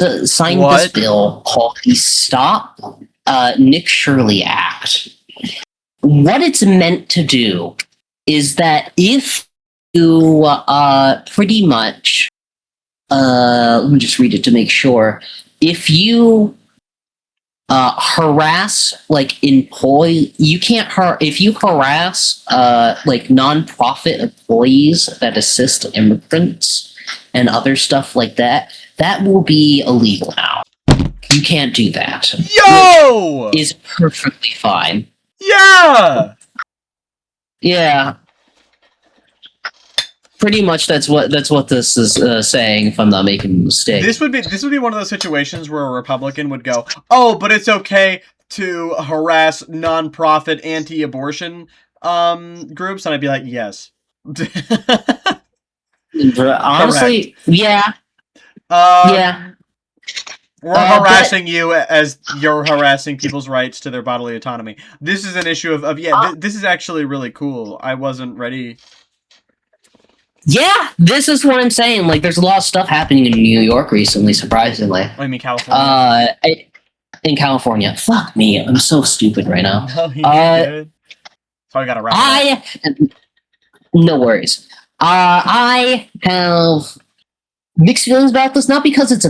this bill called the Stop Nick Shirley Act. What it's meant to do is that if pretty much, let me just read it to make sure. If you harass you can't if you harass nonprofit employees that assist immigrants and other stuff like that, that will be illegal now. You can't do that. Yo! Is perfectly fine. Yeah! Yeah. Pretty much that's what this is saying, if I'm not making a mistake. This would be one of those situations where a Republican would go, "Oh, but it's okay to harass non-profit anti-abortion groups," and I'd be like, "Yes." Honestly, yeah. Yeah. We're harassing you as you're harassing people's rights to their bodily autonomy. This is an issue of this is actually really cool. I wasn't ready. Yeah, this is what I'm saying. Like, there's a lot of stuff happening in New York recently, surprisingly. I mean, California. In California. Fuck me, I'm so stupid right now. No, good. So I gotta wrap it up. No worries. I have mixed feelings about this, not because it's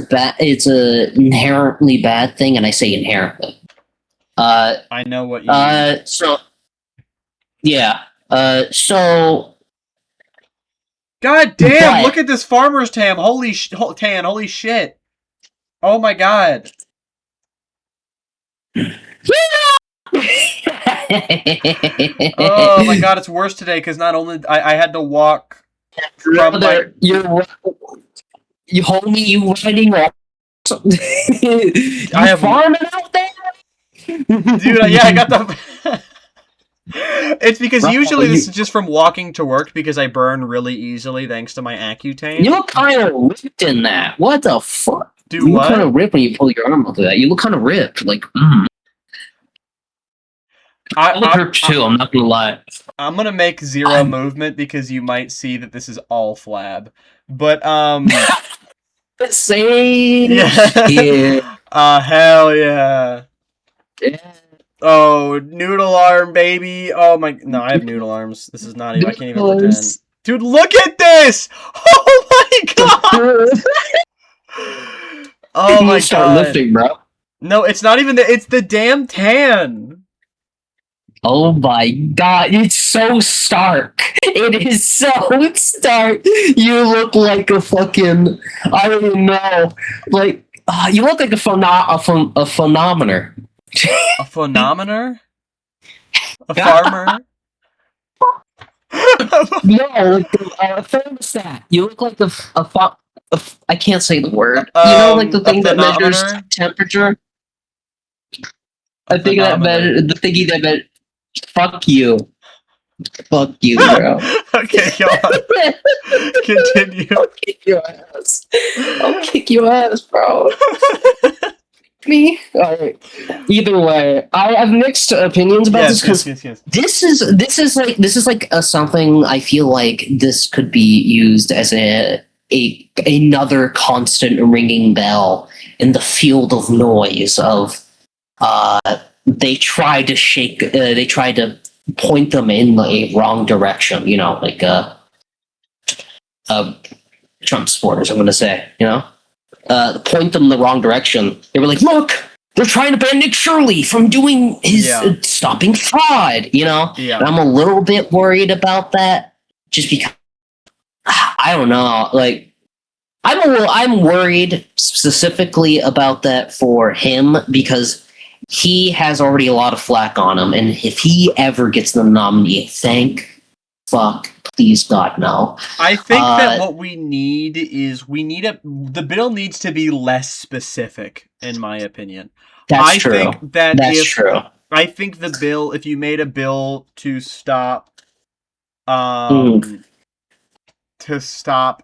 a inherently bad thing, and I say inherently. I know what you mean. So God damn! Look at this farmer's tan. Holy shit! Oh my god! Oh my god! It's worse today because not only I had to walk from you homie, you riding I have farming out there, dude. Yeah, I got the. It's because usually this is just from walking to work because I burn really easily thanks to my Accutane. You look kind of ripped in that. What the fuck? Dude, you what? look kind of ripped when you pull your arm up to that. You look kind of ripped. Like, I look ripped too, I'm not gonna lie. I'm gonna make zero movement because you might see that this is all flab. But, Same. Yeah. Hell yeah. Yeah. Oh, noodle arm, baby. Oh my. No, I have noodle arms. This is not even. I can't even pretend. Dude, look at this. Oh my god. Oh my god. Start lifting, bro. No, it's not even it's the damn tan. Oh my god, it's so stark. It is so stark. You look like a fucking, I don't even know. Like, you look like a phenomener. A phenomener? A farmer? No, like a thermostat. You look like I can't say the word. You know, like the thing that measures temperature? I think the thingy that measures. Fuck you. Fuck you, bro. Okay, go on. Continue. I'll kick your ass. I'll kick your ass, bro. Me? Alright. Either way, I have mixed opinions about this because this is like something I feel like this could be used as another constant ringing bell in the field of noise of they try to point them in the wrong direction, you know, like Trump supporters, I'm gonna say, you know? Point them in the wrong direction. They were like, look, they're trying to ban Nick Shirley from doing his stopping fraud, you know? Yeah. And I'm a little bit worried about that just because I don't know, like I'm worried specifically about that for him because he has already a lot of flack on him, and if he ever gets the nominee, please God, no. I think that what we need is the bill needs to be less specific, in my opinion. That's true. Think that That's true. I think the bill, if you made a bill to stop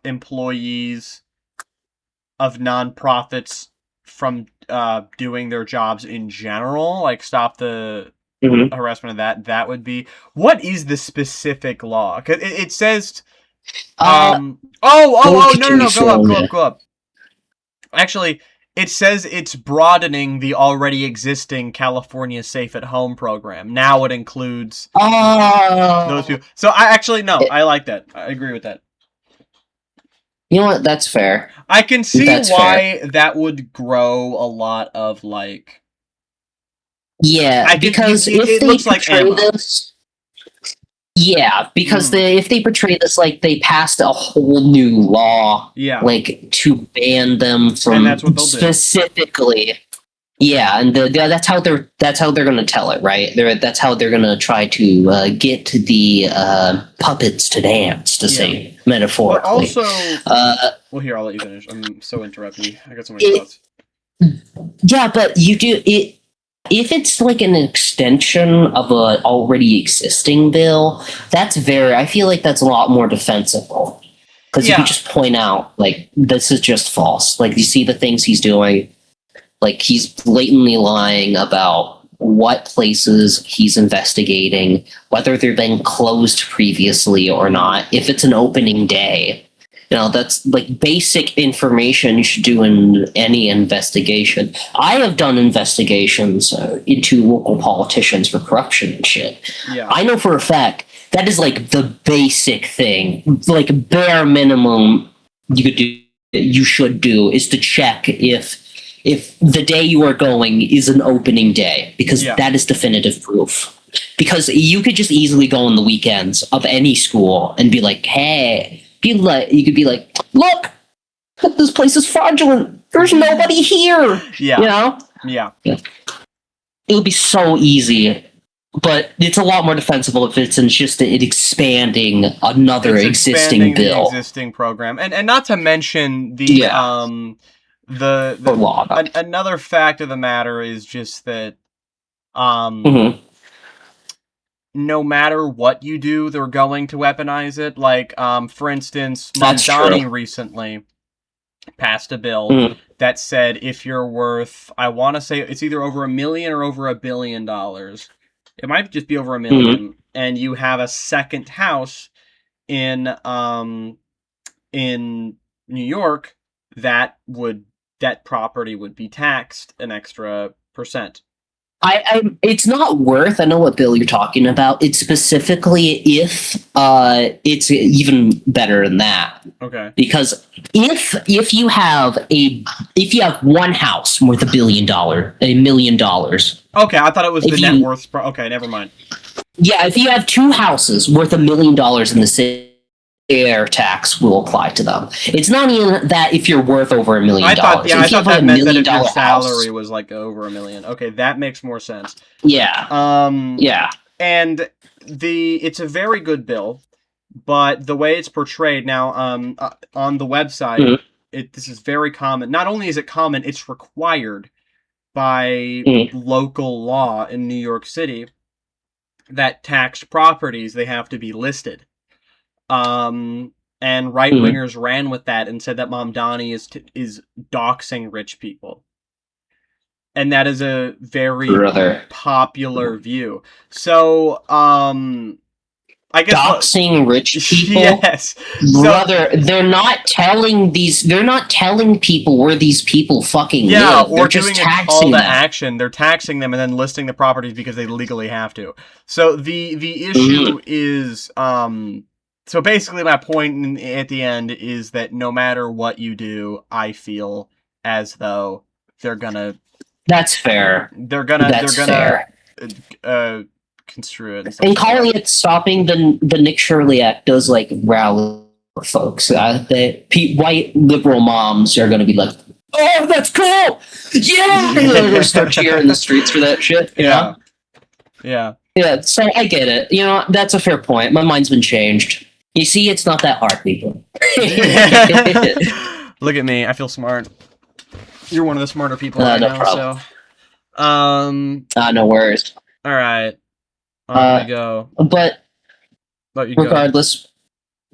employees of nonprofits from doing their jobs in general, like stop the harassment of that would be. What is the specific law? 'Cause it says no, go up. Actually, It says it's broadening the already existing California Safe at Home program. Now it includes those people. So I like that. I agree with that. You know what? That's fair. I can see why that would grow a lot of like. Yeah, because if they portray this, if they portray this like they passed a whole new law, like to ban them from, and that's what they'll specifically. Do. Yeah, and that's how they're going to tell it, right? That's how they're going to try to get the puppets to dance, to say metaphorically. But also, well, here I'll let you finish. I'm so interrupting. I got so many thoughts. Yeah, but you do it. If it's like an extension of a already existing bill, I feel like that's a lot more defensible. Because you can just point out, like, this is just false. Like, you see the things he's doing. Like, he's blatantly lying about what places he's investigating, whether they've been closed previously or not. If it's an opening day, that's like basic information you should do in any investigation. I have done investigations into local politicians for corruption and shit. Yeah. I know for a fact that is like the basic thing, like bare minimum you should do is to check if the day you are going is an opening day, because that is definitive proof. Because you could just easily go on the weekends of any school and be like, hey, you could be like, look, this place is fraudulent. There's nobody here. Yeah. Yeah. It would be so easy, but it's a lot more defensible if it's just expanding another existing bill. The existing program. And not to mention the another fact of the matter is just that no matter what you do, they're going to weaponize it. Like, for instance, Mamdani recently passed a bill that said if you're worth, I want to say it's either over $1 million or over $1 billion. It might just be over $1 million, and you have a second house in New York, that property would be taxed an extra %. It's not worth. I know what bill you're talking about. It's specifically if it's even better than that. Okay. Because if you have one house worth $1 million. Okay, I thought it was the net worth. Okay, never mind. Yeah, if you have two houses worth $1 million in the city, air tax will apply to them. It's not even that if you're worth over $1 million. I thought that meant that if your salary was like over $1 million. Okay, that makes more sense. Yeah. Yeah. And it's a very good bill, but the way it's portrayed now on the website, this is very common. Not only is it common, it's required by local law in New York City that taxed properties, they have to be listed. And right-wingers ran with that and said that Mamdani is doxing rich people. And that is a very popular view. So, I guess doxing rich people. Yes, brother. They're not telling people where these people fucking live. Or just doing a call to action. They're taxing them and then listing the properties because they legally have to. So the issue is So basically, my point at the end is that no matter what you do, I feel as though they're gonna. That's fair. They're gonna construe it. And calling it stopping the Nick Shirley Act does like rally folks. White liberal moms are gonna be like, "Oh, that's cool! Yeah!" They're gonna start cheering in the streets for that shit. Yeah. Yeah. So I get it. That's a fair point. My mind's been changed. You see, it's not that hard, people. Look at me. I feel smart. You're one of the smarter people I know, problem. so... no worries. All right. I'm gonna go. But regardless,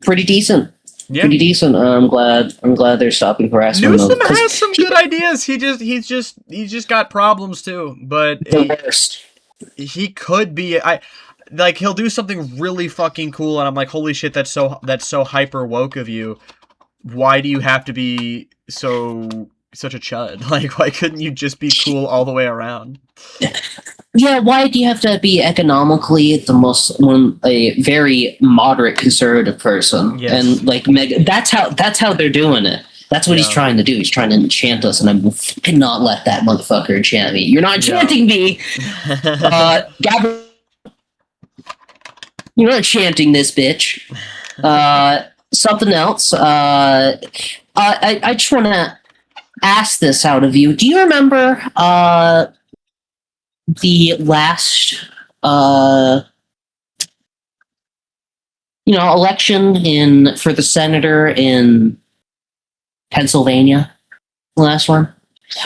pretty decent. Yeah. Pretty decent. I'm glad they're stopping harassment. Newsom has some good ideas. He's just got problems too. But the worst. He could be. He'll do something really fucking cool, and I'm like, holy shit, that's so hyper woke of you. Why do you have to be so such a chud? Like, why couldn't you just be cool all the way around? Yeah, why do you have to be economically a very moderate conservative person? Yes. And like that's how they're doing it. That's what he's trying to do. He's trying to enchant us, and I cannot let that motherfucker enchant me. You're not enchanting me, Gavin. You're not enchanting this bitch. Something else. I just want to ask this out of you. Do you remember the last election for the senator in Pennsylvania? The last one?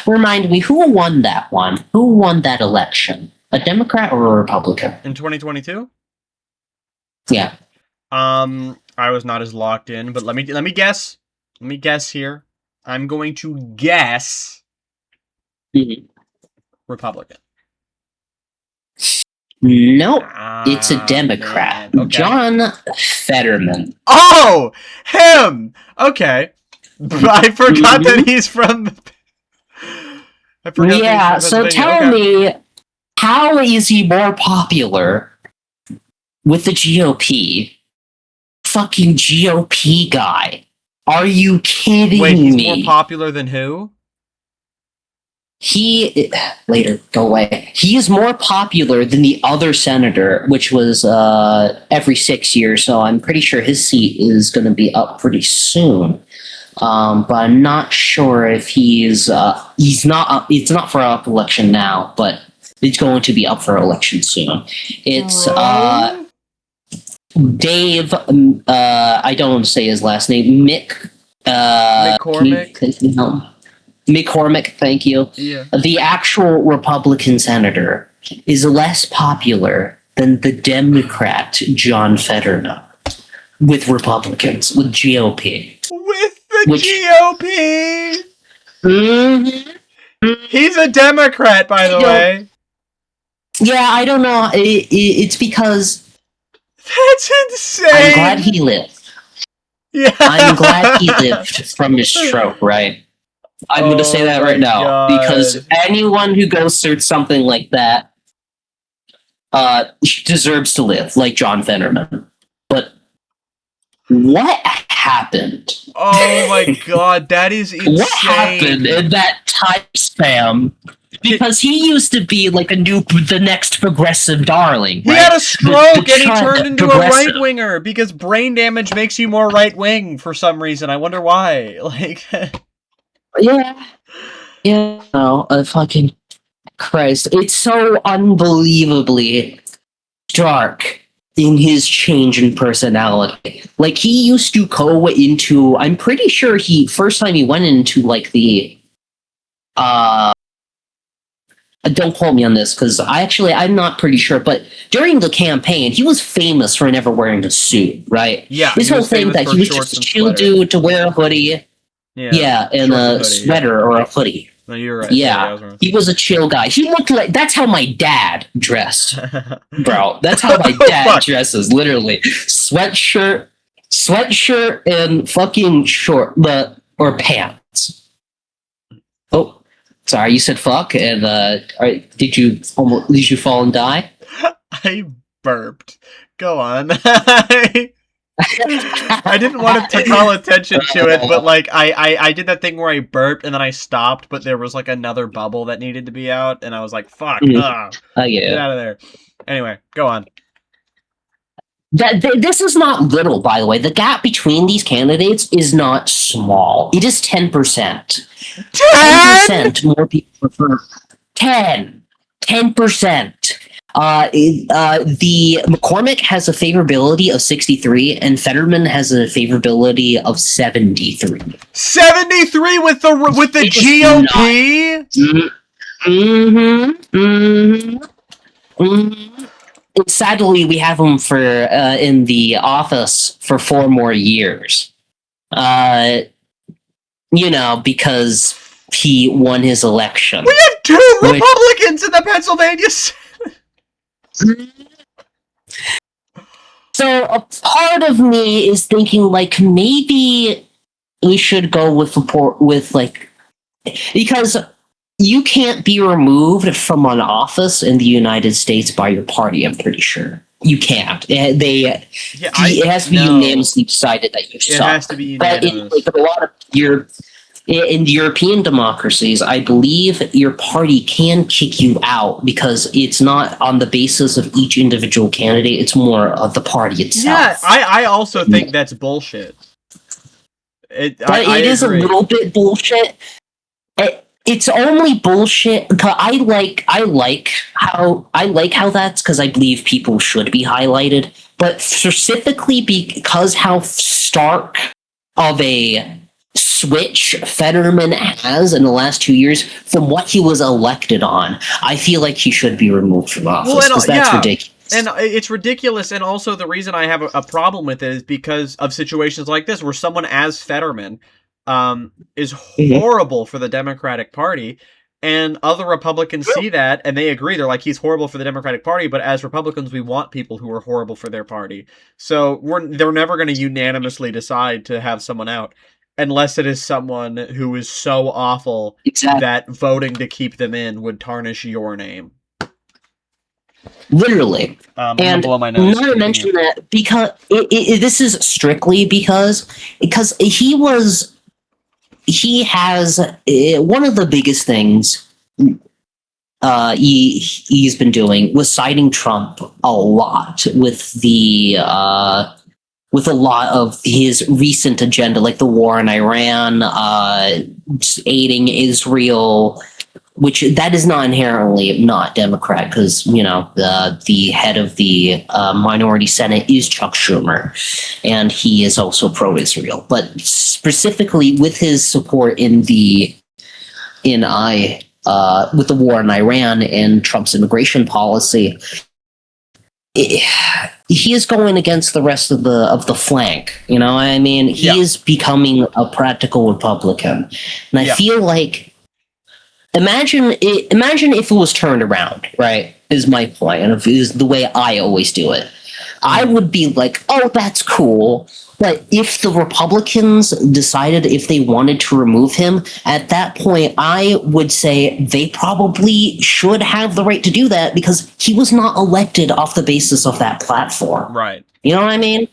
Remind me, who won that one? Who won that election? A Democrat or a Republican? In 2022? Yeah. I was not as locked in, but let me guess. Let me guess here. I'm going to guess Republican. Nope. It's a Democrat. Okay. John Fetterman. Oh! Him! Okay. I forgot that he's from... Yeah, so tell me, how is he more popular with the GOP? Fucking GOP guy. Are you kidding me? Wait, he's more popular than who? Later, go away. He is more popular than the other senator, which was every 6 years, so I'm pretty sure his seat is going to be up pretty soon. But I'm not sure if he's not up. It's not for up election now, but it's going to be up for election soon. It's Dave. I don't want to say his last name. McCormick. McCormick, thank you. Yeah. The actual Republican senator is less popular than the Democrat John Fetterman with Republicans, with GOP. With the GOP! He's a Democrat, by the way. Yeah, I don't know. It's because... That's insane! I'm glad he lived. Yeah. I'm glad he lived from his stroke, right? I'm going to say that right now, because anyone who goes through something like that deserves to live, like John Fetterman. But what happened? Oh my god, that is insane. What happened in that time span? Because he used to be like the next progressive darling. He right? had a stroke and he turned into a progressive. right-winger because brain damage makes you more right-wing for some reason. I wonder why. Like... Yeah. No, fucking Christ. It's so unbelievably dark in his change in personality. Like, he used to go into... I'm pretty sure first time he went into, like, the... don't quote me on this, because I'm not pretty sure, but during the campaign, he was famous for never wearing a suit, right? Yeah. This whole thing that he was just a chill dude to wear a hoodie. Yeah, and a sweater or a hoodie. No, you're right. Yeah, he was a chill guy. He looked like... That's how my dad dressed, bro. That's how my dad dresses, literally. Sweatshirt, and fucking short, or pants. Oh, sorry, you said fuck, and did you fall and die? I burped. Go on. I didn't want to call attention to it, but like I did that thing where I burped and then I stopped, but there was like another bubble that needed to be out, and I was like, "Fuck, get out of there." Anyway, go on. This is not little, by the way. The gap between these candidates is not small. It is 10%. 10% more people prefer 10%. The McCormick has a favorability of 63, and Fetterman has a favorability of 73. 73 with the GOP. And sadly, we have him in the office for 4 more years. Because he won his election. We have 2 Republicans in the Pennsylvania Senate. So a part of me is thinking, like, maybe we should go with because you can't be removed from an office in the United States by your party. I'm pretty sure you can't. It has to be unanimously decided that you suck. It has to be unanimous. But in a lot of in European democracies, I believe your party can kick you out because it's not on the basis of each individual candidate. It's more of the party itself. Yeah, I also think that's bullshit. It is a little bit bullshit. It's only bullshit because I like how that's because I believe people should be highlighted, but specifically because how stark of a switch Fetterman has in the last 2 years from what he was elected on, I feel like he should be removed from office because that's ridiculous. And it's ridiculous, and also the reason I have a problem with it is because of situations like this where someone as Fetterman is horrible for the Democratic Party, and other Republicans see that and they agree. They're like, he's horrible for the Democratic Party, but as Republicans we want people who are horrible for their party. So they're never going to unanimously decide to have someone out unless it is someone who is so awful that voting to keep them in would tarnish your name. Literally. And blow my nose not to mention that because this is strictly because he has one of the biggest things he's been doing was citing Trump a lot with a lot of his recent agenda, like the war in Iran, aiding Israel, which that is not inherently not Democrat because, the head of the minority Senate is Chuck Schumer, and he is also pro-Israel. But specifically with his support with the war in Iran and Trump's immigration policy, he is going against the rest of the flank. You know what I mean? He is becoming a practical Republican, and I feel like. Imagine if it was turned around, right? Is my point, and is the way I always do it. I would be like, oh, that's cool. But if the Republicans decided if they wanted to remove him, at that point, I would say they probably should have the right to do that because he was not elected off the basis of that platform. Right. You know what I mean?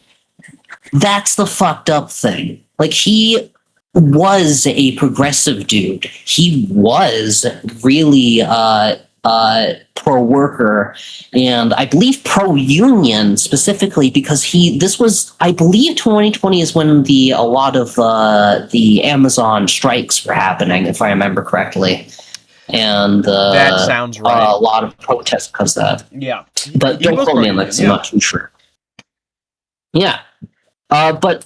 That's the fucked up thing. Like, he was a progressive dude. He was really pro-worker and I believe pro-union specifically because I believe 2020 is when a lot of the Amazon strikes were happening, if I remember correctly. And that sounds right. A lot of protests because of that. Yeah. But don't quote me on that, I'm not too sure. Yeah. But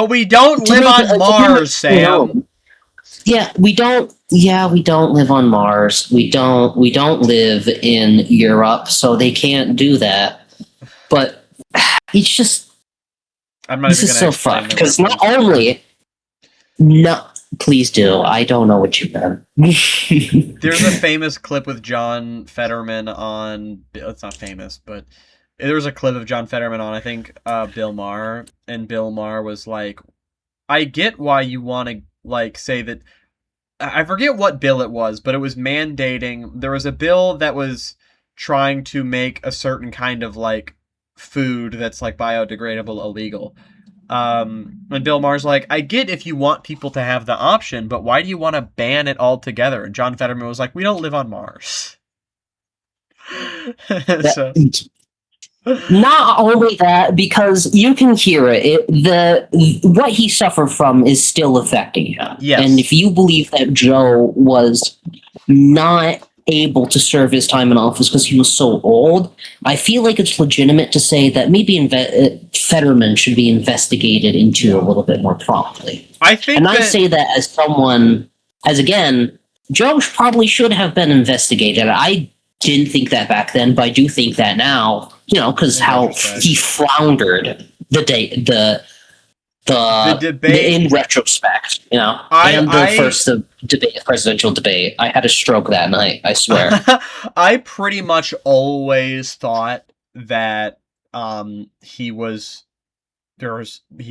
we don't live on Mars, Sam. Yeah, we don't live on Mars. We don't live in Europe, so they can't do that. But it's just this is so fucked because not only please do. I don't know what you meant. There's a famous clip with John Fetterman on. It's not famous, but there was a clip of John Fetterman on, I think, Bill Maher, and Bill Maher was like, I get why you want to, like, say that, I forget what bill it was, but it was mandating, there was a bill that was trying to make a certain kind of, like, food that's, like, biodegradable illegal. And Bill Maher's like, I get if you want people to have the option, but why do you want to ban it altogether? And John Fetterman was like, we don't live on Mars. So... Not only that, because you can hear it. What he suffered from is still affecting him. Yes. And if you believe that Joe was not able to serve his time in office because he was so old, I feel like it's legitimate to say that maybe Fetterman should be investigated into a little bit more promptly. I say that as someone, again, Joe probably should have been investigated. I didn't think that back then, but I do think that now. Because how he floundered the debate in retrospect. And the first presidential debate. I had a stroke that night. I swear. I pretty much always thought that he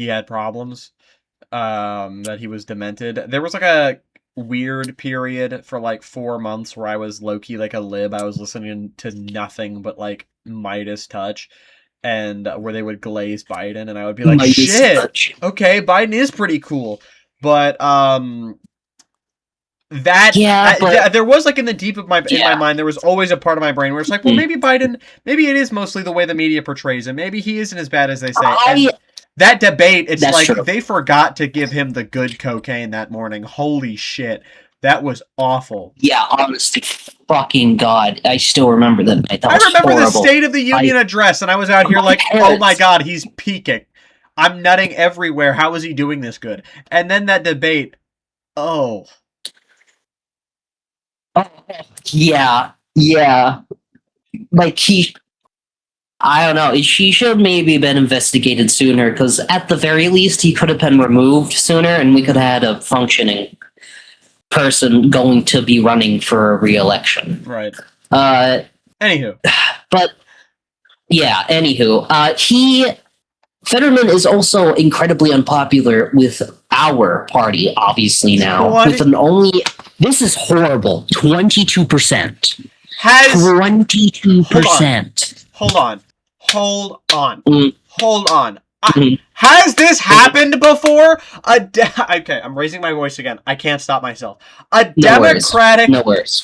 had problems. that he was demented. There was like a weird period for like 4 months where I was low-key like a lib. I was listening to nothing but like Midas Touch, and where they would glaze Biden, and I would be like, Midas shit, Touch. okay, Biden is pretty cool. But there was like in the deep of my in my mind, there was always a part of my brain where it's like, well, maybe Biden, maybe it is mostly the way the media portrays him. Maybe he isn't as bad as they say. And that debate, it's like true. they forgot to give him the good cocaine that morning. Holy shit. That was awful. Yeah, honestly, fucking God. I still remember that night. I remember the State of the Union address, and I was out here like, oh my God, he's peaking. I'm nutting everywhere. How is he doing this good? And then that debate, oh. Yeah. Like, I don't know. She should maybe been investigated sooner, because at the very least, he could have been removed sooner, and we could have had a functioning person going to be running for a re-election. Right. Anywho. Fetterman is also incredibly unpopular with our party, obviously, now. This is horrible. 22%. 22%. Hold on. Has this happened before? Okay, I'm raising my voice again. I can't stop myself. A Democratic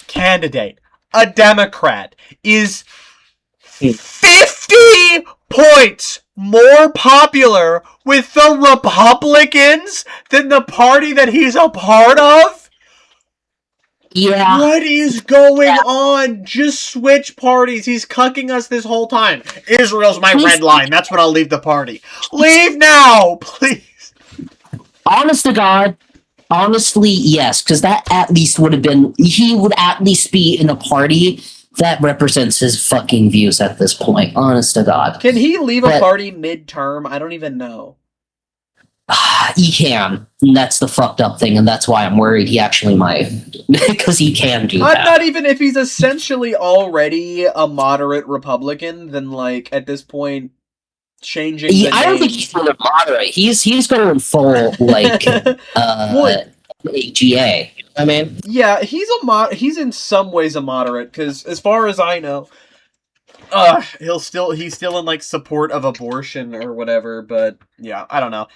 candidate, a Democrat, is 50 points more popular with the Republicans than the party that he's a part of? Yeah. What is going on? Just switch parties. He's cucking us this whole time. Israel's my red line. That's when I'll leave the party. Leave now, please. Honest to God, honestly, yes, because that at least would have been, he would at least be in a party that represents his fucking views at this point. Honest to God. Can he leave a party midterm? I don't even know. He can. And that's the fucked up thing, and that's why I'm worried he actually might. Because he can do that. Not even if he's essentially already a moderate Republican, then, like, at this point, changing the I don't think he's going to moderate. He's going full, like, AGA. I mean... Yeah, he's in some ways a moderate, because as far as I know, he's still in, like, support of abortion or whatever, but, yeah, I don't know.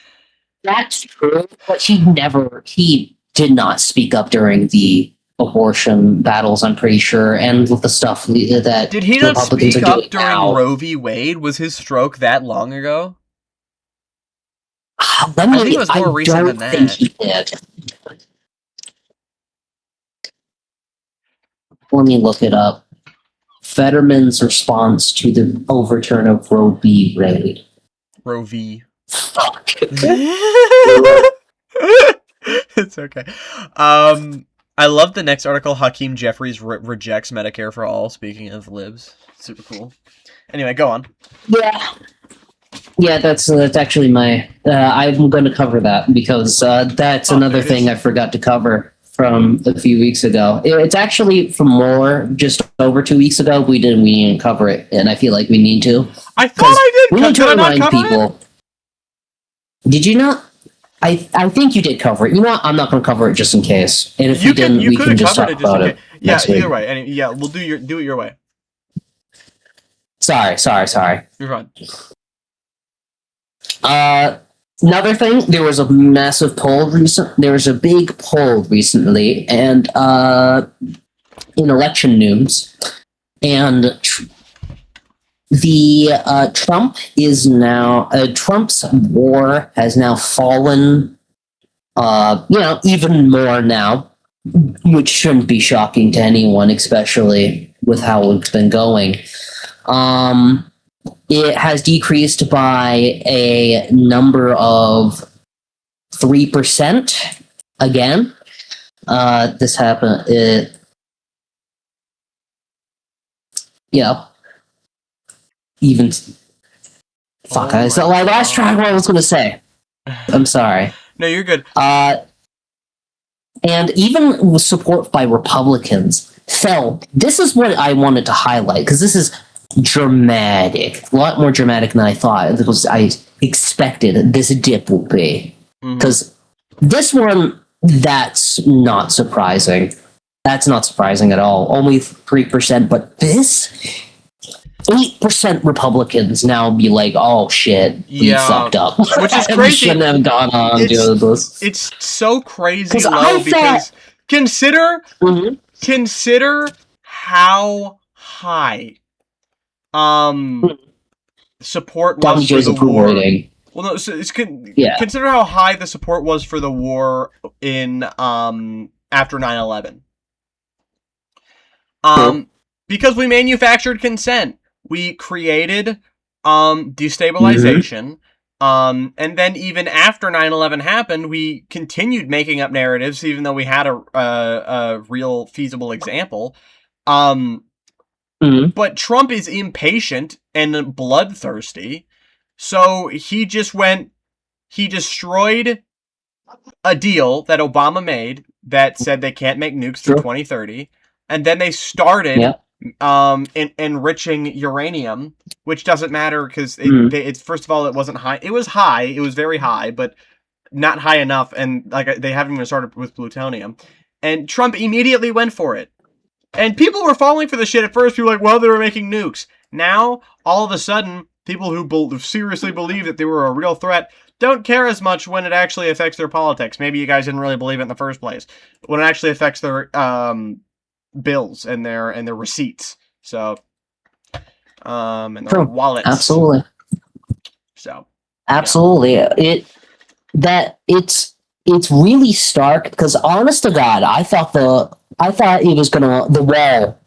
That's true, but he did not speak up during the abortion battles, I'm pretty sure, and with the stuff that did he not Republicans speak are up doing during now. Roe v. Wade? Was his stroke that long ago? I think it was more recent than that. I don't think he did. Let me look it up. Fetterman's response to the overturn of Roe v. Wade. Roe v. Fuck. It's okay. I love the next article. Hakeem Jeffries rejects Medicare for all. Speaking of libs, super cool. Anyway, go on. Yeah, that's actually my. I'm going to cover that because that's another thing I forgot to cover from a few weeks ago. It's actually from just over 2 weeks ago. We didn't cover it, and I feel like we need to. I thought I did. We need to remind people. Did you not? I think you did cover it. You know what? I'm not going to cover it just in case. And if you didn't, we can just talk about it. Yeah, either way. Yeah, we'll do it your way. Sorry. You're fine. Another thing, there was a massive poll there was a big poll recently, and in election news, and Trump is now Trump's war has now fallen, even more now, which shouldn't be shocking to anyone, especially with how it's been going. It has decreased by a number of 3% again. This happened. Even fuck. I lost track of what I was going to say. I'm sorry. No, you're good. And even with support by Republicans fell. This is what I wanted to highlight because this is dramatic, a lot more dramatic than I thought. Because I expected this dip would be. Because This one, that's not surprising. That's not surprising at all. Only 3%, but this 8% Republicans now be like, "Oh shit, we fucked up." Which is we crazy. shouldn't have gone on doing this. It's so crazy low because consider how high support was for the war. Well, no, so consider how high the support was for the war in after 9/11. Because we manufactured consent. We created destabilization. And then even after 9/11 happened, we continued making up narratives, even though we had a real feasible example. But Trump is impatient and bloodthirsty, so he destroyed a deal that Obama made that said they can't make nukes through 2030, and then they started enriching uranium, which doesn't matter because it's first of all, it wasn't high. It was high. It was very high, but not high enough. And like they haven't even started with plutonium. And Trump immediately went for it. And people were falling for the shit at first. People were like, well, they were making nukes. Now, all of a sudden, people who seriously believe that they were a real threat don't care as much when it actually affects their politics. Maybe you guys didn't really believe it in the first place. When it actually affects their bills and their receipts. So and their wallets. Absolutely. So absolutely. It's really stark because honest to God, I thought it was the wall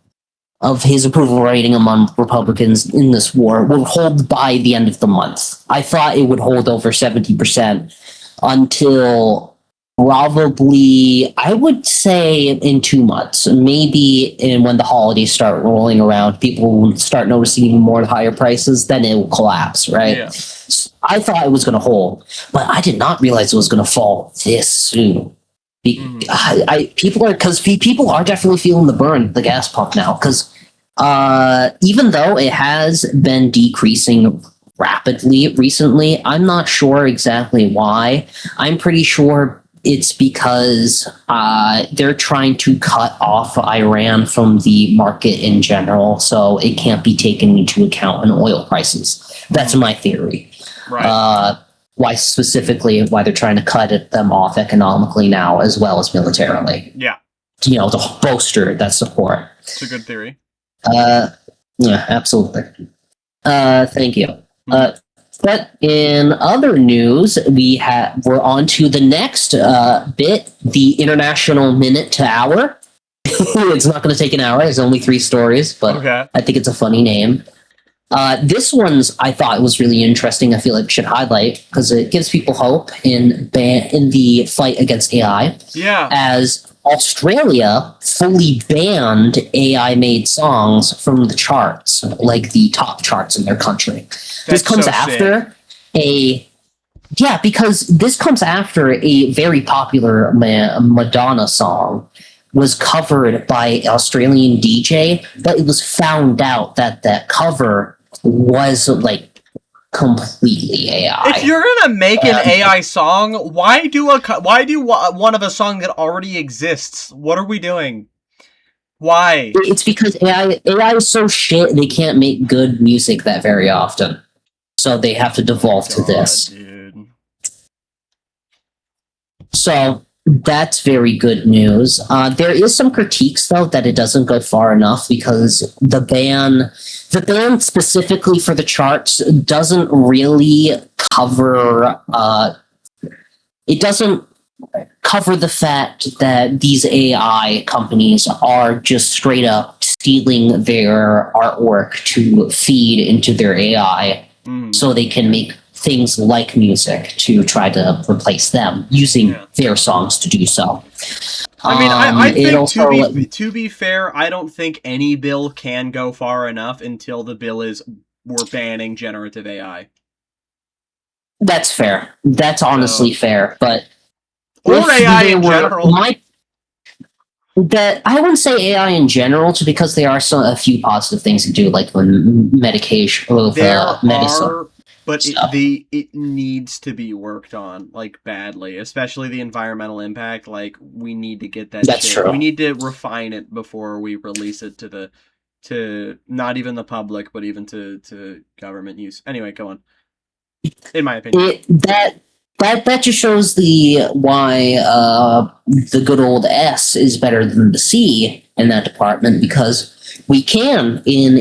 of his approval rating among Republicans in this war would hold by the end of the month. I thought it would hold over 70% until probably, I would say, in 2 months. Maybe when the holidays start rolling around, people will start noticing even more higher prices, then it will collapse, right? Yeah. I thought it was going to hold, but I did not realize it was going to fall this soon. People are definitely feeling the burn, the gas pump now, because even though it has been decreasing rapidly recently, I'm not sure exactly why. I'm pretty sure it's because they're trying to cut off Iran from the market in general, so it can't be taken into account in oil prices. That's my theory. Right. Why they're trying to cut them off economically now as well as militarily. Yeah. To bolster that support. It's a good theory. Yeah, absolutely. Thank you. But in other news, we're on to the next bit, the International Minute to Hour. It's not going to take an hour. It's only 3 stories, but okay. I think it's a funny name. This one's, I thought was really interesting. I feel like we should highlight because it gives people hope in the fight against AI. Yeah. As Australia fully banned AI-made songs from the charts, like the top charts in their country. This comes after because this comes after a very popular Madonna song was covered by an Australian DJ, but it was found out that that cover was like completely AI. If you're gonna make an AI song, why do one of a song that already exists? What are we doing? Why? It's because AI is so shit they can't make good music that very often, so they have to devolve to this. Dude. So that's very good news. There is some critiques though that it doesn't go far enough because the ban specifically for the charts doesn't really cover. It doesn't cover the fact that these AI companies are just straight up stealing their artwork to feed into their AI, so they can make things like music to try to replace them using their songs to do so. I mean, I think also, to be fair, I don't think any bill can go far enough until the bill is we're banning generative AI. That's fair. That's honestly fair, but or AI in general. I wouldn't say AI in general, just because there are a few positive things to do, like when medication with medicine. But it needs to be worked on, like, badly, especially the environmental impact. Like, we need to get that That's shit. true. We need to refine it before we release it to not even the public, but even to government use. Anyway, go on. In my opinion. That just shows why the good old S is better than the C in that department, because we can, in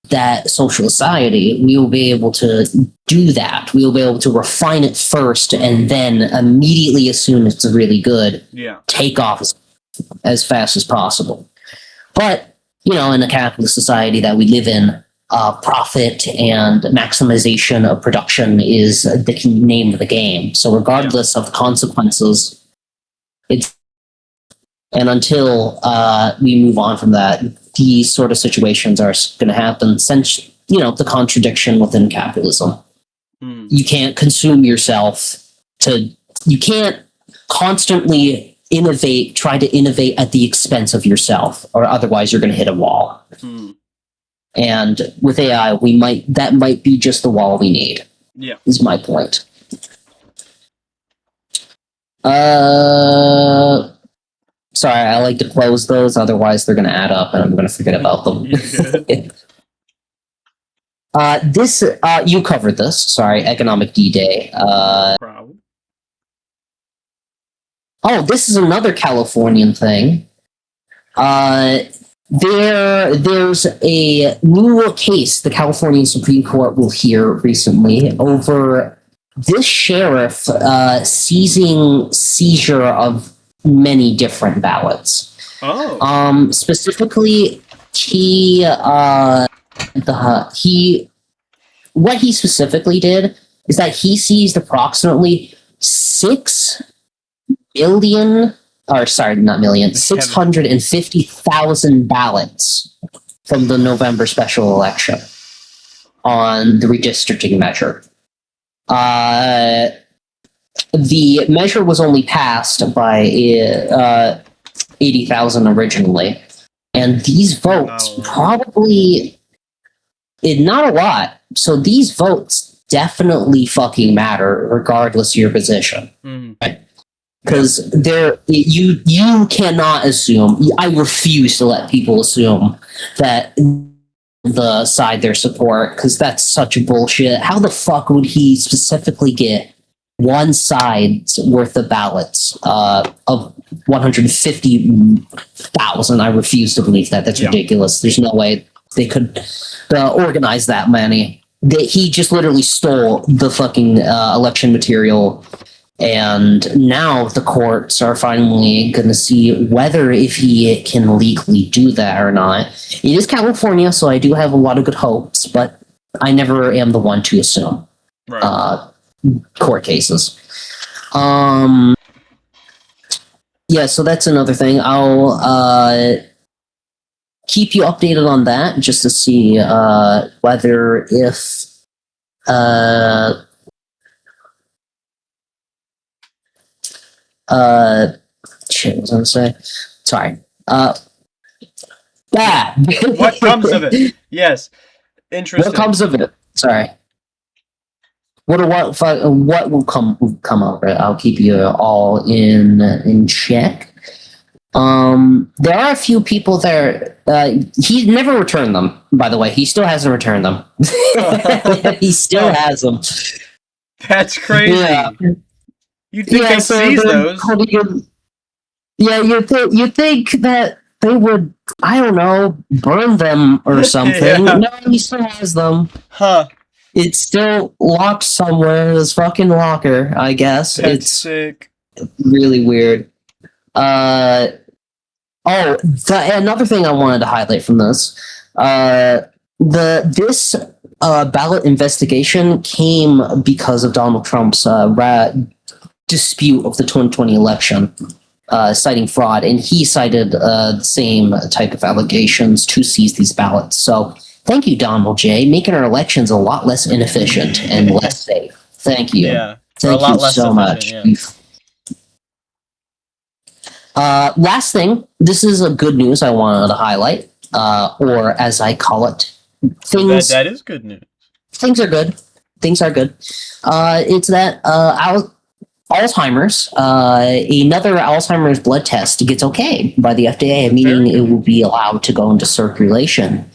that social society, we will be able to do that. We will be able to refine it first, and then immediately, as soon as it's really good, take off as fast as possible. But, in the capitalist society that we live in, profit and maximization of production is the name of the game. So regardless of the consequences, until we move on from that, these sort of situations are going to happen since, the contradiction within capitalism. You can't consume yourself you can't constantly try to innovate at the expense of yourself, or otherwise you're going to hit a wall. And with AI, that might be just the wall we need. Yeah. Is my point. Sorry, I like to close those, otherwise they're going to add up and I'm going to forget about them. You covered this. Sorry, Economic D-Day. This is another Californian thing. There's a new case the California Supreme Court will hear recently over this sheriff seizure of many different ballots. Specifically, what he specifically did is that he seized approximately 650,000 ballots from the November special election on the redistricting measure. The measure was only passed by 80,000 originally, and these votes probably not a lot. So these votes definitely fucking matter, regardless of your position. Because you cannot assume. I refuse to let people assume that the side they support, because that's such bullshit. How the fuck would he specifically get one side's worth of ballots of 150,000? I refuse to believe that. That's ridiculous. There's no way they could organize that many. He just literally stole the fucking election material. And now the courts are finally going to see whether if he can legally do that or not. It is California, so I do have a lot of good hopes, but I never am the one to assume court cases. So that's another thing. I'll keep you updated on that just to see whether if shit, what was I gonna say? Sorry. What comes of it? Yes. Interesting. What comes of it? Sorry. What will come of it? I'll keep you all in check. There are a few people there. He never returned them, by the way. He still hasn't returned them. He still has them. That's crazy. Yeah. You'd think they'd seize those. You think that they would, I don't know, burn them or something. No, he still has them. Huh. It's still locked somewhere in his fucking locker, I guess. That's sick. Really weird. Another thing I wanted to highlight from this. This ballot investigation came because of Donald Trump's dispute of the 2020 election, citing fraud, and he cited the same type of allegations to seize these ballots. So thank you, Donald J., making our elections a lot less inefficient and less safe. Thank you. Yeah, thank you so much. Yeah. Last thing, this is a good news I wanted to highlight, or as I call it, things... That is good news. Things are good. Things are good. It's that Alzheimer's, another Alzheimer's blood test gets okay by the FDA, meaning it will be allowed to go into circulation.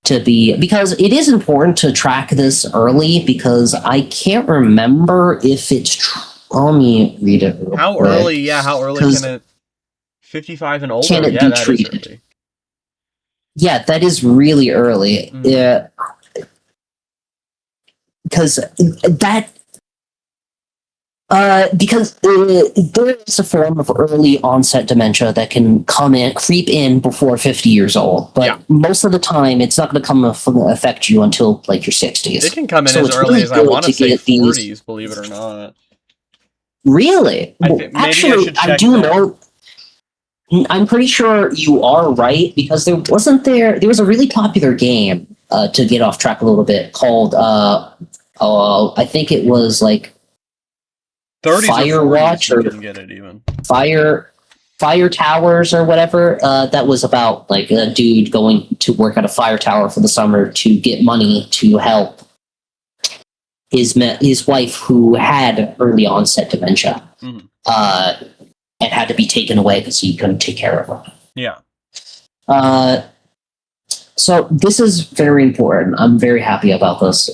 Because it is important to track this early, because I can't remember if it's. Let me read it. How early? Yeah, how early can it? 55 and older. Can it yeah, be that treated? is early. Yeah, that is really early. Yeah, because that. Because there is a form of early onset dementia that can creep in before 50 years old. But most of the time, it's not going to affect you until like your 60s. It can come in as early as I want to say 40s, believe it or not. Really? Actually, I do know. I'm pretty sure you are right, because there was a really popular game to get off track a little bit called I think it was like 30s Firewatch or 40s, you can get it even. Fire Towers or whatever. That was about like a dude going to work at a fire tower for the summer to get money to help his wife, who had early onset dementia, and had to be taken away because he couldn't take care of her. Yeah. So this is very important. I'm very happy about this.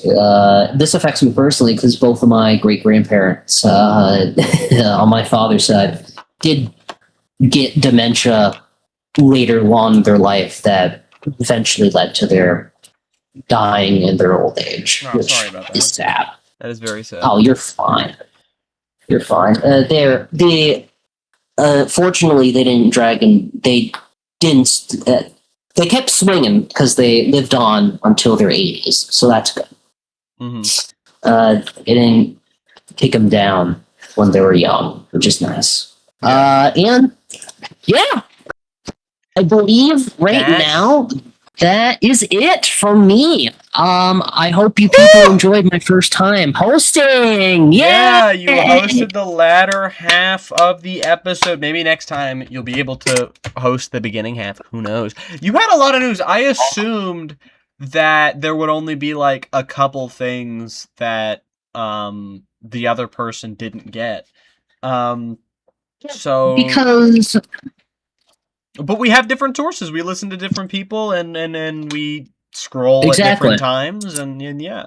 This affects me personally because both of my great-grandparents on my father's side did get dementia later on in their life that eventually led to their dying in their old age, which sorry about that. is sad. That is very sad. Oh, you're fine. You're fine. Fortunately, they didn't drag and they didn't. They kept swinging because they lived on until their 80s, so that's good. It didn't take them down when they were young, which is nice. And yeah, I believe now that is it from me. I hope you people enjoyed my first time hosting. Yeah, you hosted the latter half of the episode. Maybe next time you'll be able to host the beginning half. Who knows? You had a lot of news. I assumed that there would only be like a couple things that the other person didn't get. Because but we have different sources. We listen to different people and we scroll at different times and yeah.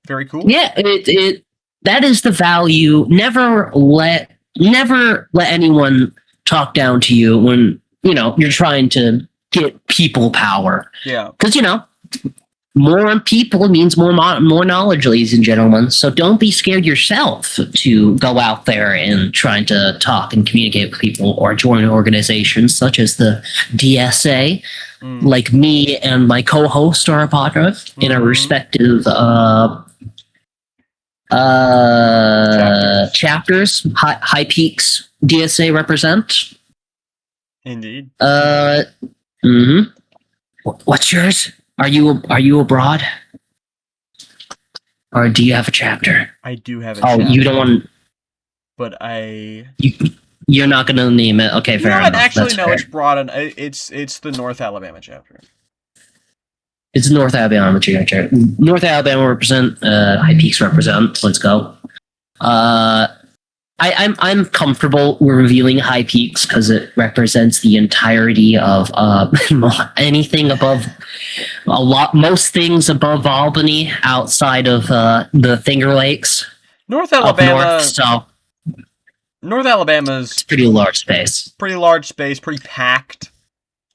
Very cool. Yeah, that is the value. Never let anyone talk down to you when, you're trying to get people power. Yeah. Because, more people means more knowledge, ladies and gentlemen. So don't be scared yourself to go out there and trying to talk and communicate with people or join organizations such as the DSA, like me and my co-host are a part of in our respective chapters. High Peaks DSA represent. Indeed. What's yours? Are you abroad? Or do you have a chapter? I do have a chapter. Oh, you don't want... But You're not going to name it. Okay, fair enough. Actually, no, it's broad. It's the North Alabama chapter. It's North Alabama chapter. North Alabama represent. High Peaks represent. Let's go. I'm comfortable revealing High Peaks because it represents the entirety of anything above most things above Albany outside of the Finger Lakes. North Alabama. North Alabama's pretty large space. Pretty large space, pretty packed.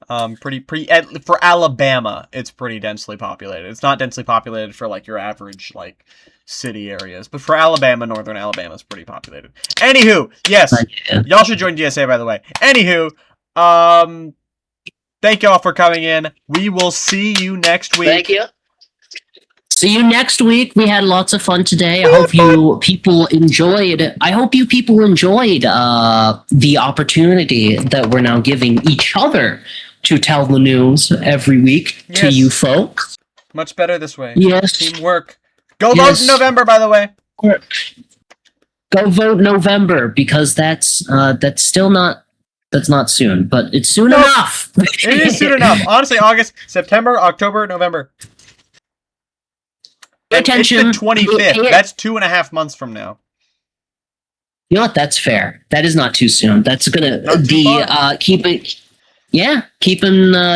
For Alabama, it's pretty densely populated. It's not densely populated for like your average like city areas, but for Alabama, northern Alabama is pretty populated. Anywho, yes, y'all should join DSA, by the way. Anywho, thank y'all for coming in. We will see you next week. Thank you. See you next week. We had lots of fun today. I hope you people enjoyed. The opportunity that we're now giving each other to tell the news every week to you folks. Much better this way. Yes. Teamwork. Go vote in November, by the way. Go vote November because that's not soon, but it's soon enough. It is soon enough. Honestly, August, September, October, November. attention. It's the 25th. That's 2.5 months from now. You know what? That's fair. That is not too soon. That's gonna be keeping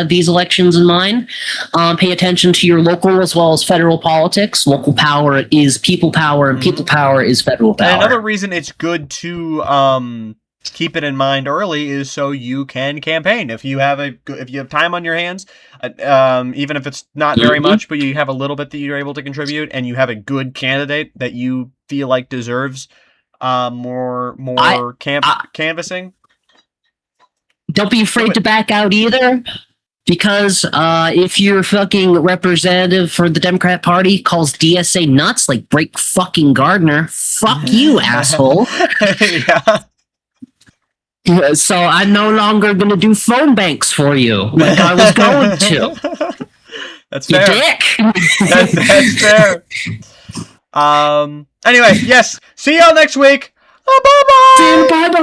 these elections in mind. Pay attention to your local as well as federal politics. Local power is people power, and people power is federal power. And another reason it's good to keep it in mind early is so you can campaign. If you have time on your hands, even if it's not very much, but you have a little bit that you're able to contribute, and you have a good candidate that you feel like deserves more canvassing. Don't be afraid to back out either, because if your fucking representative for the Democrat Party calls DSA nuts like Break fucking Gardner, fuck you, asshole. Yeah. So I'm no longer going to do phone banks for you like I was going to. That's fair. You dick. That's fair. Anyway, yes. See y'all next week. Bye-bye. Bye-bye.